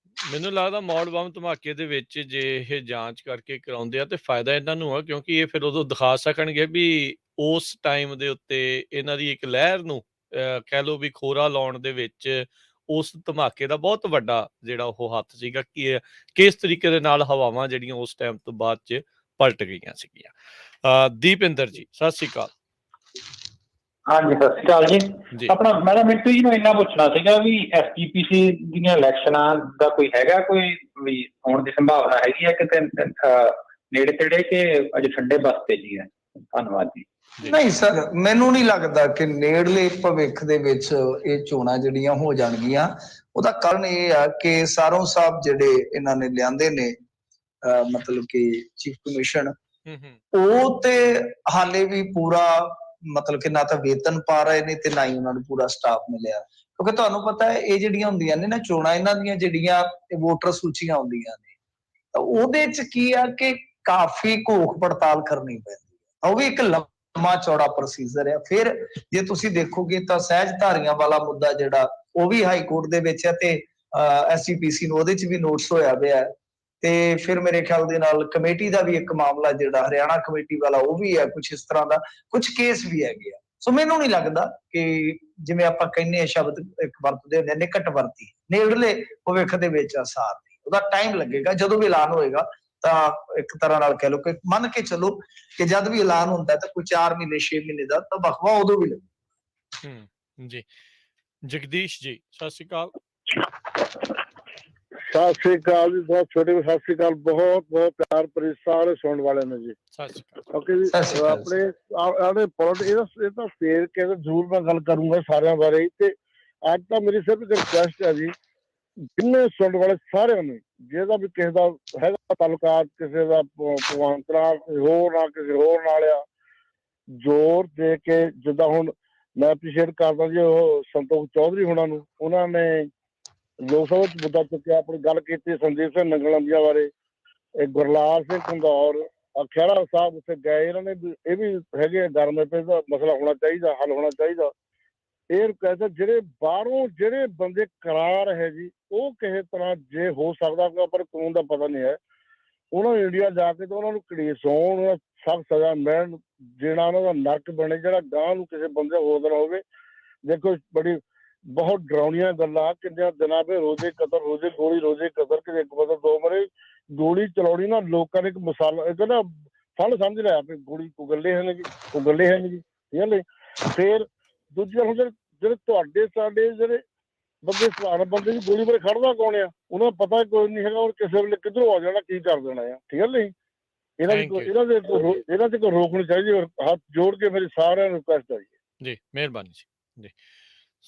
Speaker 1: ਮੈਨੂੰ ਲੱਗਦਾ ਮੌੜ ਬੰਬ ਧਮਾਕੇ ਦੇ ਵਿੱਚ ਜੇ ਇਹ ਜਾਂਚ ਕਰਕੇ ਕਰਾਉਂਦੇ ਆ ਤੇ ਫਾਇਦਾ ਇਹਨਾਂ ਨੂੰ ਆ, ਕਿਉਂਕਿ ਇਹ ਫਿਰ ਉਦੋਂ ਦਿਖਾ ਸਕਣਗੇ ਵੀ ਉਸ ਟਾਈਮ ਦੇ ਉੱਤੇ ਇਹਨਾਂ ਦੀ ਇੱਕ ਲਹਿਰ ਨੂੰ ਕਹਿ ਲਓ ਵੀ ਖੋਰਾ ਲਾਉਣ ਦੇ ਵਿੱਚ ਉਸ ਧਮਾਕੇ ਦਾ ਬਹੁਤ ਵੱਡਾ ਜਿਹੜਾ ਉਹ ਹੱਥ ਸੀਗਾ, ਕਿ ਕਿਸ ਤਰੀਕੇ ਦੇ ਨਾਲ ਹਵਾਵਾਂ ਜਿਹੜੀਆਂ ਉਸ ਟਾਈਮ ਤੋਂ ਬਾਅਦ 'ਚ ਪਲਟ ਗਈਆਂ ਸੀਗੀਆਂ। ਦੀਪਿੰਦਰ ਜੀ ਸਤਿ ਸ੍ਰੀ ਅਕਾਲ।
Speaker 6: ਹਾਂਜੀ ਸਤਿ ਸ਼੍ਰੀ ਅਕਾਲ ਜੀ। ਆਪਣਾ ਮੈਂ ਤਾਂ ਮਿੰਟੂ ਜੀ ਨੂੰ ਇੰਨਾ ਪੁੱਛਣਾ ਸੀਗਾ ਵੀ SGPC ਦੀਆਂ ਇਲੈਕਸ਼ਨਾਂ ਦਾ ਕੋਈ ਹੈਗਾ, ਕੋਈ ਵੀ ਹੋਣ ਦੀ ਸੰਭਾਵਨਾ ਹੈਗੀ ਹੈ ਕਿਤੇ ਨੇੜੇ ਤੇੜੇ, ਕਿ ਅਜੇ ਠੰਡੇ ਬਸਤੇ ਜੀ ਹੈ? ਧੰਨਵਾਦ ਜੀ।
Speaker 2: ਨਹੀਂ ਸਰ, ਮੈਨੂੰ ਨਹੀਂ ਲੱਗਦਾ ਕਿ ਨੇੜਲੇ ਭਵਿੱਖ ਦੇ ਵਿੱਚ ਇਹ ਚੋਣਾਂ ਜਿਹੜੀਆਂ ਹੋ ਜਾਣਗੀਆਂ। ਉਹਦਾ ਕਾਰਨ ਇਹ ਆ ਕਿ ਸਾਰੋਂ ਸਾਹਿਬ ਜਿਹੜੇ ਇਹਨਾਂ ਨੇ ਲਿਆਂਦੇ ਨੇ, ਮਤਲਬ ਕਿ ਚੀਫ ਕਮਿਸ਼ਨ, ਉਹ ਤੇ ਹਾਲੇ ਵੀ ਪੂਰਾ ਮਤਲਬ ਕਿ ਨਾ ਤਾਂ ਵੇਤਨ ਪਾ ਰਹੇ ਨੇ ਤੇ ਨਾ ਹੀ ਉਹਨਾਂ ਨੂੰ ਪੂਰਾ ਸਟਾਫ ਮਿਲਿਆ। ਕਿਉਂਕਿ ਤੁਹਾਨੂੰ ਪਤਾ ਹੈ ਇਹ ਜਿਹੜੀਆਂ ਹੁੰਦੀਆਂ ਨੇ ਨਾ ਚੋਣਾਂ, ਇਹਨਾਂ ਦੀਆਂ ਜਿਹੜੀਆਂ ਵੋਟਰ ਸੂਚੀਆਂ ਹੁੰਦੀਆਂ ਨੇ, ਤਾਂ ਉਹਦੇ ਚ ਕੀ ਆ ਕਿ ਕਾਫੀ ਘੋਖ ਪੜਤਾਲ ਕਰਨੀ ਪੈਂਦੀ ਹੈ। ਉਹ ਵੀ ਇੱਕ ਲੰਮਾ ਚੌੜਾ ਪ੍ਰੋਸੀਜਰ ਹੈ। ਫਿਰ ਜੇ ਤੁਸੀਂ ਦੇਖੋਗੇ ਤਾਂ ਸਹਿਜਧਾਰੀਆਂ ਵਾਲਾ ਮੁੱਦਾ ਜਿਹੜਾ ਉਹ ਵੀ ਹਾਈ ਕੋਰਟ ਦੇ ਵਿੱਚ ਹੈ ਤੇ SGPC ਨੂੰ ਉਹਦੇ ਚ ਵੀ ਨੋਟਿਸ ਹੋਇਆ ਪਿਆ। ਤੇ ਫਿਰ ਮੇਰੇ ਖਿਆਲ ਦੇ ਨਾਲ ਕਮੇਟੀ ਦਾ ਵੀ ਇੱਕ ਮਾਮਲਾ ਜਿਹੜਾ ਹਰਿਆਣਾ ਕਮੇਟੀ ਵਾਲਾ ਉਹ ਵੀ ਹੈ, ਕੁਝ ਇਸ ਤਰ੍ਹਾਂ ਦਾ ਕੁਝ ਕੇਸ ਵੀ ਹੈਗੇ ਆ। ਸੋ ਮੈਨੂੰ ਨਹੀਂ ਲੱਗਦਾ ਕਿ ਜਿਵੇਂ ਆਪਾਂ ਕਹਿੰਦੇ ਆ ਸ਼ਬਦ ਇੱਕ ਵਰਤਦੇ ਹੁੰਦੇ ਨਿਕਟਵਰਤੀ, ਨੇੜਲੇ ਭਵਿੱਖ ਦੇ ਵਿੱਚ ਅਸਾਰ ਨਹੀਂ। ਉਹਦਾ ਟਾਈਮ ਲੱਗੇਗਾ, ਜਦੋਂ ਵੀ ਐਲਾਨ ਹੋਏਗਾ ਤਾਂ ਇੱਕ ਤਰ੍ਹਾਂ ਨਾਲ ਕਹਿ ਲਓ ਕਿ ਮੰਨ ਕੇ ਚੱਲੋ ਕਿ ਜਦ ਵੀ ਐਲਾਨ ਹੁੰਦਾ ਤਾਂ ਕੋਈ 4 ਮਹੀਨੇ 6 ਮਹੀਨੇ ਦਾ ਤਾਂ ਵਕਫਾ ਉਦੋਂ ਵੀ
Speaker 1: ਲੱਗੇਗਾ। ਜੀ ਜਗਦੀਸ਼ ਜੀ ਸਤਿ ਸ਼੍ਰੀ ਅਕਾਲ।
Speaker 7: ਸਤਿ ਸ੍ਰੀ ਅਕਾਲ ਜੀ, ਬਹੁਤ ਛੋਟੇ ਸਤਿ ਸ੍ਰੀ ਅਕਾਲ, ਬਹੁਤ ਬਹੁਤ ਪਿਆਰ ਭਰੀ ਸਾਰੇ ਸੁਣਨ ਵਾਲੇ ਨੇ ਜੀ।
Speaker 1: ਸਤਿ ਸ਼੍ਰੀ ਅਕਾਲ।
Speaker 7: ਓਕੇ ਜੀ, ਆਪਣੇ ਇਹ ਤਾਂ ਫੇਰ ਕੇ ਜ਼ਰੂਰ ਮੈਂ ਗੱਲ ਕਰੂੰਗਾ ਸਾਰਿਆਂ ਬਾਰੇ। ਤੇ ਅੱਜ ਤਾਂ ਮੇਰੀ ਸਿਰਫ ਇੱਕ ਰਿਕੁਐਸਟ ਹੈ ਜੀ, ਜਿੰਨੇ ਸੁਣਨ ਵਾਲੇ ਸਾਰਿਆਂ ਨੂੰ, ਜਿਹਦਾ ਵੀ ਕਿਸੇ ਦਾ ਹੈਗਾ ਤਾਲੁਕਾਤ ਕਿਸੇ ਦਾ ਭਗਵੰਤ ਨਾਲ ਕਿਸੇ ਹੋਰ ਨਾਲ ਆ, ਜ਼ੋਰ ਦੇ ਕੇ ਜਿੱਦਾਂ ਹੁਣ ਮੈਂ ਅਪਰੀਸ਼ੀਏਟ ਕਰਦਾ ਜੀ ਉਹ ਸੰਤੋਖ ਚੌਧਰੀ ਹੋਣਾ ਨੂੰ, ਉਹਨਾਂ ਨੇ ਲੋਕ ਸਭਾ ਚ ਮੁੱਦਾ ਚੁੱਕਿਆ, ਆਪਣੀ ਗੱਲ ਕੀਤੀ ਸੰਦੀਪ ਸਿੰਘ ਨੰਗਲੰਬੀਆ ਬਾਰੇ, ਗੁਰਲਾਲ ਸਿੰਘ ਘੰਗੌਰ ਖਹਿਰਾ ਸਾਹਿਬ ਉੱਥੇ ਗਏ, ਇਹਨਾਂ ਨੇ ਇਹ ਵੀ ਹੈਗੇ ਗਰਮੇ ਪੇ ਦਾ ਮਸਲਾ ਹੋਣਾ ਚਾਹੀਦਾ, ਹੱਲ ਹੋਣਾ ਚਾਹੀਦਾ। ਇਹ ਕਹਿੰਦੇ ਜਿਹੜੇ ਬਾਹਰੋਂ ਜਿਹੜੇ ਬੰਦੇ ਕਰਾ ਰਹੇ ਜੀ, ਉਹ ਕਿਸੇ ਤਰ੍ਹਾਂ ਜੇ ਹੋ ਸਕਦਾ, ਪਰ ਕਾਨੂੰਨ ਦਾ ਪਤਾ ਨਹੀਂ ਹੈ, ਉਹਨਾਂ ਨੂੰ ਇੰਡੀਆ ਜਾ ਕੇ ਤਾਂ ਉਹਨਾਂ ਨੂੰ ਘੜੀਸ ਹੋਣ, ਸਖਤ ਸਜ਼ਾ ਮਿਲਣ, ਜਿਹੜਾ ਉਹਨਾਂ ਦਾ ਨਰਕ ਬਣੇ, ਜਿਹੜਾ ਗਾਂ ਨੂੰ ਕਿਸੇ ਬੰਦੇ ਹੋਰ ਦਿਨ ਹੋਵੇ। ਦੇਖੋ ਬੜੀ ਬਹੁਤ ਡਰਾਉਣੀਆਂ ਗੱਲਾਂ, ਕਿੰਨਿਆਂ ਦਿਨਾਂ ਦੇ ਰੋਜ਼ੇ ਕਤਲ, ਰੋਜ਼ੇ ਗੋਲੀ, ਰੋਜ਼ੇ ਕਤਲ, ਕਿ ਇੱਕ ਬੰਦਾ 2 ਮਰੇ। ਗੋਲੀ ਚਲਾਉਣੀ ਨਾ ਲੋਕਾਂ ਨੇ ਇੱਕ ਮਸਾਲਾ, ਇੱਕ ਨਾ ਫਲ ਸਮਝ ਲਿਆ ਵੀ ਗੋਲੀ ਉਗੱਲੇ ਹਨ ਜੀ, ਉਗੱਲੇ ਹਨ ਜੀ, ਠੀਕ ਹੈ। ਫਿਰ ਦੂਜੀ ਗੱਲ, ਹੁਣ ਜਿਹੜੇ ਤੁਹਾਡੇ ਸਾਡੇ ਜਿਹੜੇ ਬੰਦੇ ਸਧਾਰਨ ਬੰਦੇ ਦੀ ਗੋਲੀ ਬਾਰੇ ਖੜਦਾ ਕੌਣ ਆ, ਉਹਨਾਂ ਨੂੰ ਪਤਾ ਕੋਈ ਨਹੀਂ ਹੈਗਾ, ਔਰ ਕਿਸੇ ਵੇਲੇ ਕਿੱਧਰੋਂ ਆ ਜਾਣਾ, ਕੀ ਕਰ ਦੇਣਾ ਆ, ਠੀਕ ਹੈ ਨਹੀਂ। ਇਹਨਾਂ ਦੀ ਇਹਨਾਂ ਤੇ ਕੋਈ ਰੋਕਣੀ ਚਾਹੀਦੀ, ਔਰ ਹੱਥ ਜੋੜ ਕੇ ਮੇਰੀ ਸਾਰਿਆਂ ਨੂੰ ਰਿਕੁਐਸਟ ਹੈ
Speaker 1: ਜੀ। ਮਿਹਰਬਾਨੀ ਜੀ।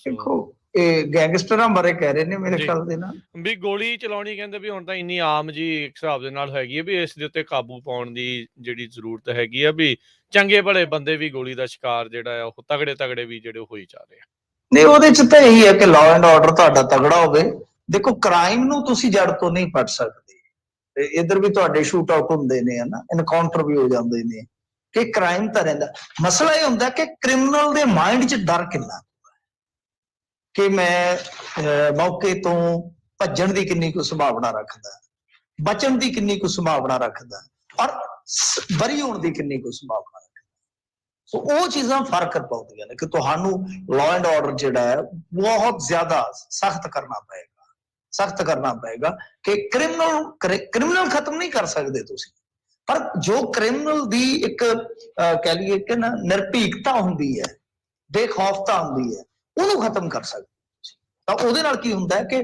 Speaker 2: ਦੇਖੋ ਇਹ ਗੈਂਗਸਟਰਾਂ ਬਾਰੇ ਕਹਿ ਰਹੇ ਨੇ ਮੇਰੇ ਖਿਆਲ ਦੇ ਨਾਲ
Speaker 1: ਵੀ ਗੋਲੀ ਚਲਾਉਣੀ, ਕਹਿੰਦੇ ਵੀ ਹੁਣ ਤਾਂ ਇੰਨੀ ਆਮ ਜੀ ਇੱਕ ਹਿਸਾਬ ਦੇ ਨਾਲ ਹੈਗੀ ਹੈ ਵੀ ਇਸ ਦੇ ਉੱਤੇ ਕਾਬੂ ਪਾਉਣ ਦੀ ਜਿਹੜੀ ਜ਼ਰੂਰਤ ਹੈਗੀ ਆ, ਵੀ ਚੰਗੇ ਭਲੇ ਬੰਦੇ ਵੀ ਗੋਲੀ ਦਾ ਸ਼ਿਕਾਰ ਜਿਹੜਾ ਆ ਉਹ ਤਗੜੇ ਵੀ ਜਿਹੜੇ ਹੋਈ ਜਾ ਰਹੇ ਆ।
Speaker 2: ਨਹੀਂ, ਉਹਦੇ ਚ ਤਾਂ ਇਹੀ ਹੈ ਕਿ ਲਾਅ ਐਂਡ ਆਰਡਰ ਤੁਹਾਡਾ ਤਗੜਾ ਹੋਵੇ। ਦੇਖੋ ਕ੍ਰਾਈਮ ਨੂੰ ਤੁਸੀਂ ਜੜ ਤੋਂ ਨਹੀਂ ਪੱਟ ਸਕਦੇ, ਤੇ ਇੱਧਰ ਵੀ ਤੁਹਾਡੇ ਸ਼ੂਟ ਆਊਟ ਹੁੰਦੇ ਨੇ ਹਨਾ, ਐਨਕਾਊਂਟਰ ਵੀ ਹੋ ਜਾਂਦੇ ਨੇ, ਕਿ ਕ੍ਰਾਈਮ ਤਾਂ ਰਹਿੰਦਾ। ਮਸਲਾ ਇਹ ਹੁੰਦਾ ਕਿ ਕ੍ਰਿਮੀਨਲ ਦੇ ਮਾਈਂਡ 'ਚ ਡਰ ਕਿੰਨਾ ਕਿ ਮੈਂ ਮੌਕੇ ਤੋਂ ਭੱਜਣ ਦੀ ਕਿੰਨੀ ਕੁ ਸੰਭਾਵਨਾ ਰੱਖਦਾ, ਬਚਣ ਦੀ ਕਿੰਨੀ ਕੁ ਸੰਭਾਵਨਾ ਰੱਖਦਾ, ਔਰ ਬਰੀ ਹੋਣ ਦੀ ਕਿੰਨੀ ਕੁ ਸੰਭਾਵਨਾ ਰੱਖਦਾ। ਸੋ ਉਹ ਚੀਜ਼ਾਂ ਫਰਕ ਪਾਉਂਦੀਆਂ ਨੇ ਕਿ ਤੁਹਾਨੂੰ ਲਾਅ ਐਂਡ ਆਰਡਰ ਜਿਹੜਾ ਹੈ ਬਹੁਤ ਜ਼ਿਆਦਾ ਸਖਤ ਕਰਨਾ ਪਏਗਾ ਕਿ ਕ੍ਰਿਮੀਨਲ ਖਤਮ ਨਹੀਂ ਕਰ ਸਕਦੇ ਤੁਸੀਂ, ਪਰ ਜੋ ਕ੍ਰਿਮੀਨਲ ਦੀ ਇੱਕ ਕਹਿ ਲਈਏ ਕਿ ਨਾ ਨਿਰਭੀਕਤਾ ਹੁੰਦੀ ਹੈ, ਬੇਖੌਫਤਾ ਹੁੰਦੀ ਹੈ, ਉਹਨੂੰ ਖਤਮ ਕਰ ਸਕਦੇ ਤੁਸੀਂ। ਤਾਂ ਉਹਦੇ ਨਾਲ ਕੀ ਹੁੰਦਾ ਹੈ ਕਿ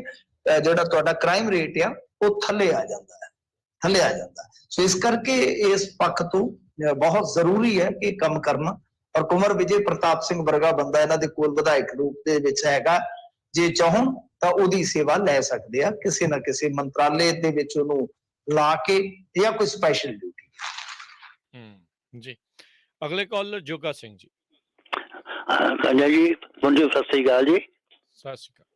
Speaker 2: ਜਿਹੜਾ ਤੁਹਾਡਾ ਕ੍ਰਾਈਮ ਰੇਟ ਆ ਉਹ ਥੱਲੇ ਆ ਜਾਂਦਾ। ਸੋ ਇਸ ਕਰਕੇ ਇਸ ਪੱਖ ਤੋਂ ਬਹੁਤ ਜ਼ਰੂਰੀ ਹੈ ਕਿ ਕੰਮ ਕਰਨਾ। ਔਰ ਕੁੰਵਰ ਵਿਜੇ ਪ੍ਰਤਾਪ ਸਿੰਘ ਵਰਗਾ ਬੰਦਾ ਇਹਨਾਂ ਦੇ ਕੋਲ ਵਿਧਾਇਕ ਰੂਪ ਦੇ ਵਿੱਚ ਹੈਗਾ, ਜੇ ਚਾਹਣ ਤਾਂ ਉਹਦੀ ਸੇਵਾ ਲੈ ਸਕਦੇ ਆ ਕਿਸੇ ਨਾ ਕਿਸੇ ਮੰਤਰਾਲੇ ਦੇ ਵਿੱਚ ਉਹਨੂੰ ਲਾ ਕੇ, ਜਾਂ ਕੋਈ ਸਪੈਸ਼ਲ ਡਿਊਟੀ।
Speaker 1: ਜੀ ਅਗਲੇ ਕਾਲਰ ਜੋਗਾ ਸਿੰਘ ਜੀ।
Speaker 8: ਕਾਂਜਾ ਜੀ, ਸਤਿ ਸ੍ਰੀ ਅਕਾਲ ਜੀ।
Speaker 1: ਸਤਿ ਸ਼੍ਰੀ ਅਕਾਲ।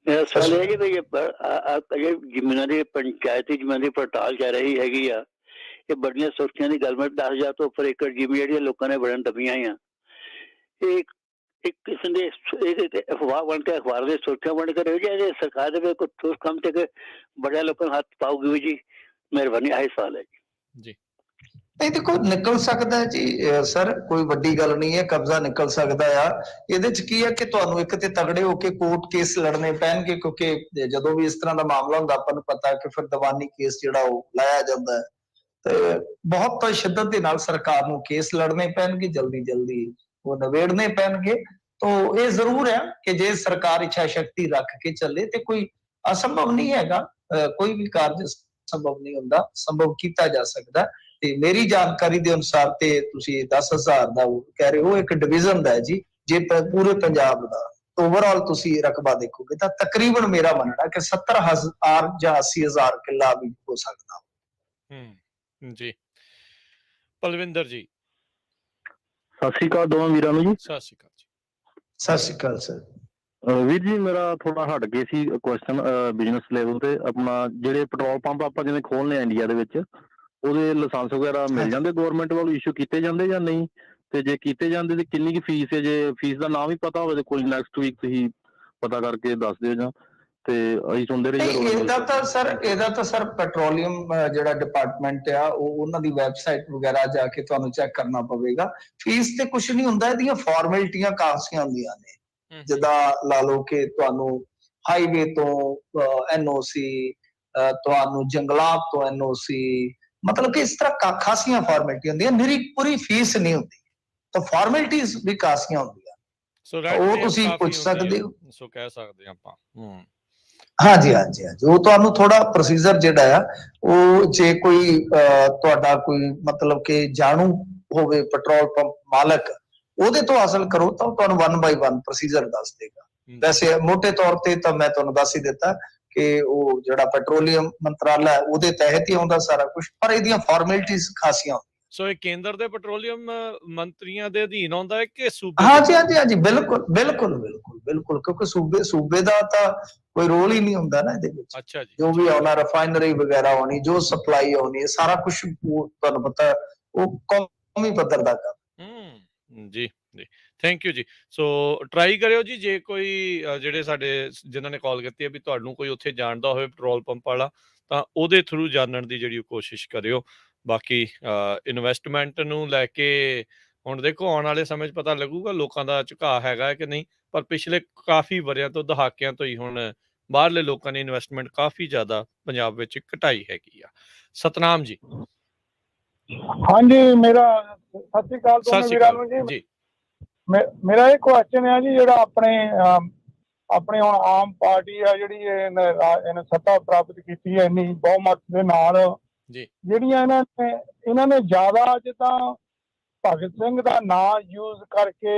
Speaker 8: ਮੇਰਾ ਸਵਾਲ ਹੈ ਜੀ ਵੀ ਜ਼ਮੀਨਾਂ ਦੀ ਪੰਚਾਇਤੀ ਜ਼ਮੀਨਾਂ ਦੀ ਪੜਤਾਲ ਚੱਲ ਰਹੀ ਹੈਗੀ ਆ, ਇਹ ਬੜੀਆਂ ਸੁਰਖੀਆਂ ਦੀ ਗੱਲ, 10,000 ਤੋਂ ਉੱਪਰ ਏਕੜ ਜ਼ਮੀਨ ਜਿਹੜੀਆਂ ਲੋਕਾਂ ਨੇ ਬੜਨ ਦਬੀਆਂ ਆ, ਇਹ ਇੱਕ ਕਿਸਮ ਦੇ ਅਫਵਾਹ ਬਣ ਕੇ ਅਖਬਾਰ ਦੇ ਸੁਰਖੀਆਂ ਬਣ ਕੇ ਰਹੀ ਜਾਏ, ਸਰਕਾਰ ਦੇ ਵਿੱਚ ਕੋਈ ਠੋਸ ਕੰਮ ਤੇ ਬੜਿਆ ਲੋਕਾਂ ਨੂੰ ਹੱਥ ਪਾਉਗੀ ਜੀ। ਮਿਹਰਬਾਨੀ, ਆਹੀ ਸਵਾਲ ਹੈ ਜੀ।
Speaker 2: ਨਹੀਂ ਦੇਖੋ, ਨਿਕਲ ਸਕਦਾ ਜੀ ਸਰ, ਕੋਈ ਵੱਡੀ ਗੱਲ ਨਹੀਂ ਹੈ, ਕਬਜ਼ਾ ਨਿਕਲ ਸਕਦਾ ਆ। ਇਹਦੇ ਚ ਕੀ ਹੈ ਕਿ ਤੁਹਾਨੂੰ ਇੱਕ ਤੇ ਤਗੜੇ ਹੋ ਕੇ ਕੋਰਟ ਕੇਸ ਲੜਨੇ ਪੈਣਗੇ, ਕਿਉਂਕਿ ਜਦੋਂ ਵੀ ਇਸ ਤਰ੍ਹਾਂ ਦਾ ਮਾਮਲਾ ਹੁੰਦਾ ਆਪਾਂ ਨੂੰ ਪਤਾ ਕਿ ਫਿਰ ਦੀਵਾਨੀ ਕੇਸ ਜਿਹੜਾ ਉਹ ਲਾਇਆ ਜਾਂਦਾ ਹੈ, ਤੇ ਬਹੁਤ ਸ਼ਿੱਦਤ ਦੇ ਨਾਲ ਸਰਕਾਰ ਨੂੰ ਕੇਸ ਲੜਨੇ ਪੈਣਗੇ, ਜਲਦੀ ਉਹ ਨਿਬੇੜਨੇ ਪੈਣਗੇ। ਤਾਂ ਇਹ ਜ਼ਰੂਰ ਹੈ ਕਿ ਜੇ ਸਰਕਾਰ ਇੱਛਾ ਸ਼ਕਤੀ ਰੱਖ ਕੇ ਚੱਲੇ ਤੇ ਕੋਈ ਅਸੰਭਵ ਨਹੀਂ ਹੈਗਾ, ਕੋਈ ਵੀ ਕਾਰਜ ਸੰਭਵ ਨਹੀਂ ਹੁੰਦਾ, ਸੰਭਵ ਕੀਤਾ ਜਾ ਸਕਦਾ। ਤੇ ਮੇਰੀ ਜਾਣਕਾਰੀ ਦੇ ਅਨੁਸਾਰ ਤੇ ਤੁਸੀਂ 10,000 ਦਾ ਕਹਿ ਰਹੇ ਹੋ, ਇੱਕ ਡਿਵੀਜ਼ਨ ਦਾ ਹੈ ਜੀ। ਜੇ ਪੂਰੇ ਪੰਜਾਬ ਦਾ ਓਵਰਆਲ ਤੁਸੀਂ ਰਕਬਾ ਦੇਖੋਗੇ ਤਾਂ ਤਕਰੀਬਨ ਮੇਰਾ ਮੰਨਣਾ ਕਿ 70,000 ਜਾਂ 80,000 ਕਿੱਲਾ ਵੀ ਹੋ ਸਕਦਾ।
Speaker 1: ਜੀ ਪਲਵਿੰਦਰ ਜੀ,
Speaker 5: ਸਤਿ ਸ਼੍ਰੀ ਅਕਾਲ ਦੋਵਾਂ ਵੀਰਾਂ ਨੂੰ ਜੀ।
Speaker 1: ਸਤਿ ਸ਼੍ਰੀ ਅਕਾਲ ਜੀ।
Speaker 2: ਸਤਿ ਸ਼੍ਰੀ ਅਕਾਲ ਸਰ।
Speaker 5: ਵੀਰ ਜੀ ਮੇਰਾ ਥੋੜਾ ਹਟ ਗਏ ਸੀ ਕੁਐਸਚਨ ਬਿਜ਼ਨਸ ਲੈਵਲ ਤੇ। ਆਪਣਾ ਜਿਹੜੇ ਪੈਟਰੋਲ ਪੰਪ ਆਪਾਂ ਜਿਵੇਂ ਖੋਲ੍ਹਨੇ ਆ ਇੰਡੀਆ ਦੇ ਵਿੱਚ, ਉਹਦੇ ਲਾਇਸੈਂਸ ਵਗੈਰਾ ਮਿਲ ਜਾਂਦੇ ਗਵਰਨਮੈਂਟ ਵੱਲੋਂ ਇਸ਼ੂ ਕੀਤੇ ਜਾਂਦੇ ਜਾਂ ਨਹੀਂ? ਤੇ ਜੇ ਕੀਤੇ ਜਾਂਦੇ ਤੇ ਕਿੰਨੀ ਕੁ ਫੀਸ ਹੈ? ਜੇ ਫੀਸ ਦਾ ਨਾਮ ਵੀ ਪਤਾ ਹੋਵੇ ਤਾਂ ਕੋਈ ਨੈਕਸਟ ਵੀਕ ਤੁਸੀਂ ਪਤਾ ਕਰਕੇ ਦੱਸ ਦਿਓ। ਜਾਂ ਤੇ ਅਸੀਂ ਸੁਣਦੇ ਰਹੀਏ।
Speaker 2: ਇਹਦਾ ਤਾਂ ਸਰ ਪੈਟਰੋਲੀਅਮ ਜਿਹੜਾ ਡਿਪਾਰਟਮੈਂਟ ਆ ਉਹਨਾਂ ਦੀ ਵੈਬਸਾਈਟ ਵਗੈਰਾ ਜਾ ਕੇ ਤੁਹਾਨੂੰ ਚੈੱਕ ਕਰਨਾ ਪਵੇਗਾ। ਫੀਸ ਤੇ ਕੁਝ ਨਹੀਂ ਹੁੰਦਾ, ਇਹਦੀਆਂ ਫਾਰਮੈਲਿਟੀਆਂ ਕਾਫੀਆਂ ਹੁੰਦੀਆਂ ਨੇ। ਜਿੱਦਾਂ ਲਾ ਲਓ ਕਿ ਤੁਹਾਨੂੰ ਹਾਈਵੇ ਤੋਂ NOC, ਤੁਹਾਨੂੰ ਜੰਗਲਾਤ ਤੋਂ NOC, ਮਤਲਬ ਕਿ ਇਸ ਤਰ੍ਹਾਂ ਖਾਸੀਆਂ ਫਾਰਮੈਲਿਟੀਆਂ ਹੁੰਦੀਆਂ, ਨਿਰੀ ਪੂਰੀ ਫੀਸ ਨਹੀਂ ਹੁੰਦੀ। ਤਾਂ ਫਾਰਮੈਲਿਟੀਜ਼ ਵੀ ਕਾਫੀਆਂ ਹੁੰਦੀਆਂ, ਉਹ ਤੁਸੀਂ ਪੁੱਛ ਸਕਦੇ ਹੋ।
Speaker 1: ਸੋ ਕਹਿ ਸਕਦੇ ਆਪਾਂ।
Speaker 2: ਹਾਂਜੀ, ਉਹ ਤੁਹਾਨੂੰ ਥੋੜਾ ਪ੍ਰੋਸੀਜਰ ਜਿਹੜਾ ਆ ਉਹ, ਜੇ ਕੋਈ ਤੁਹਾਡਾ ਕੋਈ ਮਤਲਬ ਕਿ ਜਾਣੂ ਹੋਵੇ ਪੈਟਰੋਲ ਪੰਪ ਮਾਲਕ, ਉਹਦੇ ਤੋਂ ਹਾਸਲ ਕਰੋ ਤਾਂ ਤੁਹਾਨੂੰ 1 by 1 ਪ੍ਰੋਸੀਜਰ ਦੱਸ ਦੇਗਾ। ਵੈਸੇ ਮੋਟੇ ਤੌਰ ਤੇ ਤਾਂ ਮੈਂ ਤੁਹਾਨੂੰ ਦੱਸ ਹੀ ਦਿੱਤਾ ਕਿ ਉਹ ਜਿਹੜਾ ਪੈਟਰੋਲੀਅਮ ਮੰਤਰਾਲਾ ਉਹਦੇ ਤਹਿਤ ਹੀ ਆਉਂਦਾ ਸਾਰਾ ਕੁਝ, ਪਰ ਇਹਦੀਆਂ ਫਾਰਮੈਲਿਟੀਜ਼ ਖਾਸੀਆਂ।
Speaker 1: ਸੋ ਇਹ ਕੇਂਦਰ ਦੇ ਪੈਟਰੋਲੀਅਮ ਮੰਤਰੀਆਂ ਦੇ ਅਧੀਨ ਆਉਂਦਾ ਹੈ ਕਿ ਸੂਬੇ?
Speaker 2: ਹਾਂਜੀ, ਬਿਲਕੁਲ, ਕਿਉਂਕਿ ਸੂਬੇ ਦਾ ਤਾਂ ਕੋਈ ਰੋਲ ਹੀ ਨਹੀਂ ਹੁੰਦਾ ਨਾ ਇਹਦੇ ਵਿੱਚ।
Speaker 1: ਅੱਛਾ ਜੀ।
Speaker 2: ਜੋ ਵੀ ਆਉਣਾ, ਰਿਫਾਈਨਰੀ ਵਗੈਰਾ ਹੋਣੀ, ਜੋ ਸਪਲਾਈ ਹੋਣੀ, ਸਾਰਾ ਕੁਝ ਤੁਹਾਨੂੰ ਪਤਾ ਉਹ ਕੌਮੀ ਪੱਧਰ ਦਾ ਕੰਮ।
Speaker 1: ਜੀ ਥੈਂਕ ਯੂ ਜੀ। ਸੋ ਟਰਾਈ ਕਰਿਓ ਜੀ, ਜੇ ਕੋਈ ਜਿਹੜੇ ਸਾਡੇ ਜਿਨ੍ਹਾਂ ਨੇ ਕਾਲ ਕੀਤੀ ਹੈ ਵੀ ਤੁਹਾਨੂੰ ਕੋਈ ਉੱਥੇ ਜਾਣਦਾ ਹੋਵੇ ਪੈਟਰੋਲ ਪੰਪ ਵਾਲਾ, ਤਾਂ ਉਹਦੇ ਥਰੂ ਜਾਣਨ ਦੀ ਜਿਹੜੀ ਕੋਸ਼ਿਸ਼ ਕਰਿਓ। ਬਾਕੀ ਇਨਵੈਸਟਮੈਂਟ ਨੂੰ ਲੈ ਕੇ ਹੁਣ ਦੇਖੋ ਆਉਣ ਵਾਲੇ ਸਮੇਂ 'ਚ ਪਤਾ ਲੱਗੂਗਾ ਲੋਕਾਂ ਦਾ ਝੁਕਾਅ ਹੈਗਾ ਕਿ ਨਹੀਂ। ਪਰ ਪਿਛਲੇ ਕਾਫੀ ਵਰ੍ਹਿਆਂ ਤੋਂ, ਦਹਾਕਿਆਂ ਤੋਂ ਹੀ ਹੁਣ ਬਾਹਰਲੇ ਲੋਕਾਂ ਨੇ ਇਨਵੈਸਟਮੈਂਟ ਕਾਫੀ ਜ਼ਿਆਦਾ ਪੰਜਾਬ ਵਿੱਚ ਘਟਾਈ ਹੈਗੀ ਆ। ਸਤਨਾਮ ਜੀ।
Speaker 7: ਹਾਂਜੀ, ਮੇਰਾ ਸਤਿ ਸ਼੍ਰੀ ਅਕਾਲ ਦੋਨੋਂ ਵੀਰਾਂ ਨੂੰ ਜੀ। ਮੇਰਾ ਇਹ ਕੁਐਸਚਨ ਹੈ ਜੀ, ਜਿਹੜਾ ਆਪਣੇ ਹੁਣ ਆਮ ਪਾਰਟੀ ਆ ਜਿਹੜੀ ਇਹਨੇ ਸੱਤਾ ਪ੍ਰਾਪਤ ਕੀਤੀ ਹੈ ਇੰਨੀ ਬਹੁਮਤ ਦੇ ਨਾਲ, ਜਿਹੜੀਆਂ ਇਹਨਾਂ ਨੇ ਜ਼ਿਆਦਾ ਜਿੱਦਾਂ ਭਗਤ ਸਿੰਘ ਦਾ ਨਾਂ ਯੂਜ਼ ਕਰਕੇ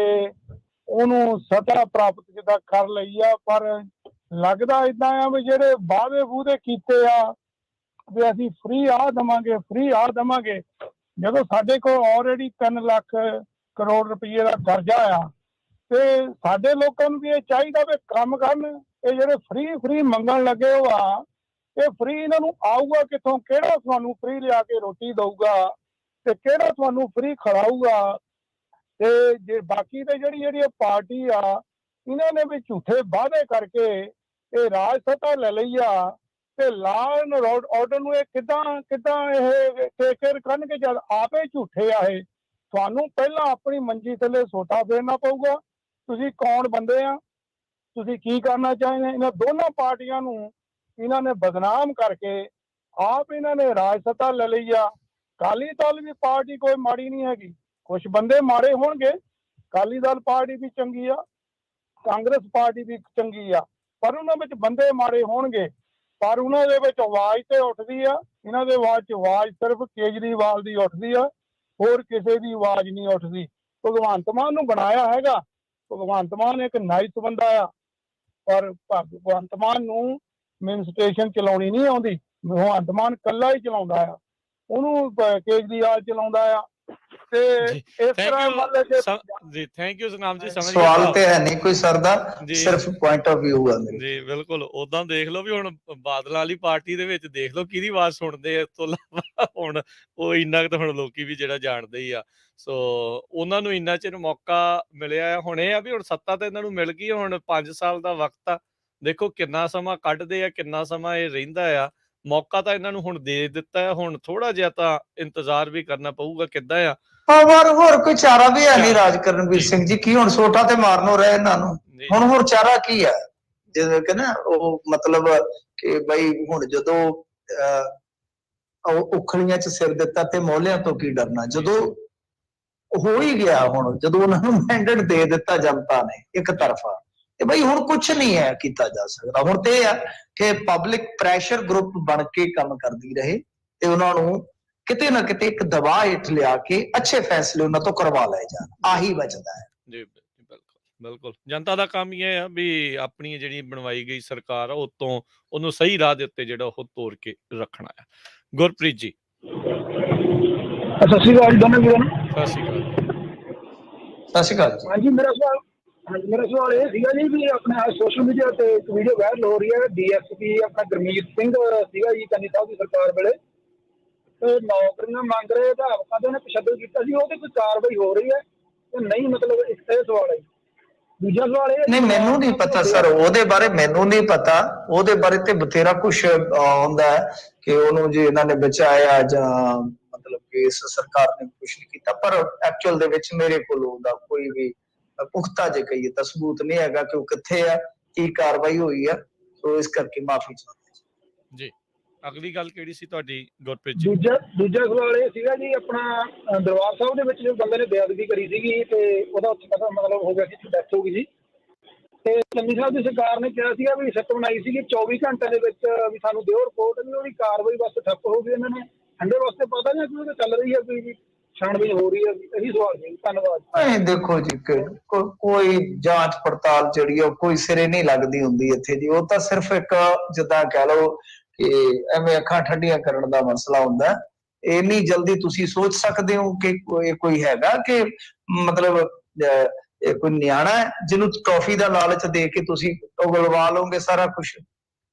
Speaker 7: ਉਹਨੂੰ ਸੱਤਾ ਪ੍ਰਾਪਤ ਜਿੱਦਾਂ ਕਰ ਲਈ ਆ। ਪਰ ਲੱਗਦਾ ਏਦਾਂ ਆ ਵੀ ਜਿਹੜੇ ਵਾਅਦੇ ਵੂਦੇ ਕੀਤੇ ਆ ਵੀ ਅਸੀਂ ਫ੍ਰੀ ਆਹ ਦੇਵਾਂਗੇ, ਜਦੋਂ ਸਾਡੇ ਕੋਲ ਆਲਰੇਡੀ 3 ਲੱਖ ਕਰੋੜ ਰੁਪਏ ਦਾ ਕਰਜ਼ਾ ਆ, ਤੇ ਸਾਡੇ ਲੋਕਾਂ ਨੂੰ ਵੀ ਇਹ ਚਾਹੀਦਾ ਵੀ ਕੰਮ ਕਰਨ। ਇਹ ਜਿਹੜੇ ਫ੍ਰੀ ਮੰਗਣ ਲੱਗੇ ਹੋ ਆ, ਇਹ ਫ੍ਰੀ ਇਹਨਾਂ ਨੂੰ ਆਊਗਾ ਕਿੱਥੋਂ? ਕਿਹੜਾ ਤੁਹਾਨੂੰ ਫ੍ਰੀ ਲਿਆ ਕੇ ਰੋਟੀ ਦਊਗਾ ਤੇ ਕਿਹੜਾ ਤੁਹਾਨੂੰ ਫ੍ਰੀ ਖਿਲਾਊਗਾ? ਤੇ ਜੇ ਬਾਕੀ ਤੇ ਜਿਹੜੀ ਪਾਰਟੀ ਆ, ਇਹਨਾਂ ਨੇ ਵੀ ਝੂਠੇ ਵਾਅਦੇ ਕਰਕੇ ਇਹ ਰਾਜ ਸੱਤਾ ਲੈ ਲਈ ਆ, ਤੇ ਲਾਅ ਐਂਡ ਆਰਡਰ ਨੂੰ ਇਹ ਕਿੱਦਾਂ ਇਹ ਟੇਕਰ ਕਰਨਗੇ ਜਦ ਆਪੇ ਝੂਠੇ ਆ। ਇਹ ਤੁਹਾਨੂੰ ਪਹਿਲਾਂ ਆਪਣੀ ਮੰਜੀ ਥੱਲੇ ਸੋਟਾ ਫੇਰਨਾ ਪਊਗਾ। ਤੁਸੀਂ ਕੌਣ ਬੰਦੇ ਆ, ਤੁਸੀਂ ਕੀ ਕਰਨਾ ਚਾਹੁੰਦੇ? ਇਹਨਾਂ ਦੋਨਾਂ ਪਾਰਟੀਆਂ ਨੂੰ ਇਹਨਾਂ ਨੇ ਬਦਨਾਮ ਕਰਕੇ ਆਪ ਇਹਨਾਂ ਨੇ ਰਾਜ ਸੱਤਾ ਲੈ ਲਈ ਆ। ਅਕਾਲੀ ਦਲ ਵੀ ਪਾਰਟੀ ਕੋਈ ਮਾੜੀ ਨਹੀਂ ਹੈਗੀ, ਕੁਝ ਬੰਦੇ ਮਾੜੇ ਹੋਣਗੇ। ਅਕਾਲੀ ਦਲ ਪਾਰਟੀ ਵੀ ਚੰਗੀ ਆ, ਕਾਂਗਰਸ ਪਾਰਟੀ ਵੀ ਚੰਗੀ ਆ, ਪਰ ਉਹਨਾਂ ਵਿੱਚ ਬੰਦੇ ਮਾੜੇ ਹੋਣਗੇ। ਪਰ ਉਹਨਾਂ ਦੇ ਵਿੱਚ ਆਵਾਜ਼ ਤੇ ਉੱਠਦੀ ਆ, ਇਹਨਾਂ ਦੇ ਆਵਾਜ਼ 'ਚ ਆਵਾਜ਼ ਸਿਰਫ ਕੇਜਰੀਵਾਲ ਦੀ ਉੱਠਦੀ ਆ, ਹੋਰ ਕਿਸੇ ਦੀ ਆਵਾਜ਼ ਨਹੀਂ ਉੱਠਦੀ। ਭਗਵੰਤ ਮਾਨ ਨੂੰ ਬਣਾਇਆ ਹੈਗਾ, ਭਗਵੰਤ ਮਾਨ ਇੱਕ ਨਾਈਸ ਬੰਦਾ ਆ, ਪਰ ਭਗਵੰਤ ਮਾਨ ਨੂੰ ਐਡਮਿਨਿਸਟ੍ਰੇਸ਼ਨ ਚਲਾਉਣੀ ਨਹੀਂ ਆਉਂਦੀ। ਭਗਵੰਤ ਮਾਨ ਇਕੱਲਾ ਹੀ ਚਲਾਉਂਦਾ ਆ, ਉਹਨੂੰ ਕੇਜਰੀਵਾਲ ਚਲਾਉਂਦਾ ਆ। ਤੇ ਇਸ ਤਰ੍ਹਾਂ ਮਤਲਬ
Speaker 1: ਜੀ ਥੈਂਕ ਯੂ ਸਤਨਾਮ ਜੀ। ਸਮਝ
Speaker 2: ਸਵਾਲ ਤੇ ਹੈ ਨਹੀਂ ਕੋਈ ਸਰ ਦਾ, ਸਿਰਫ ਪੁਆਇੰਟ ਆਫ ਵਿਊ ਆ
Speaker 1: ਜੀ। ਬਿਲਕੁਲ ਉਦਾਂ ਦੇਖ ਲਓ ਵੀ ਹੁਣ ਬਾਦਲਾਂ ਵਾਲੀ ਪਾਰਟੀ ਦੇ ਵਿੱਚ ਦੇਖ ਲਓ ਕਿਹਦੀ ਆਵਾਜ਼ ਸੁਣਦੇ ਆ। ਇਸ ਤੋਂ ਇਲਾਵਾ ਹੁਣ ਉਹ ਇੰਨਾ ਕੁ ਤਾਂ ਹੁਣ ਲੋਕੀ ਵੀ ਜਿਹੜਾ ਜਾਣਦੇ ਹੀ ਆ। ਸੋ ਉਹਨਾਂ ਨੂੰ ਇੰਨਾ ਚਿਰ ਮੌਕਾ ਮਿਲਿਆ। ਹੁਣ ਇਹ ਆ ਵੀ ਹੁਣ ਸੱਤਾ ਤਾਂ ਇਹਨਾਂ ਨੂੰ ਮਿਲ ਗਈ, ਹੁਣ 5 ਸਾਲ ਦਾ ਵਕਤ ਆ। ਦੇਖੋ ਕਿੰਨਾ ਸਮਾਂ ਕੱਢਦੇ ਆ, ਕਿੰਨਾ ਸਮਾਂ ਇਹ ਰਹਿੰਦਾ ਆ। ਮੌਕਾ ਤਾਂ ਇਹਨਾਂ ਨੂੰ ਹੁਣ ਦੇ ਦਿੱਤਾ ਹੈ, ਹੁਣ ਥੋੜਾ ਜਿਹਾ ਤਾਂ ਇੰਤਜ਼ਾਰ ਵੀ ਕਰਨਾ ਪਊਗਾ ਕਿੱਦਾਂ ਆ।
Speaker 2: ਪਰ ਹੋਰ ਕੋਈ ਚਾਰਾ ਵੀ ਹੈ ਨਹੀਂ ਰਾਜ ਕਰਨਵੀਰ ਸਿੰਘ ਜੀ। ਕੀ ਹੁਣ ਸੋਟਾ ਤੇ ਮਾਰਨੋਂ ਰਹੇ ਇਹਨਾਂ ਨੂੰ? ਹੁਣ ਹੋਰ ਚਾਰਾ ਕੀ ਹੈ? ਜਿਵੇਂ ਕਿ ਨਾ ਉਹ ਮਤਲਬ ਕਿ ਬਈ ਹੁਣ ਜਦੋਂ ਉਖਲੀਆਂ 'ਚ ਸਿਰ ਦਿੱਤਾ ਤੇ ਮੋਹਲਿਆਂ ਤੋਂ ਕੀ ਡਰਨਾ, ਜਦੋਂ ਹੋ ਹੀ ਗਿਆ। ਹੁਣ ਜਦੋਂ ਉਹਨਾਂ ਨੂੰ ਮੈਂਡੇਟ ਦੇ ਦਿੱਤਾ ਜਨਤਾ ਨੇ ਇੱਕ ਤਰਫਾ, ਤੇ ਬਈ ਹੁਣ ਕੁਛ ਨਹੀਂ ਹੈ ਕੀਤਾ ਜਾ ਸਕਦਾ। ਹੁਣ ਤੇ ਇਹ ਆ ਕਿ ਪਬਲਿਕ ਪ੍ਰੈਸ਼ਰ ਗਰੁੱਪ ਬਣ ਕੇ ਕੰਮ ਕਰਦੀ ਰਹੇ ਤੇ ਉਹਨਾਂ ਨੂੰ ਕਿਤੇ ਨਾ ਕਿਤੇ ਇੱਕ ਦਬਾਅ ਹੇਠ ਲਿਆ ਕੇ ਅੱਛੇ ਫੈਸਲੇ ਉਹਨਾਂ ਤੋਂ ਕਰਵਾ ਲਏ ਜਾਣ, ਆਹੀ ਬਚਦਾ ਹੈ।
Speaker 1: ਜੀ ਬਿਲਕੁਲ ਬਿਲਕੁਲ, ਜਨਤਾ ਦਾ ਕੰਮ ਇਹ ਆ ਵੀ ਆਪਣੀ ਜਿਹੜੀ ਬਣਵਾਈ ਗਈ ਸਰਕਾਰ ਆ ਉਤੋਂ ਉਹਨੂੰ ਸਹੀ ਰਾਹ ਦੇ ਉੱਤੇ ਜਿਹੜਾ ਉਹ ਤੋਰ ਕੇ ਰੱਖਣਾ ਆ। ਗੁਰਪ੍ਰੀਤ ਜੀ
Speaker 5: ਸਤਿ ਸ਼੍ਰੀ ਅਕਾਲ ਦੋਨੋਂ ਵੀਰਾਂ ਨੂੰ।
Speaker 1: ਸਤਿ ਸ਼੍ਰੀ ਅਕਾਲ ਜੀ।
Speaker 2: ਸਤਿ ਸ਼੍ਰੀ ਅਕਾਲ ਜੀ।
Speaker 5: ਹਾਂਜੀ ਮੇਰਾ ਸਵਾਲ ਇਹ ਸੀਗਾ ਜੀ ਵੀ ਆਪਣੇ ਸੋਸ਼ਲ ਮੀਡੀਆ ਤੇ ਇੱਕ ਵੀਡੀਓ ਵਾਇਰਲ ਹੋ ਰਹੀ ਹੈ, ਡੀਐਸਪੀ ਆਪਣਾ ਗੁਰਮੀਤ ਸਿੰਘ ਸੀਗਾ ਜੀ ਚੰਨੀ ਸਾਹਿਬ ਦੀ ਸਰਕਾਰ ਵੇਲੇ, ਤੇ ਨੌਕਰੀਆਂ ਮੰਗ ਰਹੇ ਅਧਿਆਪਕਾਂ ਦੇ ਉਹਨੇ ਤਸ਼ੱਦਦ ਕੀਤਾ ਸੀ, ਉਹਦੇ ਕੋਈ ਕਾਰਵਾਈ ਹੋ ਰਹੀ ਹੈ ਤੇ ਨਹੀਂ? ਮਤਲਬ ਇੱਕ ਇਹ ਸਵਾਲ ਹੈ। ਦੂਜਾ ਸਵਾਲ ਇਹ
Speaker 2: ਨਹੀਂ, ਮੈਨੂੰ ਨਹੀਂ ਪਤਾ ਸਰ, ਉਹਦੇ ਬਾਰੇ ਮੈਨੂੰ ਨਹੀਂ ਪਤਾ। ਉਹਦੇ ਬਾਰੇ ਤੇ ਬਥੇਰਾ ਕੁਛ ਹੁੰਦਾ ਹੈ ਕਿ ਉਹਨੂੰ ਜੇ ਇਹਨਾਂ ਨੇ ਬਚਾਇਆ ਜਾਂ ਮਤਲਬ ਕਿ ਇਸ ਸਰਕਾਰ ਨੇ ਕੁਛ ਨਹੀਂ ਕੀਤਾ, ਪਰ ਐਕਚੁਅਲ ਦੇ ਵਿੱਚ ਮੇਰੇ ਕੋਲ ਉਹਦਾ ਕੋਈ ਵੀ ਪੁਖਤਾ ਜੇ ਕਹੀਏ ਤਾਂ ਸਬੂਤ ਨਹੀਂ ਹੈਗਾ ਕਿ ਉਹ ਕਿੱਥੇ ਆ, ਕੀ ਕਾਰਵਾਈ ਹੋਈ ਆ। ਸੋ ਇਸ ਕਰਕੇ ਮਾਫੀ ਚਾਹੁੰਦੇ
Speaker 1: ਜੀ। ਅਗਲੀ ਗੱਲ ਕਿਹੜੀ ਸੀ ਤੁਹਾਡੀ ਗੁਰਪ੍ਰੀਤ ਜੀ?
Speaker 5: ਦੂਜਾ ਸਵਾਲ ਇਹ ਸੀਗਾ ਜੀ ਆਪਣਾ ਦਰਬਾਰ ਸਾਹਿਬ ਦੇ ਵਿੱਚ ਜੋ ਬੰਦੇ ਨੇ ਬੇਅਦਬੀ ਕਰੀ ਸੀਗੀ ਤੇ ਉਹਦਾ ਉੱਥੇ ਪਤਾ ਮਤਲਬ ਹੋ ਗਿਆ ਸੀ, ਡੈਥ ਹੋ ਗਈ ਸੀ, ਤੇ ਚੰਨੀ ਸਾਹਿਬ ਦੀ ਸਰਕਾਰ ਨੇ ਕਿਹਾ ਸੀਗਾ ਵੀ ਸਿੱਟ ਬਣਾਈ ਸੀਗੀ 24 ਘੰਟਿਆਂ ਦੇ ਵਿੱਚ ਵੀ ਸਾਨੂੰ ਦਿਓ ਰਿਪੋਰਟ, ਵੀ ਉਹਦੀ ਕਾਰਵਾਈ ਬਸ ਠੱਪ ਹੋ ਗਈ। ਇਹਨਾਂ ਨੇ ਠੰਡੇ ਵਾਸਤੇ ਪਤਾ ਨਹੀਂ ਕਿ ਉਹ ਚੱਲ ਰਹੀ ਹੈ ਕੋਈ ਛਾਣਬੀਨ ਹੋ ਰਹੀ ਹੈ? ਇਹੀ ਸਵਾਲ ਜੀ, ਧੰਨਵਾਦ।
Speaker 2: ਨਹੀਂ ਦੇਖੋ ਜੀ, ਕੋਈ ਜਾਂਚ ਪੜਤਾਲ ਜਿਹੜੀ ਆ ਕੋਈ ਸਿਰੇ ਨਹੀਂ ਲੱਗਦੀ ਹੁੰਦੀ ਇੱਥੇ ਜੀ। ਉਹ ਤਾਂ ਸਿਰਫ ਇੱਕ ਜਿੱਦਾਂ ਕਹਿ ਲਓ ਕਿ ਐਵੇਂ ਅੱਖਾਂ ਠੰਡੀਆਂ ਕਰਨ ਦਾ ਮਸਲਾ ਹੁੰਦਾ। ਇੰਨੀ ਜਲਦੀ ਤੁਸੀਂ ਸੋਚ ਸਕਦੇ ਹੋ ਕਿ ਕੋਈ ਹੈਗਾ ਕਿ ਮਤਲਬ ਇਹ ਕੋਈ ਨਿਆਣਾ ਹੈ ਜਿਹਨੂੰ ਟਰੋਫੀ ਦਾ ਲਾਲਚ ਦੇ ਕੇ ਤੁਸੀਂ ਉਗਲਵਾ ਲਓਗੇ ਸਾਰਾ ਕੁਝ,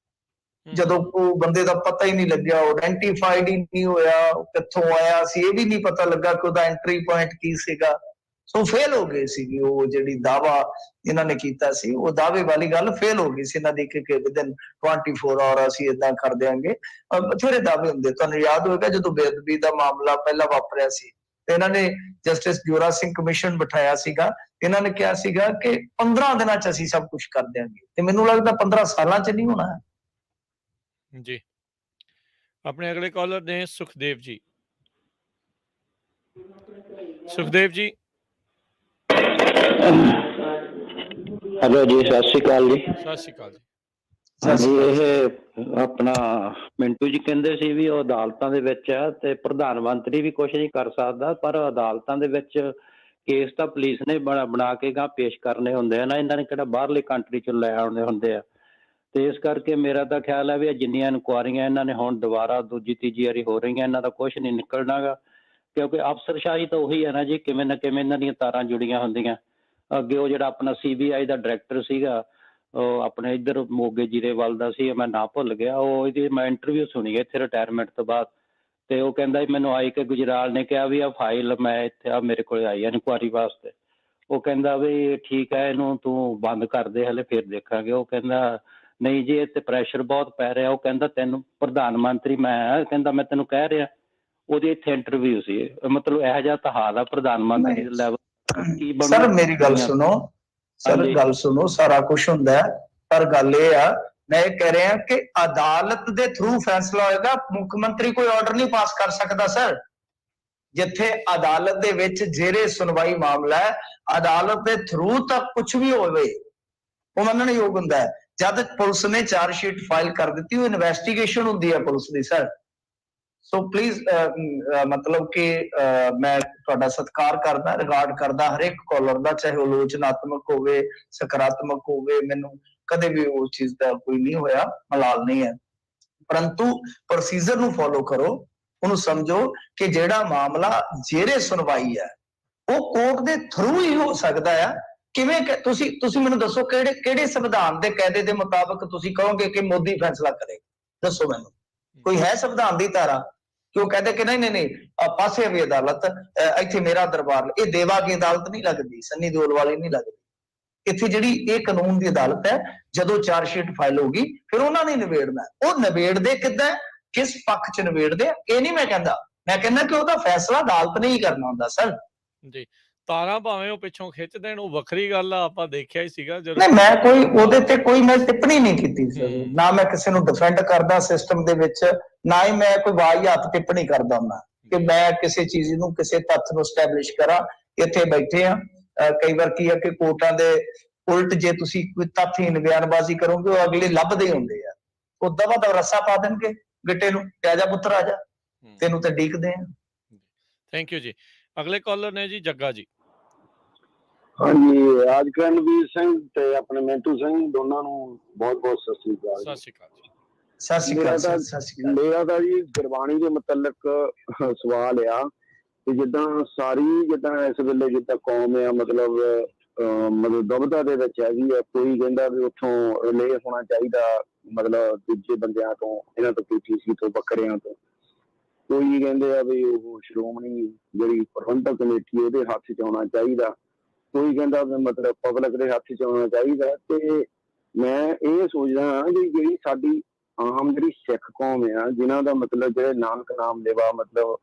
Speaker 2: ਜਦੋਂ ਉਹ ਬੰਦੇ ਦਾ ਪਤਾ ਹੀ ਨਹੀਂ ਲੱਗਿਆ, ਉਹ ਆਇਡੈਂਟੀਫਾਈਡ ਹੀ ਨਹੀਂ ਹੋਇਆ, ਕਿੱਥੋਂ ਆਇਆ ਸੀ ਇਹ ਵੀ ਨਹੀਂ ਪਤਾ ਲੱਗਾ ਕਿ ਉਹਦਾ ਐਂਟਰੀ ਪੁਆਇੰਟ ਕੀ ਸੀਗਾ। ਸੋ ਫੇਲ ਹੋ ਗਏ ਸੀਗੀ। ਉਹ ਜਿਹੜੀ ਦਾਵਾ ਇਹਨਾਂ ਨੇ ਕੀਤਾ ਸੀ, ਉਹ ਦਾਅਵੇ ਵਾਲੀ ਗੱਲ ਫੇਲ ਹੋ ਗਈ ਸੀ ਇਹਨਾਂ ਦੀ ਕਿ ਵਿਦਿਨ 24 ਆਵਰ ਅਸੀਂ ਏਦਾਂ ਕਰ ਦਿਆਂਗੇ। ਬਥੇਰੇ ਦਾਅਵੇ ਹੁੰਦੇ। ਤੁਹਾਨੂੰ ਯਾਦ ਹੋਏਗਾ ਜਦੋਂ ਬੇਅਦਬੀ ਦਾ ਮਾਮਲਾ ਪਹਿਲਾਂ ਵਾਪਰਿਆ ਸੀ ਤੇ ਇਹਨਾਂ ਨੇ ਜਸਟਿਸ ਜੋਰਾ ਸਿੰਘ ਕਮਿਸ਼ਨ ਬਿਠਾਇਆ ਸੀਗਾ। ਇਹਨਾਂ ਨੇ ਕਿਹਾ ਸੀਗਾ ਕਿ 15 ਦਿਨਾਂ ਚ ਅਸੀਂ ਸਭ ਕੁਝ ਕਰ ਦਿਆਂਗੇ, ਤੇ ਮੈਨੂੰ ਲੱਗਦਾ 15 ਸਾਲਾਂ ਚ ਨਹੀਂ ਹੋਣਾ।
Speaker 1: ਜੀ। ਆਪਣੇ ਅਗਲੇ ਕਾਲਰ ਨੇ ਸੁਖਦੇਵ ਜੀ। ਸੁਖਦੇਵ ਜੀ।
Speaker 9: ਹੈਲੋ ਜੀ, ਸਤਿ ਸ਼੍ਰੀ ਅਕਾਲ ਜੀ।
Speaker 1: ਸਤਿ ਸ਼੍ਰੀ ਅਕਾਲ ਜੀ।
Speaker 9: ਹਾਂਜੀ, ਇਹ ਆਪਣਾ ਮਿੰਟੂ ਜੀ ਕਹਿੰਦੇ ਸੀ ਵੀ ਉਹ ਅਦਾਲਤਾਂ ਦੇ ਵਿੱਚ ਆ ਤੇ ਪ੍ਰਧਾਨ ਮੰਤਰੀ ਵੀ ਕੁਛ ਨਹੀਂ ਕਰ ਸਕਦਾ, ਪਰ ਅਦਾਲਤਾਂ ਦੇ ਵਿੱਚ ਕੇਸ ਤਾਂ ਪੁਲਿਸ ਨੇ ਬਣਾ ਕੇ ਗਾਂ ਪੇਸ਼ ਕਰਨੇ ਹੁੰਦੇ ਆ ਨਾ, ਇਹਨਾਂ ਨੇ ਕਿਹੜਾ ਬਾਹਰਲੀ ਕੰਟਰੀ ਚੋਂ ਲੈ ਆਉਂਦੇ ਹੁੰਦੇ ਆ। ਤੇ ਇਸ ਕਰਕੇ ਮੇਰਾ ਤਾਂ ਖਿਆਲ ਹੈ ਵੀ ਜਿੰਨੀਆਂ ਇਨਕੁਆਰੀਆਂ ਇਹਨਾਂ ਨੇ ਹੁਣ ਦੁਬਾਰਾ ਦੂਜੀ ਤੀਜੀ ਵਾਰੀ ਹੋ ਰਹੀਆਂ, ਇਹਨਾਂ ਦਾ ਕੁਛ ਨਹੀਂ ਨਿਕਲਣਾ ਗਾ, ਕਿਉਂਕਿ ਅਫਸਰਸ਼ਾਹੀ ਤਾਂ ਉਹੀ ਹੈ ਨਾ ਜੀ, ਕਿਵੇਂ ਨਾ ਕਿਵੇਂ ਇਹਨਾਂ ਦੀਆਂ ਤਾਰਾਂ ਜੁੜੀਆਂ ਹੁੰਦੀਆਂ। ਅੱਗੇ ਉਹ ਜਿਹੜਾ ਆਪਣਾ CBI ਦਾ ਡਾਇਰੈਕਟਰ ਸੀਗਾ, ਉਹ ਆਪਣੇ ਇੱਧਰ ਮੋਗੇ ਜੀਰੇਵਾਲ ਦਾ ਸੀ, ਮੈਂ ਨਾਂ ਭੁੱਲ ਗਿਆ, ਉਹ ਇਹਦੀ ਮੈਂ ਇੰਟਰਵਿਊ ਸੁਣੀ ਇੱਥੇ ਰਿਟਾਇਰਮੈਂਟ ਤੋਂ ਬਾਅਦ, ਤੇ ਉਹ ਕਹਿੰਦਾ ਮੈਨੂੰ ਆਈ ਕਿ ਗੁਜਰਾਲ ਨੇ ਕਿਹਾ ਵੀ ਆ ਫਾਈਲ ਮੈਂ ਇੱਥੇ ਆ ਮੇਰੇ ਕੋਲ ਆਈ ਇਨਕੁਆਰੀ ਵਾਸਤੇ। ਉਹ ਕਹਿੰਦਾ ਵੀ ਠੀਕ ਹੈ, ਇਹਨੂੰ ਤੂੰ ਬੰਦ ਕਰ ਦੇ, ਹਲੇ ਫਿਰ ਦੇਖਾਂਗੇ। ਉਹ ਕਹਿੰਦਾ ਨਹੀਂ ਜੀ, ਇਹ ਤੇ ਪ੍ਰੈਸ਼ਰ ਬਹੁਤ ਪੈ ਰਿਹਾ। ਉਹ ਕਹਿੰਦਾ ਤੈਨੂੰ ਪ੍ਰਧਾਨ ਮੰਤਰੀ ਮੈਂ ਕਹਿੰਦਾ ਮੈਂ ਤੈਨੂੰ ਕਹਿ ਰਿਹਾ। ਉਹਦੀ ਇੱਥੇ ਇੰਟਰਵਿਊ ਸੀ। ਮਤਲਬ ਇਹੋ ਜਿਹਾ ਤਾਂ ਹਾਲ ਆ ਪ੍ਰਧਾਨ ਮੰਤਰੀ ਦੇ ਲੈਵਲ।
Speaker 2: ਸਰ ਮੇਰੀ ਗੱਲ ਸੁਣੋ, ਗੱਲ ਸੁਣੋ, ਸਾਰਾ ਕੁਝ ਹੁੰਦਾ ਹੈ, ਪਰ ਗੱਲ ਇਹ ਆ, ਮੈਂ ਇਹ ਕਹਿ ਰਿਹਾ ਕਿ ਅਦਾਲਤ ਦੇ ਥਰੂ ਫੈਸਲਾ ਹੋਏਗਾ। ਮੁੱਖ ਮੰਤਰੀ ਕੋਈ ਆਰਡਰ ਨਹੀਂ ਪਾਸ ਕਰ ਸਕਦਾ ਸਰ। ਜਿੱਥੇ ਅਦਾਲਤ ਦੇ ਵਿੱਚ ਜਿਹੜੇ ਸੁਣਵਾਈ ਮਾਮਲਾ ਹੈ, ਅਦਾਲਤ ਦੇ ਥਰੂ ਤਾਂ ਕੁਝ ਵੀ ਹੋਵੇ ਉਹ ਮੰਨਣਯੋਗ ਹੁੰਦਾ ਹੈ। ਜਦ ਪੁਲਿਸ ਨੇ ਚਾਰਜ ਸ਼ੀਟ ਫਾਈਲ ਕਰ ਦਿੱਤੀ, ਉਹ ਇਨਵੈਸਟੀਗੇਸ਼ਨ ਹੁੰਦੀ ਹੈ police the sir. So please ਮਤਲਬ ਕਿ ਮੈਂ ਤੁਹਾਡਾ ਸਤਿਕਾਰ ਕਰਦਾ, ਰਿਗਾਰਡ ਕਰਦਾ ਹਰੇਕ ਕਾਲਰ ਦਾ, ਚਾਹੇ ਉਹ ਆਲੋਚਨਾਤਮਕ ਹੋਵੇ ਸਕਾਰਾਤਮਕ ਹੋਵੇ। ਮੈਨੂੰ ਕਦੇ ਵੀ ਉਸ ਚੀਜ਼ ਦਾ ਕੋਈ ਨਹੀਂ ਹੋਇਆ, ਮਲਾਲ ਨਹੀਂ ਹੈ, ਪਰੰਤੂ ਪ੍ਰੋਸੀਜਰ ਨੂੰ ਫੋਲੋ ਕਰੋ। ਉਹਨੂੰ ਸਮਝੋ ਕਿ ਜਿਹੜਾ ਮਾਮਲਾ ਜਿਹੜੇ ਸੁਣਵਾਈ ਹੈ ਉਹ ਕੋਰਟ ਦੇ ਥਰੂ ਹੀ ਹੋ ਸਕਦਾ ਆ। ਕਿਵੇਂ ਤੁਸੀਂ ਮੈਨੂੰ ਦੱਸੋ ਕਿਹੜੇ ਸੰਵਿਧਾਨ ਦੇ ਕਾਇਦੇ ਦੇ ਮੁਤਾਬਕ ਤੁਸੀਂ ਕਹੋਗੇ ਕਿ ਮੋਦੀ ਫੈਸਲਾ ਕਰੇ? ਦੱਸੋ ਮੈਨੂੰ, ਕੋਈ ਹੈ ਸੰਵਿਧਾਨ ਦੀ ਧਾਰਾ ਕਿ ਉਹ ਕਹਿੰਦੇ ਕਿ ਨਹੀਂ ਪਾਸੇ ਵੀ ਅਦਾਲਤ, ਇੱਥੇ ਮੇਰਾ ਦਰਬਾਰ? ਇਹ ਦੇਵਾ ਕੀ ਅਦਾਲਤ ਨਹੀਂ ਲੱਗਦੀ, ਸੰਨੀ ਦਿਓਲ ਵਾਲੀ ਨਹੀਂ ਲੱਗਦੀ। ਇੱਥੇ ਜਿਹੜੀ ਇਹ ਕਾਨੂੰਨ ਦੀ ਅਦਾਲਤ ਹੈ, ਜਦੋਂ ਚਾਰਜ ਸ਼ੀਟ ਫਾਈਲ ਹੋਗੀ ਫਿਰ ਉਹਨਾਂ ਨੇ ਨਿਬੇੜਨਾ। ਉਹ ਨਿਬੇੜਦੇ ਕਿੱਦਾਂ, ਕਿਸ ਪੱਖ ਚ ਨਿਬੇੜਦੇ, ਇਹ ਨਹੀਂ ਮੈਂ ਕਹਿੰਦਾ। ਮੈਂ ਕਹਿੰਦਾ ਕਿ ਉਹਦਾ ਫੈਸਲਾ ਅਦਾਲਤ ਨੇ ਹੀ ਕਰਨਾ ਹੁੰਦਾ ਸਰ।
Speaker 1: ਜੀ। ਤਾਰਾਂ ਭਾਵੇਂ ਉਹ ਪਿੱਛੋਂ ਖਿੱਚ ਦੇਣ, ਉਹ ਵੱਖਰੀ ਗੱਲ ਆ, ਆਪਾਂ ਦੇਖਿਆ ਹੀ ਸੀਗਾ ਜਦੋਂ।
Speaker 2: ਨਹੀਂ, ਮੈਂ ਕੋਈ ਉਹਦੇ ਤੇ ਕੋਈ ਮੈਂ ਟਿੱਪਣੀ ਨਹੀਂ ਕੀਤੀ ਸਰ। ਨਾ ਮੈਂ ਕਿਸੇ ਨੂੰ ਡਿਫੈਂਡ ਕਰਦਾ ਸਿਸਟਮ ਦੇ ਵਿੱਚ, ਨਾ ਹੀ ਮੈਂ ਕੋਈ ਵਾਹੀਆਤ ਟਿੱਪਣੀ ਕਰਦਾ ਹੁੰਦਾ ਕਿ ਮੈਂ ਕਿਸੇ ਚੀਜ਼ ਨੂੰ, ਕਿਸੇ ਤੱਥ ਨੂੰ ਸਟੈਬਲਿਸ਼ ਕਰਾਂ। ਇੱਥੇ ਬੈਠੇ ਆ, ਕਈ ਵਾਰ ਕੀ ਆ ਕਿ ਕੋਰਟਾਂ ਦੇ ਉਲਟ ਜੇ ਤੁਸੀਂ ਕੋਈ ਤੱਥਹੀਨ ਬਿਆਨਬਾਜ਼ੀ ਕਰੋਗੇ, ਉਹ ਅਗਲੇ ਲੱਭਦੇ ਹੁੰਦੇ ਆ, ਉਹ ਦਵਾ ਦਾ ਰੱਸਾ ਪਾ ਦੇਣਗੇ ਗਿੱਟੇ ਨੂੰ, ਤੇ ਆਜਾ ਪੁੱਤਰ ਆਜਾ। ਤੈਨੂੰ ਤਾਂ ਡੀਕਦੇ ਆ।
Speaker 1: ਥੈਂਕ ਯੂ ਜੀ। ਅਗਲੇ ਕਾਲਰ ਨੇ ਜੀ ਜੱਗਾ ਜੀ।
Speaker 7: ਹਾਂਜੀ, ਅੱਜ ਕਰਨਵੀਰ ਸਿੰਘ ਤੇ ਆਪਣੇ ਮਿੰਟੂ ਸਿੰਘ ਦੋਨਾਂ ਨੂੰ ਬਹੁਤ ਬਹੁਤ ਸਤਿ ਸ੍ਰੀ ਅਕਾਲ।
Speaker 1: ਸਤਿ ਸ਼੍ਰੀ ਅਕਾਲ ਜੀ।
Speaker 2: ਸਤਿ ਸ਼੍ਰੀ ਅਕਾਲ ਸਰ, ਸਤਿ ਸ਼੍ਰੀ ਅਕਾਲ।
Speaker 7: ਮੇਰਾ ਤਾਂ ਜੀ ਗੁਰਬਾਣੀ ਦੇ ਮੁਤਲਕ ਸਵਾਲ ਆ ਕਿ ਜਿੱਦਾਂ ਇਸ ਵੇਲੇ ਜਿੱਦਾਂ ਕੌਮ ਆ ਮਤਲਬ ਦੁਬਿਧਾ ਦੇ ਵਿੱਚ ਹੈਗੀ ਆ। ਕੋਈ ਕਹਿੰਦਾ ਵੀ ਉੱਥੋਂ ਰਿਲੇ ਹੋਣਾ ਚਾਹੀਦਾ ਮਤਲਬ ਦੂਜੇ ਬੰਦਿਆਂ ਤੋਂ, ਇਹਨਾਂ ਤੋਂ PTC ਤੋਂ, ਬੱਕਰਿਆਂ ਤੋਂ। ਕੋਈ ਕਹਿੰਦੇ ਆ ਵੀ ਉਹ ਸ਼੍ਰੋਮਣੀ ਜਿਹੜੀ ਪ੍ਰਬੰਧਕ ਕਮੇਟੀ ਉਹਦੇ ਹੱਥ 'ਚ ਆਉਣਾ ਚਾਹੀਦਾ। ਕੋਈ ਕਹਿੰਦਾ ਵੀ ਮਤਲਬ ਪਬਲਿਕ ਦੇ ਹੱਥ 'ਚ ਆਉਣਾ ਚਾਹੀਦਾ। ਤੇ ਮੈਂ ਇਹ ਸੋਚਦਾ ਹਾਂ ਵੀ ਜਿਹੜੀ ਸਾਡੀ ਆਮ ਜਿਹੜੀ ਸਿੱਖ ਕੌਮ ਆ, ਜਿਨ੍ਹਾਂ ਦਾ ਮਤਲਬ ਜਿਹੜੇ ਨਾਨਕ ਨਾਮ ਲੇਵਾ ਮਤਲਬ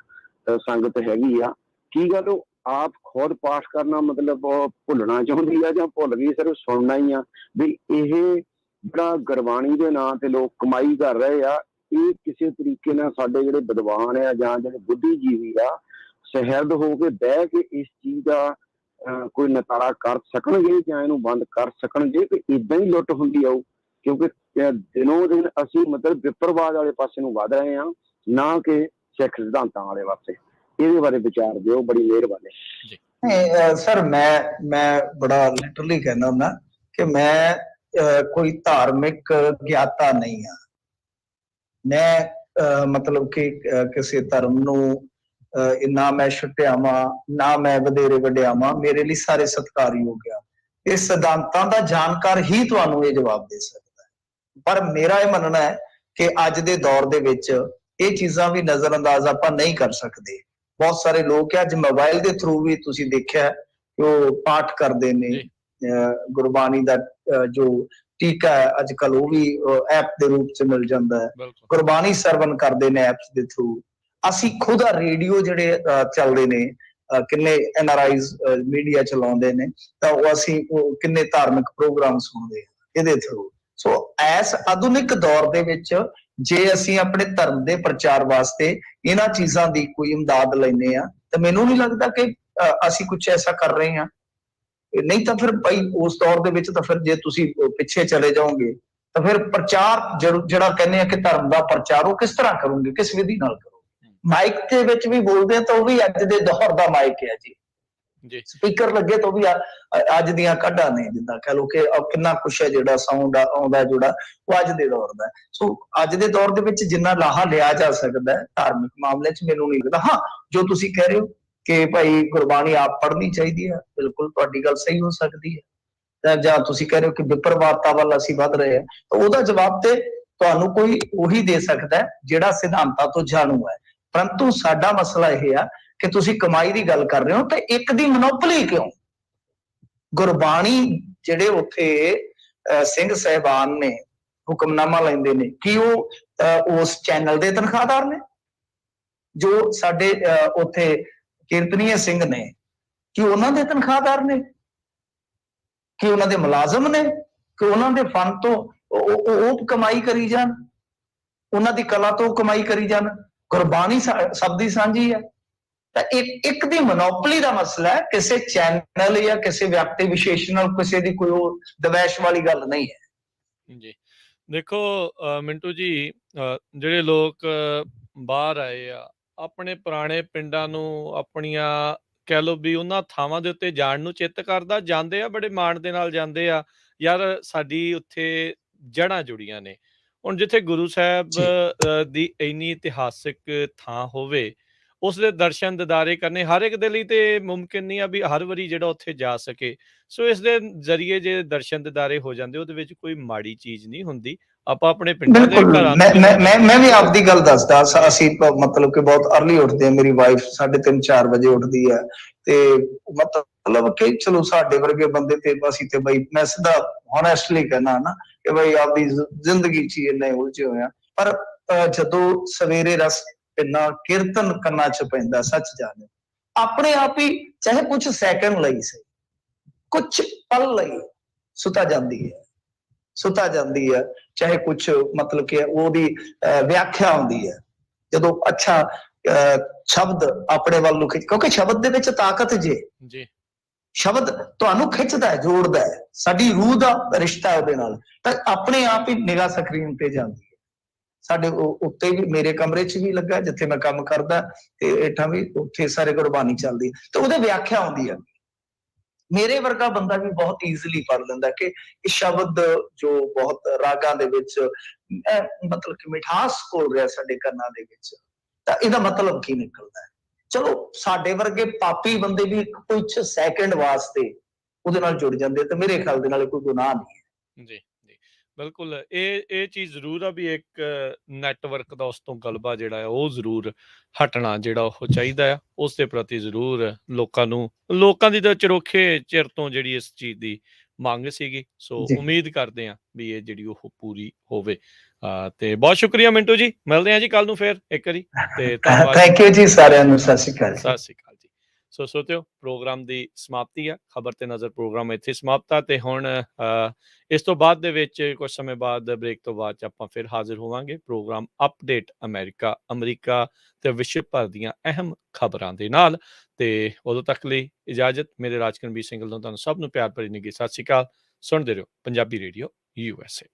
Speaker 7: ਸੰਗਤ ਹੈਗੀ ਆ, ਕੀ ਗੱਲ ਉਹ ਆਪ ਖੁਦ ਪਾਠ ਕਰਨਾ ਮਤਲਬ ਭੁੱਲਣਾ ਚਾਹੁੰਦੀ ਆ ਜਾਂ ਭੁੱਲ ਗਈ, ਸਿਰਫ ਸੁਣਨਾ ਹੀ ਆ? ਵੀ ਇਹ ਜਿਹੜਾ ਗੁਰਬਾਣੀ ਦੇ ਨਾਂ ਤੇ ਲੋਕ ਕਮਾਈ ਕਰ ਰਹੇ ਆ, ਇਹ ਕਿਸੇ ਤਰੀਕੇ ਨਾਲ ਸਾਡੇ ਜਿਹੜੇ ਵਿਦਵਾਨ ਆ ਜਾਂ ਜਿਹੜੇ ਬੁੱਧੀਜੀਵੀ ਆ ਸਹਿਰਦ ਹੋ ਕੇ ਬਹਿ ਕੇ ਇਸ ਚੀਜ਼ ਦਾ ਕੋਈ ਨਿਤਾਰਾ ਕਰ ਸਕਣਗੇ ਜਾਂ ਇਹਨੂੰ ਬੰਦ ਕਰ ਸਕਣਗੇ ਕਿ ਏਦਾਂ ਹੀ ਲੁੱਟ ਹੁੰਦੀ ਆਊ? ਕਿਉਂਕਿ ਦਿਨੋਂ ਦਿਨ ਅਸੀਂ ਮਤਲਬ ਵਿਪਰਵਾਦ ਵਾਲੇ ਪਾਸੇ ਨੂੰ ਵੱਧ ਰਹੇ ਹਾਂ, ਨਾ ਕਿ ਸਿੱਖ ਸਿਧਾਂਤਾਂ ਵਾਲੇ ਪਾਸੇ। ਇਹਦੇ ਬਾਰੇ ਵਿਚਾਰ ਦਿਓ, ਬੜੀ ਮਿਹਰਬਾਨੀ।
Speaker 2: ਸਰ ਮੈਂ ਬੜਾ ਲਿਟਰਲੀ ਕਹਿੰਦਾ ਹੁੰਦਾ ਕਿ ਮੈਂ ਕੋਈ ਧਾਰਮਿਕ ਗਿਆਤਾ ਨਹੀਂ ਆ। ਮੈਂ ਮਤਲਬ ਕਿ ਕਿਸੇ ਧਰਮ ਨੂੰ ਨਾ ਮੈਂ ਛੁਟਿਆਵਾਂ ਨਾ ਮੈਂ ਵਧੇਰੇ ਵਡਿਆਵਾਂ। ਮੇਰੇ ਲਈ ਸਾਰੇ ਸਤਿਕਾਰਯੋਗ ਆ। ਇਹ ਸਿਧਾਂਤਾਂ ਦਾ ਜਾਣਕਾਰ ਹੀ ਤੁਹਾਨੂੰ ਇਹ ਜਵਾਬ ਦੇ ਸਕਦਾ ਹੈ। ਪਰ ਮੇਰਾ ਇਹ ਮੰਨਣਾ ਹੈ ਕਿ ਅੱਜ ਦੇ ਦੌਰ ਦੇ ਵਿੱਚ ਇਹ ਚੀਜ਼ਾਂ ਵੀ ਨਜ਼ਰ ਅੰਦਾਜ਼ ਆਪਾਂ ਨਹੀਂ ਕਰ ਸਕਦੇ। ਬਹੁਤ ਸਾਰੇ ਲੋਕ ਅੱਜ ਮੋਬਾਈਲ ਦੇ ਥਰੂ ਵੀ ਤੁਸੀਂ ਦੇਖਿਆ ਕਿ ਉਹ ਪਾਠ ਕਰਦੇ ਨੇ। ਗੁਰਬਾਣੀ ਦਾ ਜੋ ਟੀਕਾ ਹੈ ਅੱਜ ਕੱਲ ਉਹ ਵੀ ਐਪ ਦੇ ਰੂਪ ਚ ਮਿਲ ਜਾਂਦਾ ਹੈ। ਗੁਰਬਾਣੀ ਸਰਵਨ ਕਰਦੇ ਨੇ ਐਪਸ ਦੇ ਥਰੂ। ਅਸੀਂ ਖੁਦ ਰੇਡੀਓ ਜਿਹੜੇ ਚੱਲਦੇ ਨੇ, ਕਿੰਨੇ NRIs ਮੀਡੀਆ ਚਲਾਉਂਦੇ ਨੇ, ਤਾਂ ਉਹ ਅਸੀਂ ਕਿੰਨੇ ਧਾਰਮਿਕ ਪ੍ਰੋਗਰਾਮ ਸੁਣਦੇ ਹਾਂ ਇਹਦੇ ਥਰੂ। ਸੋ ਇਸ ਆਧੁਨਿਕ ਦੌਰ ਦੇ ਵਿੱਚ ਜੇ ਅਸੀਂ ਆਪਣੇ ਧਰਮ ਦੇ ਪ੍ਰਚਾਰ ਵਾਸਤੇ ਇਹਨਾਂ ਚੀਜ਼ਾਂ ਦੀ ਕੋਈ ਇਮਦਾਦ ਲੈਂਦੇ ਆ ਤਾਂ ਮੈਨੂੰ ਨਹੀਂ ਲੱਗਦਾ ਕਿ ਅਸੀਂ ਕੁਝ ਐਸਾ ਕਰ ਰਹੇ ਹਾਂ। ਨਹੀਂ ਤਾਂ ਫਿਰ ਭਾਈ ਉਸ ਦੌਰ ਦੇ ਵਿੱਚ ਤਾਂ ਫਿਰ ਜੇ ਤੁਸੀਂ ਪਿੱਛੇ ਚਲੇ ਜਾਓਗੇ ਤਾਂ ਫਿਰ ਪ੍ਰਚਾਰ ਜਿਹੜਾ ਕਹਿੰਦੇ ਆ ਕਿ ਧਰਮ ਦਾ ਪ੍ਰਚਾਰ ਉਹ ਕਿਸ ਤਰ੍ਹਾਂ ਕਰੋਗੇ, ਕਿਸ ਵਿਧੀ ਨਾਲ ਕਰੋਗੇ? ਮਾਈਕ ਦੇ ਵਿੱਚ ਵੀ ਬੋਲਦੇ ਆ ਤਾਂ ਉਹ ਵੀ ਅੱਜ ਦੇ ਦੌਰ ਦਾ ਮਾਈਕ ਹੈ ਜੀ। ਸਪੀਕਰ ਲੱਗੇ ਤਾਂ ਉਹ ਵੀ ਅੱਜ ਦੀਆਂ ਕੱਢਾਂ ਨੇ, ਜਿੱਦਾਂ ਕਹਿ ਲਓ ਕਿ ਕਿੰਨਾ ਕੁਛ ਹੈ ਜਿਹੜਾ ਸਾਊਂਡ ਆਉਂਦਾ ਜਿਹੜਾ ਉਹ ਅੱਜ ਦੇ ਦੌਰ ਦਾ। ਸੋ ਅੱਜ ਦੇ ਦੌਰ ਦੇ ਵਿੱਚ ਜਿੰਨਾ ਲਾਹਾ ਲਿਆ ਜਾ ਸਕਦਾ ਹੈ ਧਾਰਮਿਕ ਮਾਮਲੇ 'ਚ ਮੈਨੂੰ ਨਹੀਂ ਲੱਗਦਾ। ਹਾਂ, ਜੋ ਤੁਸੀਂ ਕਹਿ ਰਹੇ ਹੋ ਕਿ ਭਾਈ ਗੁਰਬਾਣੀ ਆਪ ਪੜ੍ਹਨੀ ਚਾਹੀਦੀ ਹੈ, ਬਿਲਕੁਲ ਤੁਹਾਡੀ ਗੱਲ ਸਹੀ ਹੋ ਸਕਦੀ ਹੈ। ਜਾਂ ਤੁਸੀਂ ਕਹਿ ਰਹੇ ਹੋ ਕਿ ਵਿਪਰਵਾਦਤਾ ਵੱਲ ਅਸੀਂ ਵੱਧ ਰਹੇ ਹਾਂ, ਤਾਂ ਉਹਦਾ ਜਵਾਬ ਤੇ ਤੁਹਾਨੂੰ ਕੋਈ ਉਹੀ ਦੇ ਸਕਦਾ ਜਿਹੜਾ ਸਿਧਾਂਤਾਂ ਤੋਂ ਜਾਣੂ ਹੈ। ਪਰੰਤੂ ਸਾਡਾ ਮਸਲਾ ਇਹ ਆ ਕਿ ਤੁਸੀਂ ਕਮਾਈ ਦੀ ਗੱਲ ਕਰ ਰਹੇ ਹੋ ਤਾਂ ਇੱਕ ਦੀ ਮਨੋਪਲੀ ਕਿਉਂ? ਗੁਰਬਾਣੀ ਜਿਹੜੇ ਉੱਥੇ ਸਿੰਘ ਸਾਹਿਬਾਨ ਨੇ ਹੁਕਮਨਾਮਾ ਲੈਂਦੇ ਨੇ, ਕੀ ਉਹ ਉਸ ਚੈਨਲ ਦੇ ਤਨਖਾਹਦਾਰ ਨੇ? ਜੋ ਸਾਡੇ ਉੱਥੇ ਕੀਰਤਨੀਏ ਸਿੰਘ ਨੇ, ਕੀ ਉਹਨਾਂ ਦੇ ਤਨਖਾਹਦਾਰ ਨੇ? ਕਿ ਉਹਨਾਂ ਦੇ ਮੁਲਾਜ਼ਮ ਨੇ? ਕਿ ਉਹਨਾਂ ਦੇ ਫਨ ਤੋਂ ਉਹ ਕਮਾਈ ਕਰੀ ਜਾਣ, ਉਹਨਾਂ ਦੀ ਕਲਾ ਤੋਂ ਕਮਾਈ ਕਰੀ ਜਾਣ? ਗੁਰਬਾਣੀ ਸਭ ਦੀ ਸਾਂਝੀ ਹੈ। ਤਾਂ ਇੱਕ ਦੀ ਮੋਨੋਪੋਲੀ ਦਾ ਮਸਲਾ ਹੈ, ਕਿਸੇ ਚੈਨਲ ਜਾਂ ਕਿਸੇ ਵਿਅਕਤੀ ਵਿਸ਼ੇਸ਼ ਨਾਲ ਕਿਸੇ ਦੀ ਕੋਈ ਉਹ ਦਵੈਸ਼ ਵਾਲੀ ਗੱਲ ਨਹੀਂ ਹੈ
Speaker 1: ਜੀ। ਦੇਖੋ ਮਿੰਟੂ ਜੀ, ਜਿਹੜੇ ਲੋਕ ਬਾਹਰ ਆਏ ਆ ਆਪਣੇ ਪੁਰਾਣੇ ਪਿੰਡਾਂ ਨੂੰ, ਆਪਣੀਆਂ ਕਹਿ ਲਓ ਵੀ ਉਹਨਾਂ ਥਾਵਾਂ ਦੇ ਉੱਤੇ ਜਾਣ ਨੂੰ ਚਿੱਤ ਕਰਦਾ, ਜਾਂਦੇ ਆ, ਬੜੇ ਮਾਣ ਦੇ ਨਾਲ ਜਾਂਦੇ ਆ। ਯਾਰ ਸਾਡੀ ਉੱਥੇ ਜੜ੍ਹਾਂ ਜੁੜੀਆਂ ਨੇ। ਹੁਣ ਜਿੱਥੇ ਗੁਰੂ ਸਾਹਿਬ ਦੀ ਇੰਨੀ ਇਤਿਹਾਸਿਕ ਥਾਂ ਹੋਵੇ, ਉਸ ਦੇ ਦਰਸ਼ਨ ਦਿਦਾਰੇ ਕਰਨੇ ਹਰ ਇੱਕ ਦੇ ਲਈ ਤੇ ਮੁਮਕਿਨ ਨਹੀਂ ਆ ਵੀ ਹਰ ਵਾਰੀ ਜਿਹੜਾ ਉੱਥੇ ਜਾ ਸਕੇ। ਸੋ ਇਸ ਦੇ ਜ਼ਰੀਏ ਜੇ ਦਰਸ਼ਨ ਦਿਦਾਰੇ ਹੋ ਜਾਂਦੇ, ਉਹਦੇ ਵਿੱਚ ਕੋਈ ਮਾੜੀ ਚੀਜ਼ ਨਹੀਂ ਹੁੰਦੀ। ਆਪਾਂ ਆਪਣੇ ਪਿੰਡਾਂ ਦੇ ਘਰਾਂ
Speaker 2: ਮੈਂ ਵੀ ਆਪਦੀ ਗੱਲ ਦੱਸਦਾ। ਅਸੀਂ ਮਤਲਬ ਕਿ ਬਹੁਤ ਅਰਲੀ ਉੱਠਦੇ ਆ। ਮੇਰੀ ਵਾਈਫ 3:30-4 ਵਜੇ ਉੱਠਦੀ ਹੈ ਤੇ ਮਤਲਬ ਕਿ ਚਲੋ ਸਾਡੇ ਵਰਗੇ ਬੰਦੇ ਤੇ ਅਸੀਂ ਤੇ ਬਈ ਮੈਂ ਸਿੱਧਾ ਹੋਨੈਸਟਲੀ ਕਹਿਣਾ ਨਾ ਕਿ ਬਈ ਆਪਦੀ ਜ਼ਿੰਦਗੀ 'ਚ ਹੀ ਇੰਨੇ ਉਲਝੇ ਹੋਏ ਆ। ਪਰ ਜਦੋਂ ਸਵੇਰੇ ਰਸ ਇੰਨਾ ਕੀਰਤਨ ਕੰਨਾਂ 'ਚ ਪੈਂਦਾ, ਸੱਚ ਜਾਣੇ ਆਪਣੇ ਆਪ ਹੀ ਚਾਹੇ ਕੁਝ ਸੈਕਿੰਡ ਲਈ ਸਹੀ, ਕੁਝ ਪਲ ਲਈ ਸੁਤਾ ਜਾਂਦੀ ਹੈ ਚਾਹੇ ਕੁਝ ਮਤਲਬ ਕਿ ਉਹਦੀ ਵਿਆਖਿਆ ਹੁੰਦੀ ਹੈ। ਜਦੋਂ ਅੱਛਾ ਸ਼ਬਦ ਆਪਣੇ ਵੱਲ ਨੂੰ ਕਿਉਂਕਿ ਸ਼ਬਦ ਦੇ ਵਿੱਚ ਤਾਕਤ ਜੀ। ਸ਼ਬਦ ਤੁਹਾਨੂੰ ਖਿੱਚਦਾ ਹੈ, ਜੋੜਦਾ ਹੈ, ਸਾਡੀ ਰੂਹ ਦਾ ਰਿਸ਼ਤਾ ਉਹਦੇ ਨਾਲ, ਤਾਂ ਆਪਣੇ ਆਪ ਹੀ ਨਿਗਾਹ ਸਕਰੀਨ ਤੇ ਜਾਂਦੀ ਹੈ। ਸਾਡੇ ਉੱਤੇ ਵੀ ਮੇਰੇ ਕਮਰੇ 'ਚ ਵੀ ਲੱਗਾ ਜਿੱਥੇ ਮੈਂ ਕੰਮ ਕਰਦਾ ਤੇ ਹੇਠਾਂ ਵੀ ਉੱਥੇ ਸਾਰੇ ਗੁਰਬਾਣੀ ਚੱਲਦੀ ਤੇ ਉਹਦੇ ਵਿਆਖਿਆ ਆਉਂਦੀ ਆ। ਮੇਰੇ ਵਰਗਾ ਬੰਦਾ ਵੀ ਬਹੁਤ ਈਜ਼ੀਲੀ ਪੜ੍ਹ ਲੈਂਦਾ ਕਿ ਇਹ ਸ਼ਬਦ ਜੋ ਬਹੁਤ ਰਾਗਾਂ ਦੇ ਵਿੱਚ ਮਤਲਬ ਕਿ ਮਿਠਾਸ ਘੋਲ ਰਿਹਾ ਸਾਡੇ ਕੰਨਾਂ ਦੇ ਵਿੱਚ, ਤਾਂ ਇਹਦਾ ਮਤਲਬ ਕੀ ਨਿਕਲਦਾ ਹੈ। ਚਲੋ ਸਾਡੇ ਵਰਗੇ ਪਾਪੀ ਬੰਦੇ ਵੀ ਕੁਝ ਸੈਕਿੰਡ ਵਾਸਤੇ ਉਹਦੇ ਨਾਲ ਜੁੜ ਜਾਂਦੇ ਤੇ ਮੇਰੇ ਖਿਆਲ ਦੇ ਨਾਲ ਕੋਈ ਗੁਨਾਹ ਨਹੀਂ ਹੈ।
Speaker 1: ਜੀ ਜੀ ਬਿਲਕੁਲ ਇਹ ਚੀਜ਼ ਜ਼ਰੂਰ ਆ ਵੀ ਇੱਕ ਨੈਟਵਰਕ ਦਾ ਉਸ ਤੋਂ ਗਲਬਾ ਜਿਹੜਾ ਹੈ ਉਹ ਜ਼ਰੂਰ ਹਟਣਾ ਜਿਹੜਾ ਉਹ ਚਾਹੀਦਾ ਆ। ਉਸ ਦੇ ਪ੍ਰਤੀ ਜ਼ਰੂਰ ਲੋਕਾਂ ਦੀ ਤਾਂ ਚਰੋਖੇ ਚਿਰ ਤੋਂ ਜਿਹੜੀ ਇਸ ਚੀਜ਼ ਦੀ ਮੰਗ ਸੀਗੀ। ਸੋ ਉਮੀਦ ਕਰਦੇ ਹਾਂ ਵੀ ਇਹ ਜਿਹੜੀ ਉਹ ਪੂਰੀ ਹੋਵੇ। ਤੇ ਬਹੁਤ ਸ਼ੁਕਰੀਆ ਮਿੰਟੂ ਜੀ, ਮਿਲਦੇ ਹਾਂ ਜੀ ਕੱਲ ਨੂੰ ਫਿਰ ਇੱਕ ਵਾਰੀ ਤੇ ਧੰਨਵਾਦ।
Speaker 2: ਥੈਂਕ ਯੂ ਜੀ ਸਾਰਿਆਂ ਨੂੰ, ਸਤਿ ਸ਼੍ਰੀ ਅਕਾਲ।
Speaker 1: ਸਤਿ ਸ਼੍ਰੀ ਅਕਾਲ ਜੀ। ਸੋ ਸੋਤਿਓ ਪ੍ਰੋਗਰਾਮ ਦੀ ਸਮਾਪਤੀ ਆ, ਖਬਰ ਤੇ ਨਜ਼ਰ ਪ੍ਰੋਗਰਾਮ ਇੱਥੇ ਸਮਾਪਤ ਆ ਤੇ ਹੁਣ ਇਸ ਤੋਂ ਬਾਅਦ ਦੇ ਵਿੱਚ ਕੁਝ ਸਮੇਂ ਬਾਅਦ ਬ੍ਰੇਕ ਤੋਂ ਬਾਅਦ ਆਪਾਂ ਫਿਰ ਹਾਜ਼ਰ ਹੋਵਾਂਗੇ ਪ੍ਰੋਗਰਾਮ ਅਪਡੇਟ ਅਮਰੀਕਾ ਤੇ ਵਿਸ਼ਵ ਭਰ ਦੀਆਂ ਅਹਿਮ ਖਬਰਾਂ ਦੇ ਨਾਲ। ਤੇ ਉਦੋਂ ਤੱਕ ਲਈ ਇਜਾਜ਼ਤ, ਮੇਰੇ ਰਾਜਕਨਵੀਰ ਸਿੰਘਲ ਤੋਂ ਤੁਹਾਨੂੰ ਸਭ ਨੂੰ ਪਿਆਰ ਭਰੀ ਨਿੱਘੀ ਸਤਿ ਸ਼੍ਰੀ ਅਕਾਲ। ਸੁਣਦੇ ਰਹੋ ਪੰਜਾਬੀ ਰੇਡੀਓ USA।